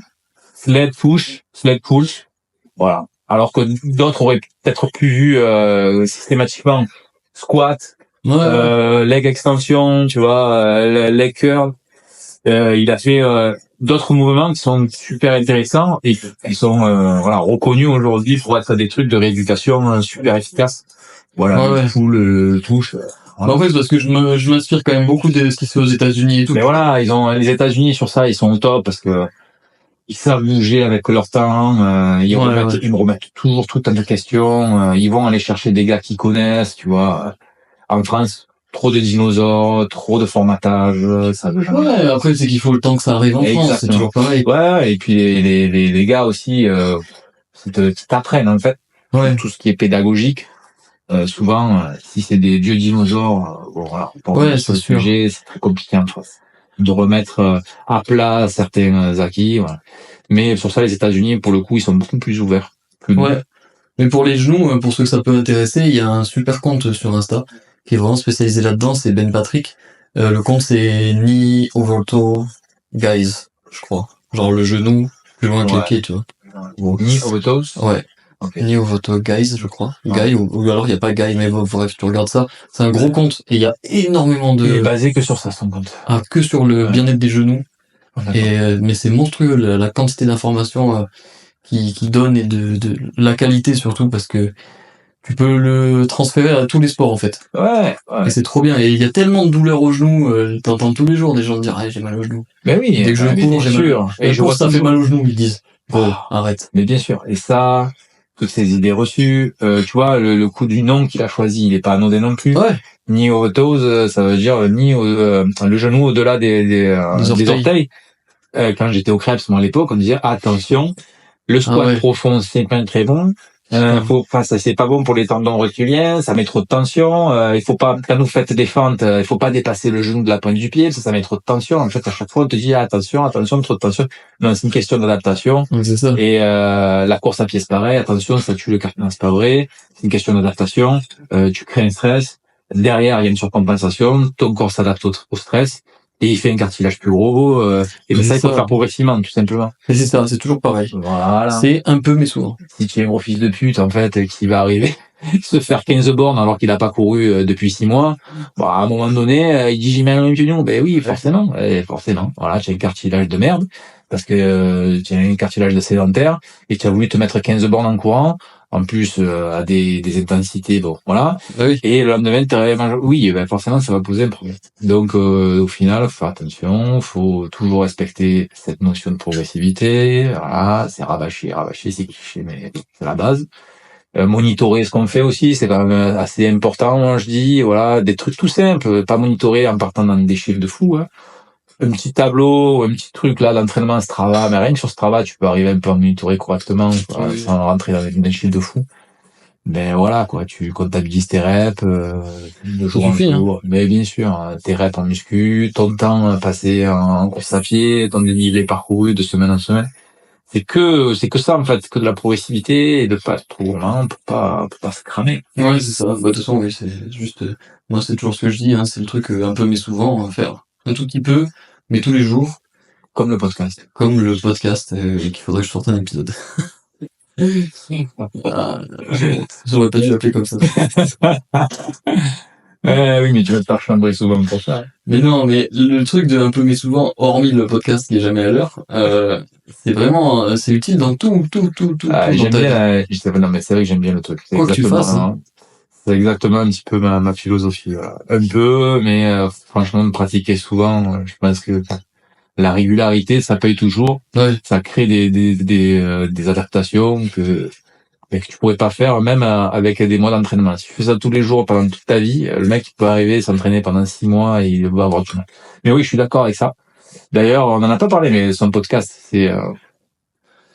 Sled push, sled pull. Voilà. Alors que d'autres auraient peut-être plus vu, systématiquement squat, leg extension, tu vois, leg curl. Il a fait, d'autres mouvements qui sont super intéressants et qui sont voilà reconnus aujourd'hui pour être des trucs de rééducation super efficaces. Voilà, le touche. Voilà. En fait, parce que je m'inspire quand même beaucoup de ce qui se fait aux États-Unis et tout. Mais voilà, ils ont les États-Unis sur ça, ils sont au top parce que ils savent bouger avec leur temps. Ils me remettent toujours tout un tas de questions. Ils vont aller chercher des gars qu'ils connaissent, tu vois. En France, trop de dinosaures, trop de formatage, ça veut jamais. Ouais, après, c'est qu'il faut le temps que ça arrive en France, c'est toujours pareil. Ouais, et puis les gars aussi, qui t'apprennent, en fait. Ouais. Tout ce qui est pédagogique. Souvent, si c'est des vieux dinosaures, bon, voilà. Pour ce sujet, c'est très compliqué, en face. De remettre à plat certains acquis, voilà. Mais sur ça, les États-Unis, pour le coup, ils sont beaucoup plus ouverts. Ouais. Mais pour les genoux, pour ceux que ça peut intéresser, il y a un super compte sur Insta qui est vraiment spécialisé là-dedans, c'est Ben Patrick. Le compte c'est Knee Over Toe Guys, je crois. Genre le genou plus loin que les pieds, tu vois. Knee Over Toes? Ouais. Okay. Knee Over Toe Guys, je crois. Guy, ou alors il y a pas Guy, mais bref, tu regardes ça. C'est un gros compte et il y a énormément de... Il est basé que sur ça, son compte. Ah, que sur le bien-être des genoux. Et mais c'est monstrueux la quantité d'informations qui donne et de la qualité surtout parce que tu peux le transférer à tous les sports en fait. Ouais. Et c'est trop bien. Et il y a tellement de douleurs au genou, t'entends tous les jours des gens dire j'ai mal au genou. Mais oui, dès que je cours, j'ai mal. Et je vois ça fait mal au genou, ils disent. Bon, arrête. Mais bien sûr. Et ça, toutes ces idées reçues, tu vois, le coup du nom qu'il a choisi, il est pas anodin non plus. Ouais. Knee over toes, ça veut dire le genou au-delà des orteils. Quand j'étais au Krebs, moi à l'époque, on disait attention, le squat profond c'est pas très bon. Ça c'est pas bon pour les tendons rotuliens, ça met trop de tension. Il faut pas, quand vous faites des fentes, il faut pas dépasser le genou de la pointe du pied, ça met trop de tension. En fait, à chaque fois on te dit attention, trop de tension. Non, c'est une question d'adaptation. C'est ça. Et la course à pied c'est pareil, attention, ça tue le cartilage, c'est pas vrai. C'est une question d'adaptation. Tu crées un stress. Derrière, il y a une surcompensation. Ton corps s'adapte au stress. Et il fait un cartilage plus gros, et ça, il faut faire progressivement, tout simplement. Et c'est ça, c'est toujours pareil. Voilà. C'est un peu mais souvent. Si tu es un gros fils de pute, en fait, qui va arriver, se faire 15 bornes alors qu'il a pas couru depuis 6 mois, bon, à un moment donné, il dit j'ai mal au genou. Ben oui, forcément. Voilà, tu as un cartilage de merde, parce que tu as un cartilage de sédentaire, et tu as voulu te mettre 15 bornes en courant, en plus à des intensités, bon, voilà. Oui. Et le lendemain, oui, ben forcément, ça va poser un problème. Donc, au final, faut faire attention, faut toujours respecter cette notion de progressivité. Voilà, c'est rabâché, c'est cliché, mais c'est la base. Monitorer ce qu'on fait aussi, c'est quand même assez important, moi, je dis. Voilà, des trucs tout simples, pas monitorer en partant dans des chiffres de fou, hein. Un petit tableau, un petit truc là d'entraînement Strava, mais rien que sur Strava, tu peux arriver un peu à monitorer correctement, quoi, sans rentrer dans des chiffres de fou. Ben voilà, quoi, tu comptabilises tes reps, de jour en jour. Mais bien sûr, tes reps en muscu, ton temps passé en course à pied, ton dénivelé parcouru de semaine en semaine. C'est que ça, en fait, c'est que de la progressivité et de pas être trop gourmand pour pas se cramer. Ouais, c'est ça. Bah, de toute façon, oui, c'est juste, moi, c'est toujours ce que je dis, hein, c'est le truc un peu mais souvent, faire un tout petit peu, mais tous les jours. Comme le podcast. Qu'il faudrait que je sorte un épisode. J'aurais pas dû l'appeler comme ça. Oui, mais tu vas te faire chambrer souvent pour ça. Mais non, mais le truc de un peu mais souvent, hormis le podcast qui est jamais à l'heure, c'est vraiment, c'est utile dans tout. J'aime bien, non, mais c'est vrai que j'aime bien le truc. Quoi que tu fasses, hein. C'est exactement un petit peu ma philosophie, voilà. Un peu, mais franchement, de pratiquer souvent, je pense que la régularité, ça paye toujours. Ouais. Ça crée des adaptations que mais que tu pourrais pas faire même avec des mois d'entraînement. Si tu fais ça tous les jours pendant toute ta vie, le mec il peut arriver s'entraîner pendant 6 mois et il va avoir du mal. Mais oui, je suis d'accord avec ça. D'ailleurs, on en a pas parlé, mais son podcast, c'est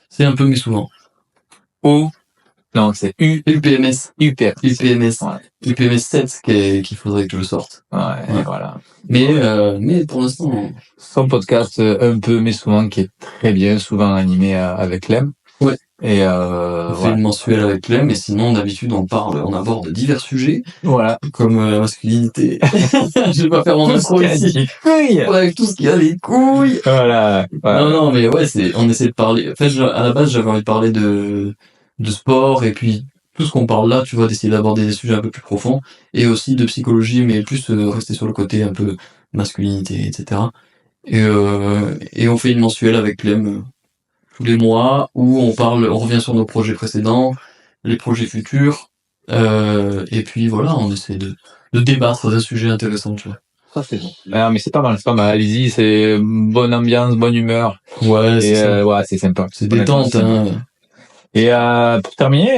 C'est un peu, mais souvent. O. Non, c'est UPMS. UPM. UPMS. Ouais. UPMS 7 qu'il faudrait que je sorte. Ouais, voilà. Mais pour l'instant. Son podcast un peu, mais souvent, qui est très bien, souvent animé avec Clem. Ouais. Et On fait une mensuelle avec Clem, mais sinon, d'habitude, on aborde divers sujets. Voilà. Comme la masculinité. Je vais pas faire mon intro ici. Oui. Avec tout ce qui a des couilles. Voilà. Non, mais ouais, on essaie de parler. En fait, à la base, j'avais envie de parler de sport, et puis tout ce qu'on parle là, tu vois, d'essayer d'aborder des sujets un peu plus profonds, et aussi de psychologie, mais plus rester sur le côté un peu masculinité, etc. Et on fait une mensuelle avec Clem tous les mois, où on revient sur nos projets précédents, les projets futurs, et puis voilà, on essaie de débattre d'un sujet intéressant, tu vois. Ça, c'est bon. Ah, mais c'est pas mal. Allez-y, c'est bonne ambiance, bonne humeur. Ouais, c'est ça. Ouais, c'est sympa. C'est détente, hein. Et pour terminer,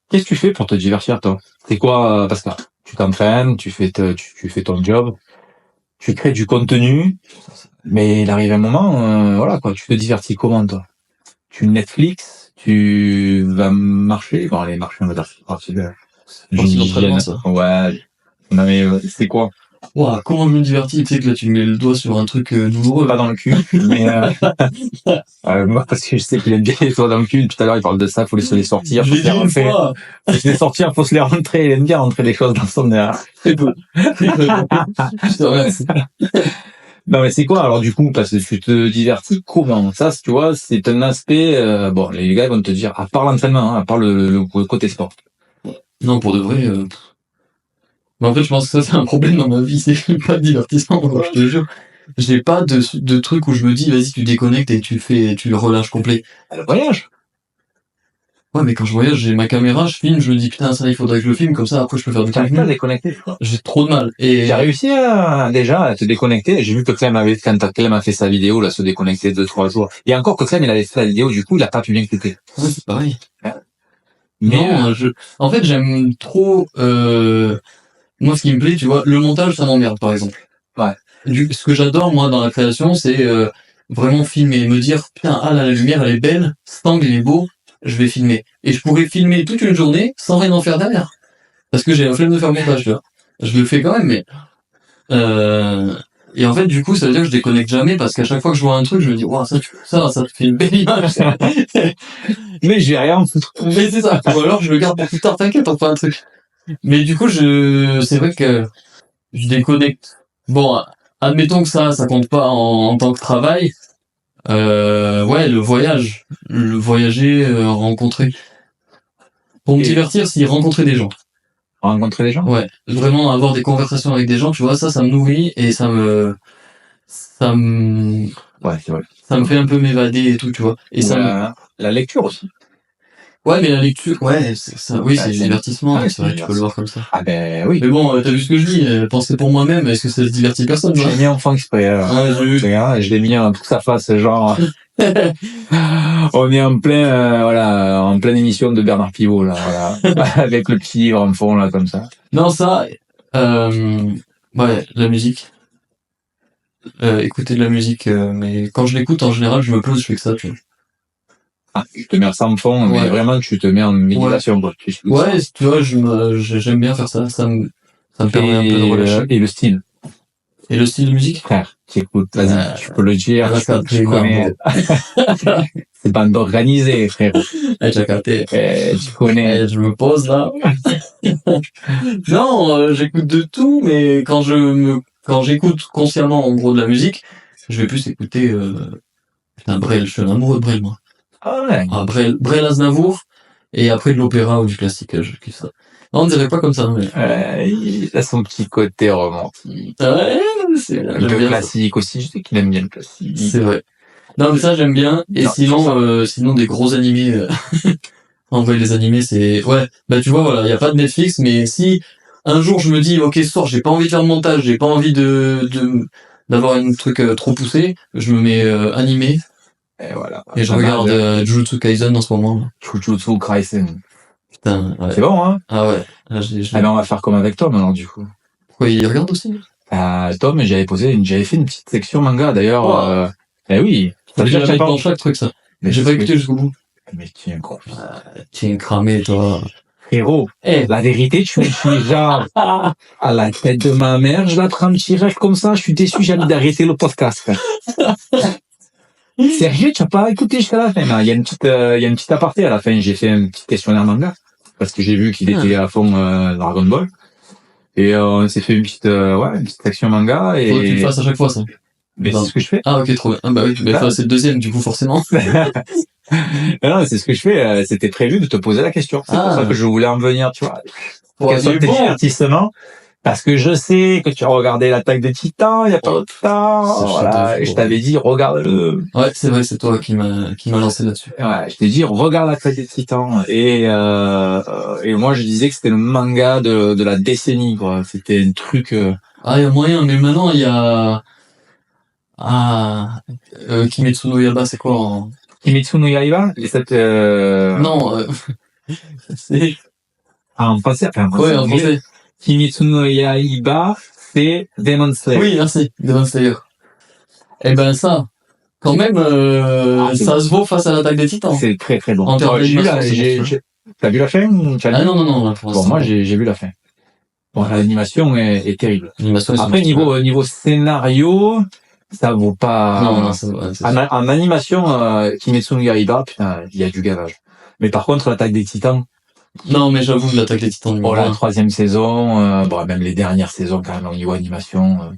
qu'est-ce que tu fais pour te divertir, toi? C'est quoi, parce que tu t'entraînes, tu fais ton job, tu crées du contenu, mais il arrive un moment, voilà quoi, tu te divertis comment, toi? Tu Netflix, tu vas marcher, bon allez, marcher, on va dire, c'est parti de l'entraînement, ça. Ouais. Non mais c'est quoi? Ouah, comment je me divertis, tu sais que là tu mets le doigt sur un truc douloureux. Pas dans le cul, mais moi parce que je sais qu'il aime bien les doigts dans le cul, depuis tout à l'heure il parle de ça, faut se les sortir, faut se les rentrer. Faut se les sortir, faut se les rentrer, il aime bien rentrer des choses dans son Très peu. Je te remercie. Non mais c'est quoi alors du coup, parce que tu te divertis comment? Ça tu vois, c'est un aspect, bon les gars vont te dire, à part l'entraînement, hein, à part le côté sport. Non, pour de vrai, mais en fait, je pense que ça, c'est un problème dans ma vie, c'est pas de divertissement, je te jure. J'ai pas de truc où je me dis, vas-y, tu déconnectes et tu le relâches complet. Le voyage. Ouais, mais quand je voyage, j'ai ma caméra, je filme, je me dis, putain, ça, il faudrait que je le filme, comme ça, après, je peux faire du T'arrives pas à contenu. déconnecter, je crois. J'ai trop de mal. Et J'ai réussi déjà à te déconnecter. J'ai vu que Clem quand Clem a fait sa vidéo, là, se déconnecter 2-3 jours. Et encore que Clem, il avait fait la vidéo, du coup, il a pas pu bien cliquer. ouais, c'est pareil. Mais, Non, en fait, j'aime trop, moi, ce qui me plaît, tu vois, le montage, ça m'emmerde, par exemple. Ouais. Ce que j'adore, moi, dans la création, c'est vraiment filmer, me dire, putain, ah là, la lumière, elle est belle, cet angle, il est beau, je vais filmer. Et je pourrais filmer toute une journée sans rien en faire derrière. Parce que j'ai la flemme de faire le montage, tu vois. Je le fais quand même, mais... Et en fait, du coup, ça veut dire que je déconnecte jamais, parce qu'à chaque fois que je vois un truc, je me dis, waouh, ça te fait une belle image. mais j'ai rien en foutre. Mais c'est ça. Ou alors, je le garde pour plus tard, t'inquiète, on fera un truc. Mais du coup, c'est vrai que je déconnecte. Bon, admettons que ça compte pas en tant que travail. Ouais, le voyager, rencontrer. Pour me divertir, c'est rencontrer des gens. Rencontrer des gens? Ouais, vraiment avoir des conversations avec des gens, tu vois, ça me nourrit et ouais, c'est vrai. Ça me fait un peu m'évader et tout, tu vois. Et la lecture aussi. Ouais, mais la lecture, ouais, c'est du divertissement, ouais, c'est vrai, tu peux le voir comme ça. Ah ben oui. Mais bon, t'as vu ce que je dis, penser pour moi-même, est-ce que ça se divertit personne, J'ai mis enfant exprès, je l'ai mis pour que ça fasse genre, on est en pleine émission de Bernard Pivot, là, voilà. Avec le petit livre en fond, là, comme ça. Non, ça, ouais, la musique. Écouter de la musique, mais quand je l'écoute, en général, je me pose, je fais que ça, tu vois. Ah, tu te mets en fond, mais vraiment, tu te mets en méditation, quoi. Ouais, tu vois, j'aime bien faire ça, ça me permet un peu de relâcher. Et le style. Et le style de musique? Frère, t'écoutes, vas-y, tu peux le dire, tu connais. C'est bande organisée, frère. J'ai capté. Tu connais. Je me pose, là. Non, j'écoute de tout, mais quand j'écoute consciemment, en gros, de la musique, je vais plus écouter, putain, Brel, je suis un amoureux de Brel, moi. Ah ouais. Ah, Brel Aznavour, et après de l'opéra ou du classique, je kiffe ça. Non, on dirait pas comme ça, mais... il a son petit côté romantique. Ouais, c'est un peu classique aussi, je sais qu'il aime bien le classique. C'est vrai. Non, mais ça, j'aime bien. Et non, sinon, des gros animés, en vrai, les animés, c'est... Ouais, bah tu vois, voilà, il y a pas de Netflix, mais si un jour je me dis, ok, ce soir, j'ai pas envie de faire de montage, j'ai pas envie d'avoir un truc trop poussé, je me mets animé. Et voilà. Et je regarde Jujutsu Kaisen en ce moment. Jujutsu Kaisen. Putain, ouais. C'est bon, hein? Ah ouais. Là, Ah ben, on va faire comme avec Tom, alors, du coup. Pourquoi il regarde aussi? Tom, j'avais fait une petite section manga, d'ailleurs, Oh. eh oui. Ça veut dire que Déjà t'as pas... dans chaque truc, ça. Mais J'ai c'est pas ce que- écouté jusqu'au bout. Mais tu es un gros Tu es cramé, toi. frérot. Eh. La vérité, tu me dis genre, à la tête de ma mère, je la prends direct comme ça, je suis déçu, j'ai envie d'arrêter le podcast, frère. Sérieux, tu n'as pas écouté jusqu'à la fin, là. Il y a une petite aparté à la fin. J'ai fait un petit questionnaire manga. Parce que j'ai vu qu'il était à fond, Dragon Ball. Et, on s'est fait une petite section manga Faut que tu le et, fasses à chaque fois, ça. mais Non. c'est ce que je fais. Ah, ok, trop bien. Ah, bah oui, mais Ah. enfin, c'est le deuxième, du coup, forcément. Non, c'est ce que je fais. C'était prévu de te poser la question. C'est pour ça que je voulais en venir, tu vois. Quels sont tes divertissements? Parce que je sais que tu as regardé l'Attaque des Titans il y a pas longtemps. Voilà. Et je t'avais dit, regarde-le. Ouais, c'est vrai, c'est toi qui m'a lancé là-dessus. Ouais, je t'ai dit, regarde l'Attaque des Titans. Et moi, je disais que c'était le manga de la décennie, quoi. C'était un truc, Ah, il y a moyen, mais maintenant, il y a... Ah, Kimetsu no Yaiba, c'est quoi en... Kimetsu no Yaiba, et cette, Non, c'est... en français, enfin, Ouais, en français. Kimetsu no Yaiba, c'est Demon Slayer. Oui, merci, Demon Slayer. Eh ben ça, quand même, ça se vaut face à l'Attaque des Titans. C'est très très bon. En termes d'animation, T'as vu la fin ou tu as Ah non, pour Bon, moi j'ai vu la fin. Bon, l'animation est terrible. Après, niveau scénario, ça vaut pas... Non, ça va. En animation, Kimetsu no Yaiba, putain, il y a du gavage. Mais par contre, l'Attaque des Titans... Non, mais j'avoue, l'Attaque des Titans... Bon, la 3e saison, bon, même les dernières saisons, quand même, au niveau animation,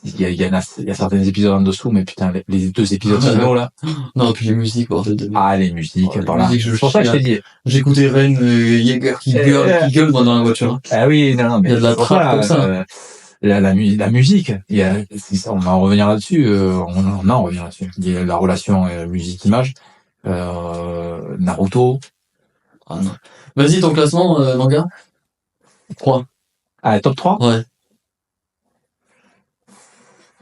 il y a certains épisodes en dessous, mais putain, les 2 épisodes finaux, là... Non, puis les musiques, bordel de... Ah, les musiques, par là. C'est pour ça que je t'ai dit. J'écoutais Ren Yeager qui gueule moi dans la voiture. Ah oui, non, mais... Il y a de la trappe comme ça. La musique, on va en revenir là-dessus, on en revient là-dessus. Il y a la relation musique-image, Naruto. Ah non. Vas-y, ton classement, manga 3. Ah, top 3? Ouais.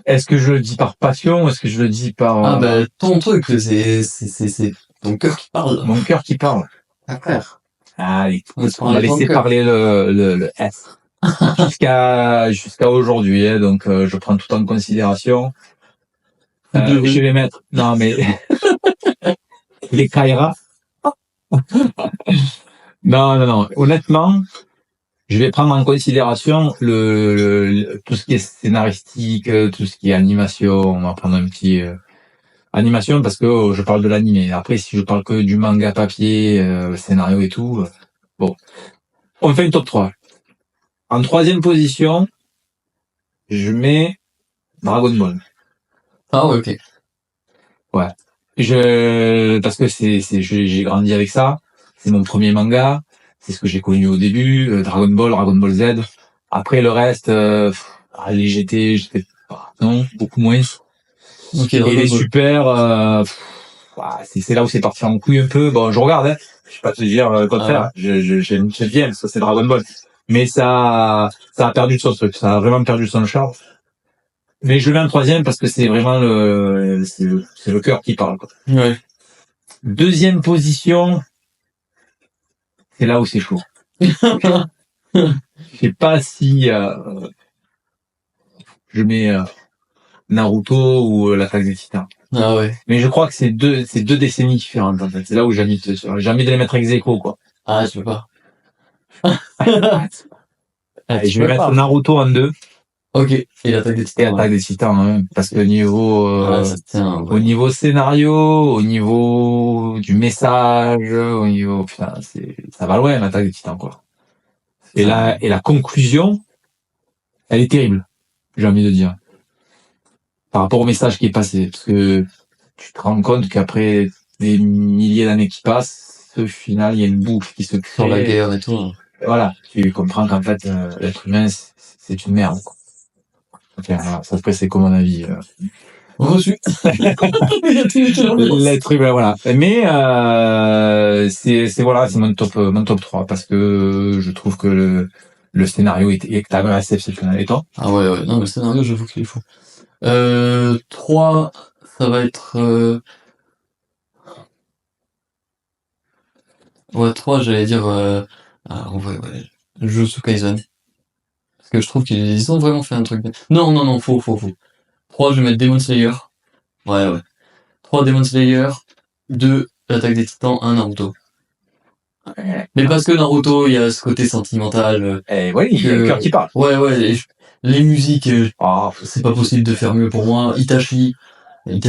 Est-ce que je le dis par passion, ou est-ce que je le dis par... Ah bah, ton truc, c'est ton cœur qui parle. Mon cœur qui parle. Ah, frère. Allez, on va laisser parler le S. Jusqu'à aujourd'hui, hein, donc je prends tout en considération. Je vais mettre... Non, mais... les Kaira. Non. Honnêtement, je vais prendre en considération tout ce qui est scénaristique, tout ce qui est animation. On va prendre un petit animation parce que je parle de l'animé. Après, si je parle que du manga papier, scénario et tout, bon. On fait une top 3. En 3e position, je mets Dragon Ball. Ah ouais, ok. Ouais. Parce que j'ai grandi avec ça. C'est mon premier manga. C'est ce que j'ai connu au début. Dragon Ball Z. Après, le reste, les GT, non, beaucoup moins. Okay, et les super, c'est là où c'est parti en couille un peu. Bon, je regarde, hein. Je vais pas te dire le contraire. J'aime bien, ça c'est Dragon Ball. Mais ça a perdu son truc. Ça a vraiment perdu son charme. Mais je le mets en 3e parce que c'est vraiment c'est le cœur qui parle, quoi. Ouais. 2e position, c'est là où c'est chaud. Je sais pas si je mets Naruto ou l'Attaque des Titans. Ah ouais. Mais je crois que c'est deux décennies différentes, en fait. C'est là où j'ai envie de les mettre ex aequo, quoi. Ah, tu peux pas. Allez, je vais mettre Naruto en 2. Ok. Et l'Attaque des Titans. Et l'Attaque des Titans, hein, parce que au niveau scénario, au niveau du message, au niveau, putain, ça va loin, l'Attaque des Titans, quoi. Et la conclusion, elle est terrible, j'ai envie de dire. Par rapport au message qui est passé, parce que tu te rends compte qu'après des milliers d'années qui passent, au final, il y a une boucle qui se crée. Sur la guerre et tout. Voilà, tu comprends qu'en fait, l'être humain, c'est une merde, quoi. Enfin, voilà, ça après, c'est comme mon avis. Reçu. L'être humain, voilà. Mais c'est mon top 3 parce que je trouve que le scénario est quand même assez exceptionnel. Et toi? Ah ouais, non, le scénario, j'avoue qu'il est fou. 3, ça va être Ouais, 3, j'allais dire, en vrai, ouais, Jujutsu Kaisen. Parce que je trouve qu'ils ont vraiment fait un truc bien. Non, faux. 3, je vais mettre Demon Slayer. Ouais. 3, Demon Slayer. 2, l'Attaque des Titans. 1, Naruto. Mais parce que Naruto, il y a ce côté sentimental, Ouais, il y a le cœur qui parle. Ouais, les musiques, Oh, c'est pas possible de faire mieux pour moi. Itachi.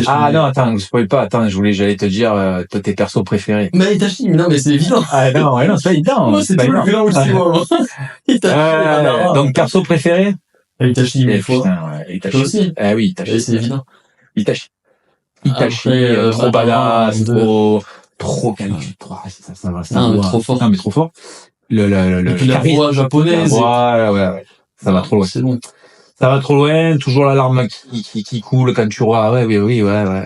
Ah non, attends, spoil pas, attends, j'allais te dire, toi, tes persos préférés. Mais Itachi, mais non, mais c'est évident. Ah non, ouais, non, c'est pas évident. Moi, c'est tout le grand aussi, moi. Itachi, Donc, perso préféré? Itachi, mille fois. Putain, ouais, Itachi. Toi aussi? Ah oui, Itachi. Et c'est évident. Itachi, Après, trop badass, trop qualifié. Ça va, Non, mais trop fort. Non, mais trop fort. Et puis la voix japonaise. Ouais. Ça va trop loin. C'est bon. Ça va trop loin, toujours la larme qui coule quand tu vois, ouais,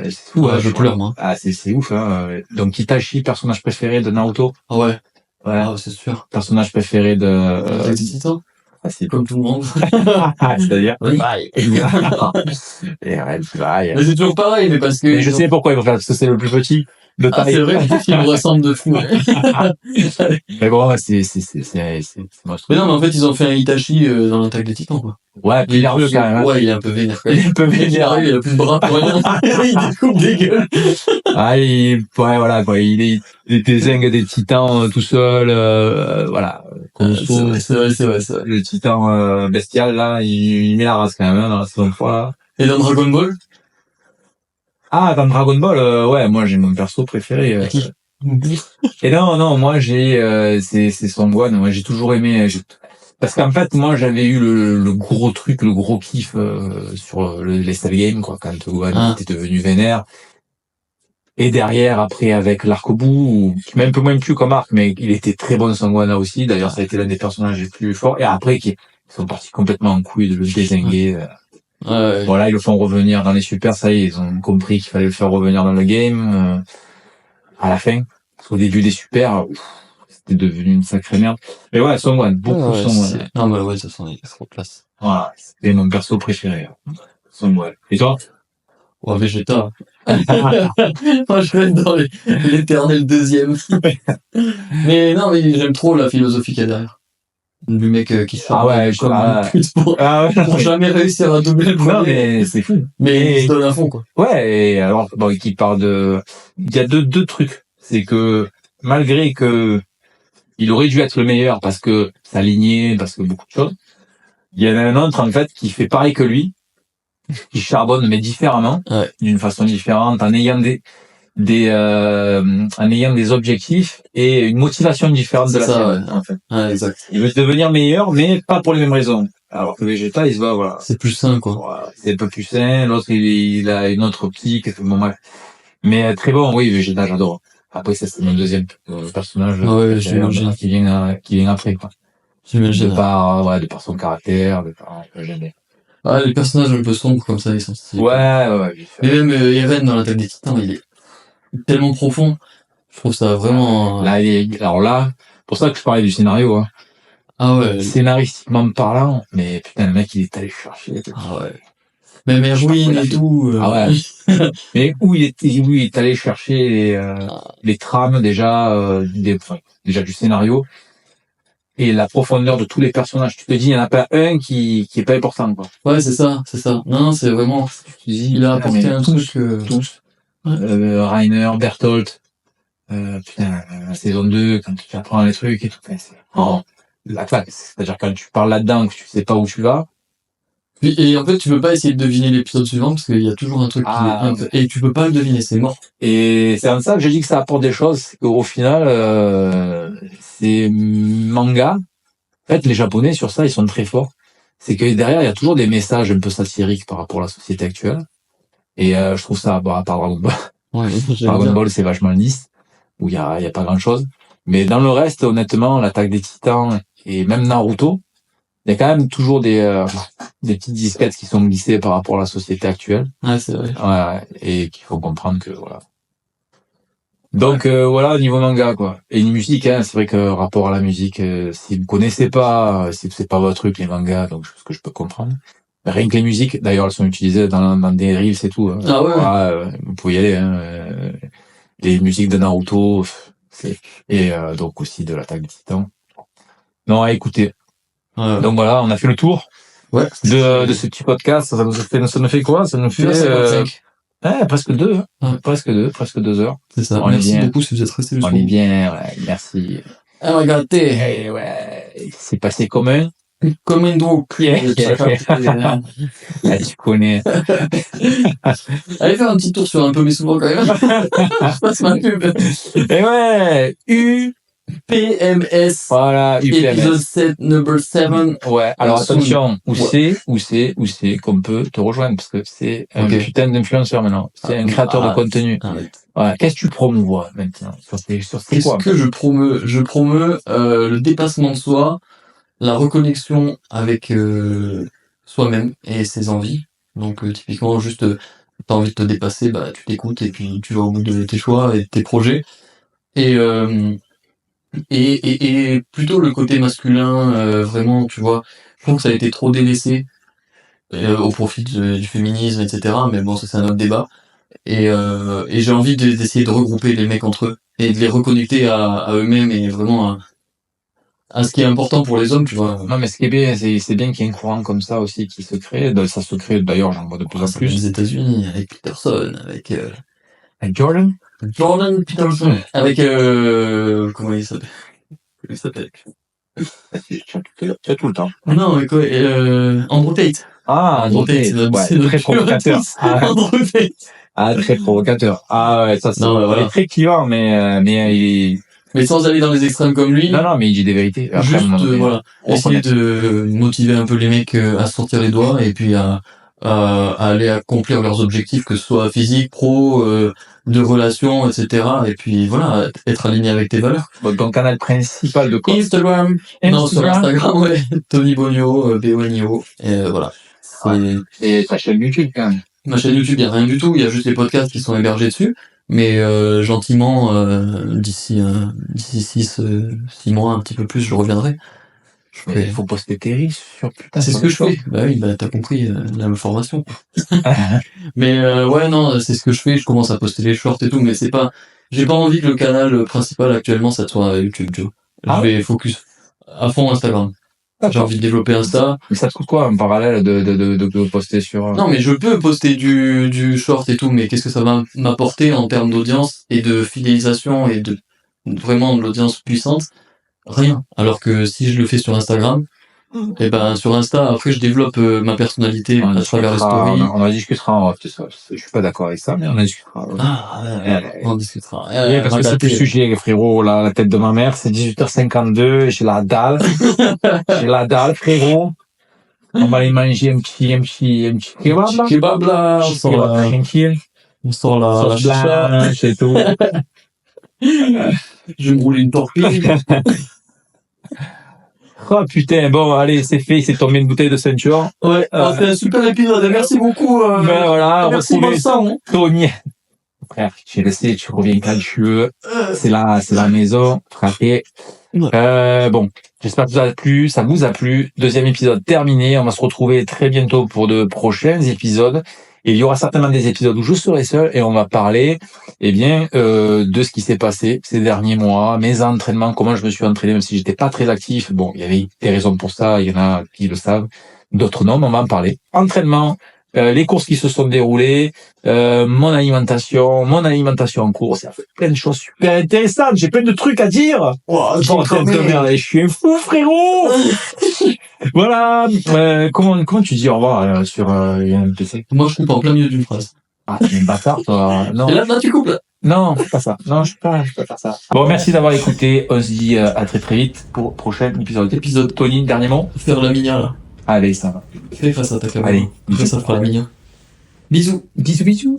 c'est fou, Ouais, je pleure, moi. Ah, c'est ouf, hein. Donc, Itachi, personnage préféré de Naruto. Ah ouais. Ouais. Ah, c'est sûr. Personnage préféré de, Des Titans. Ah, c'est Comme tout le monde. C'est-à-dire? Pareil. Et ouais, pareil. Mais c'est toujours pareil, mais parce que. Mais je sais pourquoi ils vont faire, parce que c'est le plus petit de taille. C'est vrai, en plus, il me ressemble de fou. Mais bon, c'est monstrueux. Mais non, mais en fait, ils ont fait un Itachi dans l'Attaque des Titans, quoi. Ouais, puis nerveux quand même. Ouais, il est un peu vénère. Il est un peu vénère. Il a plus de bras pour rien. Il découpe des gueules. Ah, ouais, voilà, quoi. Il dézingue des titans tout seul, voilà. C'est vrai. Le titan bestial, là, il met la race quand même, hein, dans la saison 3, là. Et dans Dragon Ball? Ah, dans Dragon Ball, ouais, moi j'ai mon perso préféré. Qui? Et non, moi c'est Son Gohan. Moi j'ai toujours aimé. Parce qu'en fait, moi j'avais eu le gros truc, le gros kiff sur les Cell Games, quoi, quand Gohan était devenu vénère. Et derrière, après, avec l'arc au bout, qui m'a un peu moins plu comme arc, mais il était très bon Son Gohan aussi. D'ailleurs, ça a été l'un des personnages les plus forts. Et après, ils sont partis complètement en couille de le dézinguer. Ouais. Voilà, ils le font revenir dans les super, ça y est, ils ont compris qu'il fallait le faire revenir dans le game, à la fin. Parce qu'au début des super, c'était devenu une sacrée merde. Mais ouais, Son Gohan, beaucoup Son Gohan. Non, mais ouais, ça sent, il est trop classe. Voilà, c'était mon perso préféré. Son Gohan. Et toi? Ouais, Vegeta. Moi, je reste dans l'éternel deuxième. Mais non, mais j'aime trop la philosophie qu'il y a derrière. Du mec qui charbonne comme une pute pour jamais réussir à doubler le premier. Non, mais c'est fou. Mais il se donne à fond, quoi. Ouais, et alors, bon, qui parle il y a deux trucs. C'est que, malgré que il aurait dû être le meilleur parce que sa lignée, parce que beaucoup de choses, il y en a un autre, en fait, qui fait pareil que lui, qui charbonne, mais différemment, d'une façon différente, en ayant en ayant des objectifs et une motivation différente de la sienne, en fait. Ouais, exact. Il veut devenir meilleur, mais pas pour les mêmes raisons. Alors que Vegeta, il se va, voilà. C'est plus sain, quoi. Voilà, c'est un peu plus sain. L'autre, il a une autre optique. Bon, bref. Mais très bon, oui, Vegeta, j'adore. Après, ça, c'est mon deuxième personnage. Ouais, j'imagine. Qui vient après, quoi. J'imagine. De par son caractère, j'aime bien. Ah, les personnages un peu sombres comme ça, ils sont stylés. Ouais. Et même Eren dans l'Attaque des Titans, il est tellement profond. Je trouve ça vraiment... Alors là, pour ça que je parlais du scénario, hein. Ah ouais. Scénaristiquement parlant, mais putain, le mec, il est allé chercher. Ah ouais. Même Erwin et tout. Ah ouais. Mais où il est allé chercher les trames déjà, déjà du scénario et la profondeur de tous les personnages. Tu te dis, il y en a pas un qui est pas important, quoi. Ouais, c'est ça. Non, c'est vraiment, il a apporté un truc, tous. Rainer, Bertholdt, putain, la saison 2, quand tu apprends les trucs et tout, c'est, la claque. C'est-à-dire, quand tu parles là-dedans, que tu sais pas où tu vas. Et en fait, tu peux pas essayer de deviner l'épisode suivant parce qu'il y a toujours un truc qui est un peu, et tu peux pas le deviner, c'est mort. Et c'est en ça que j'ai dit que ça apporte des choses, c'est qu'au final, ces mangas, en fait, les Japonais, sur ça, ils sont très forts. C'est que derrière, il y a toujours des messages un peu satiriques par rapport à la société actuelle. Et je trouve ça, à part Dragon Ball. Ouais, Dragon Ball, c'est vachement lisse, où il y a pas grand-chose. Mais dans le reste, honnêtement, l'Attaque des Titans et même Naruto, il y a quand même toujours des petites disquettes qui sont glissées par rapport à la société actuelle. Ouais, c'est vrai. Ouais, et qu'il faut comprendre que, voilà. Donc, voilà, niveau manga, quoi. Et une musique, hein, c'est vrai que rapport à la musique, si vous connaissez pas, si c'est pas votre truc, les mangas, donc, ce que je peux comprendre. Rien que les musiques, d'ailleurs, elles sont utilisées dans des reels et tout. Hein. Ah ouais. Vous pouvez y aller, hein. Les musiques de Naruto, Et donc aussi de l'attaque des Titans. Non, à écouter. Ouais. Donc voilà, on a fait le tour Ouais. de ce petit podcast. Ça nous fait quoi? Ça nous fait 1h55. presque 2. Ouais. Presque 2 heures. C'est ça. On est Merci bien. beaucoup si vous êtes restés On jusqu'au est bout. bien, ouais, merci. Ah, regardez. Et ouais, c'est passé comme un. Comme un dos. Ah, tu connais. Allez faire un petit tour sur un peu mes souvenirs quand même. Je passe ma pub. Et ouais, PMS. voilà, Épisode UPMS. 7, number 7. Ouais, alors Soon. attention, où Ouais. c'est qu'on peut te rejoindre, parce que c'est un Ok. putain d'influenceur maintenant. C'est un créateur de contenu. Arrête. Ouais, qu'est-ce que tu promouvois maintenant sur ces Qu'est-ce quoi? que je promeux? Je promeux le dépassement de soi, la reconnexion avec soi-même et ses envies. Donc typiquement juste t'as envie de te dépasser, bah tu t'écoutes et puis tu vas au bout de tes choix et de tes projets. Et plutôt le côté masculin, vraiment, tu vois, je trouve que ça a été trop délaissé au profit du féminisme, etc. Mais bon, ça c'est un autre débat. Et j'ai envie d'essayer de regrouper les mecs entre eux et de les reconnecter à eux-mêmes et vraiment à ce qui est important pour les hommes, tu vois. Non, mais ce qui est bien, c'est bien qu'il y ait un courant comme ça aussi qui se crée. Ça se crée, d'ailleurs, j'en vois de plus en Ça vient plus. des États-Unis avec Peterson, avec Avec Jordan? Jordan Peterson, avec comment il s'appelle? Comment il s'appelle? Tu as tout le temps. Non, mais quoi? Andrew Tate. Ah, Andrew Tate, c'est notre très provocateur. Andrew Tate. Ah, très provocateur. Ah ouais, ça c'est Non, mais voilà. il est très clivant, mais il... Mais sans aller dans les extrêmes comme lui. Non, mais il dit des vérités. Après, Juste, voilà. Essayer reconnaître. de motiver un peu les mecs à sortir les doigts et puis à aller accomplir leurs objectifs, que ce soit physique, pro, de relations, etc. Et puis voilà, être aligné avec tes valeurs. Bon, ton canal principal de quoi? Instagram. Non, sur Instagram, ouais. Tony Bonio, Bonio. Et voilà. Ouais. Et ta chaîne YouTube, quand même. Ma chaîne YouTube, il y a rien du tout. Il y a juste les podcasts qui sont hébergés dessus. Mais gentiment, d'ici 6 mois, un petit peu plus, je reviendrai. Il faut poster tes risques sur putain. C'est ce que je fais. Bah oui, bah t'as compris la formation. Mais ouais, non, c'est ce que je fais. Je commence à poster les shorts et tout, mais c'est pas. J'ai pas envie que le canal principal actuellement ça soit YouTube, Joe. Je vais focus à fond Instagram. J'ai envie de développer Insta. Mais ça te coûte quoi en parallèle de poster sur... Non, mais je peux poster du short et tout, mais qu'est-ce que ça va m'apporter en termes d'audience et de fidélisation et de vraiment de l'audience puissante? Rien. Alors que si je le fais sur Instagram, et ben sur Insta, après je développe ma personnalité à travers les stories. On en discutera en off, ça. Je suis pas d'accord avec ça, mais on en discutera. On discutera. Parce que c'est plus sujet, frérot. Là, la tête de ma mère, c'est 18h52, j'ai la dalle. J'ai la dalle, frérot. On va aller manger un petit kebab, là. Kebab là, Tranquille. on sort la chicha. C'est tout. Je vais me rouler une torpille. Oh putain, bon, allez, c'est fait, c'est tombé une bouteille de ceinture. Ouais, c'est un super épisode. Merci beaucoup. Ben voilà, merci Vincent. Tony. Frère, tu laissé, tu reviens quand tu veux. C'est la maison, frère. Bon, j'espère que ça vous a plu. Deuxième épisode terminé. On va se retrouver très bientôt pour de prochains épisodes. Et il y aura certainement des épisodes où je serai seul et on va parler, de ce qui s'est passé ces derniers mois, mes entraînements, comment je me suis entraîné, même si j'étais pas très actif. Bon, il y avait des raisons pour ça. Il y en a qui le savent, d'autres non, mais on va en parler. Entraînement. Les courses qui se sont déroulées, mon alimentation en cours, ça fait plein de choses super intéressantes, j'ai plein de trucs à dire. Bordel de merde, je suis un fou, frérot. Voilà, comment tu dis au revoir sur un PC? Moi, je coupe en plein milieu d'une phrase. Ah, t'es un bâtard, toi. Non. Et là, tu coupes, là. Non, c'est pas ça. Non, je peux pas faire ça. Bon, merci d'avoir écouté. On se dit à très très vite pour prochain épisode. Tony, dernier mot? Faire la mignonne, là. Allez, ça va. Fais face à ta caméra. Allez. Après, ça fera la mignonne. Bisous. Bisous.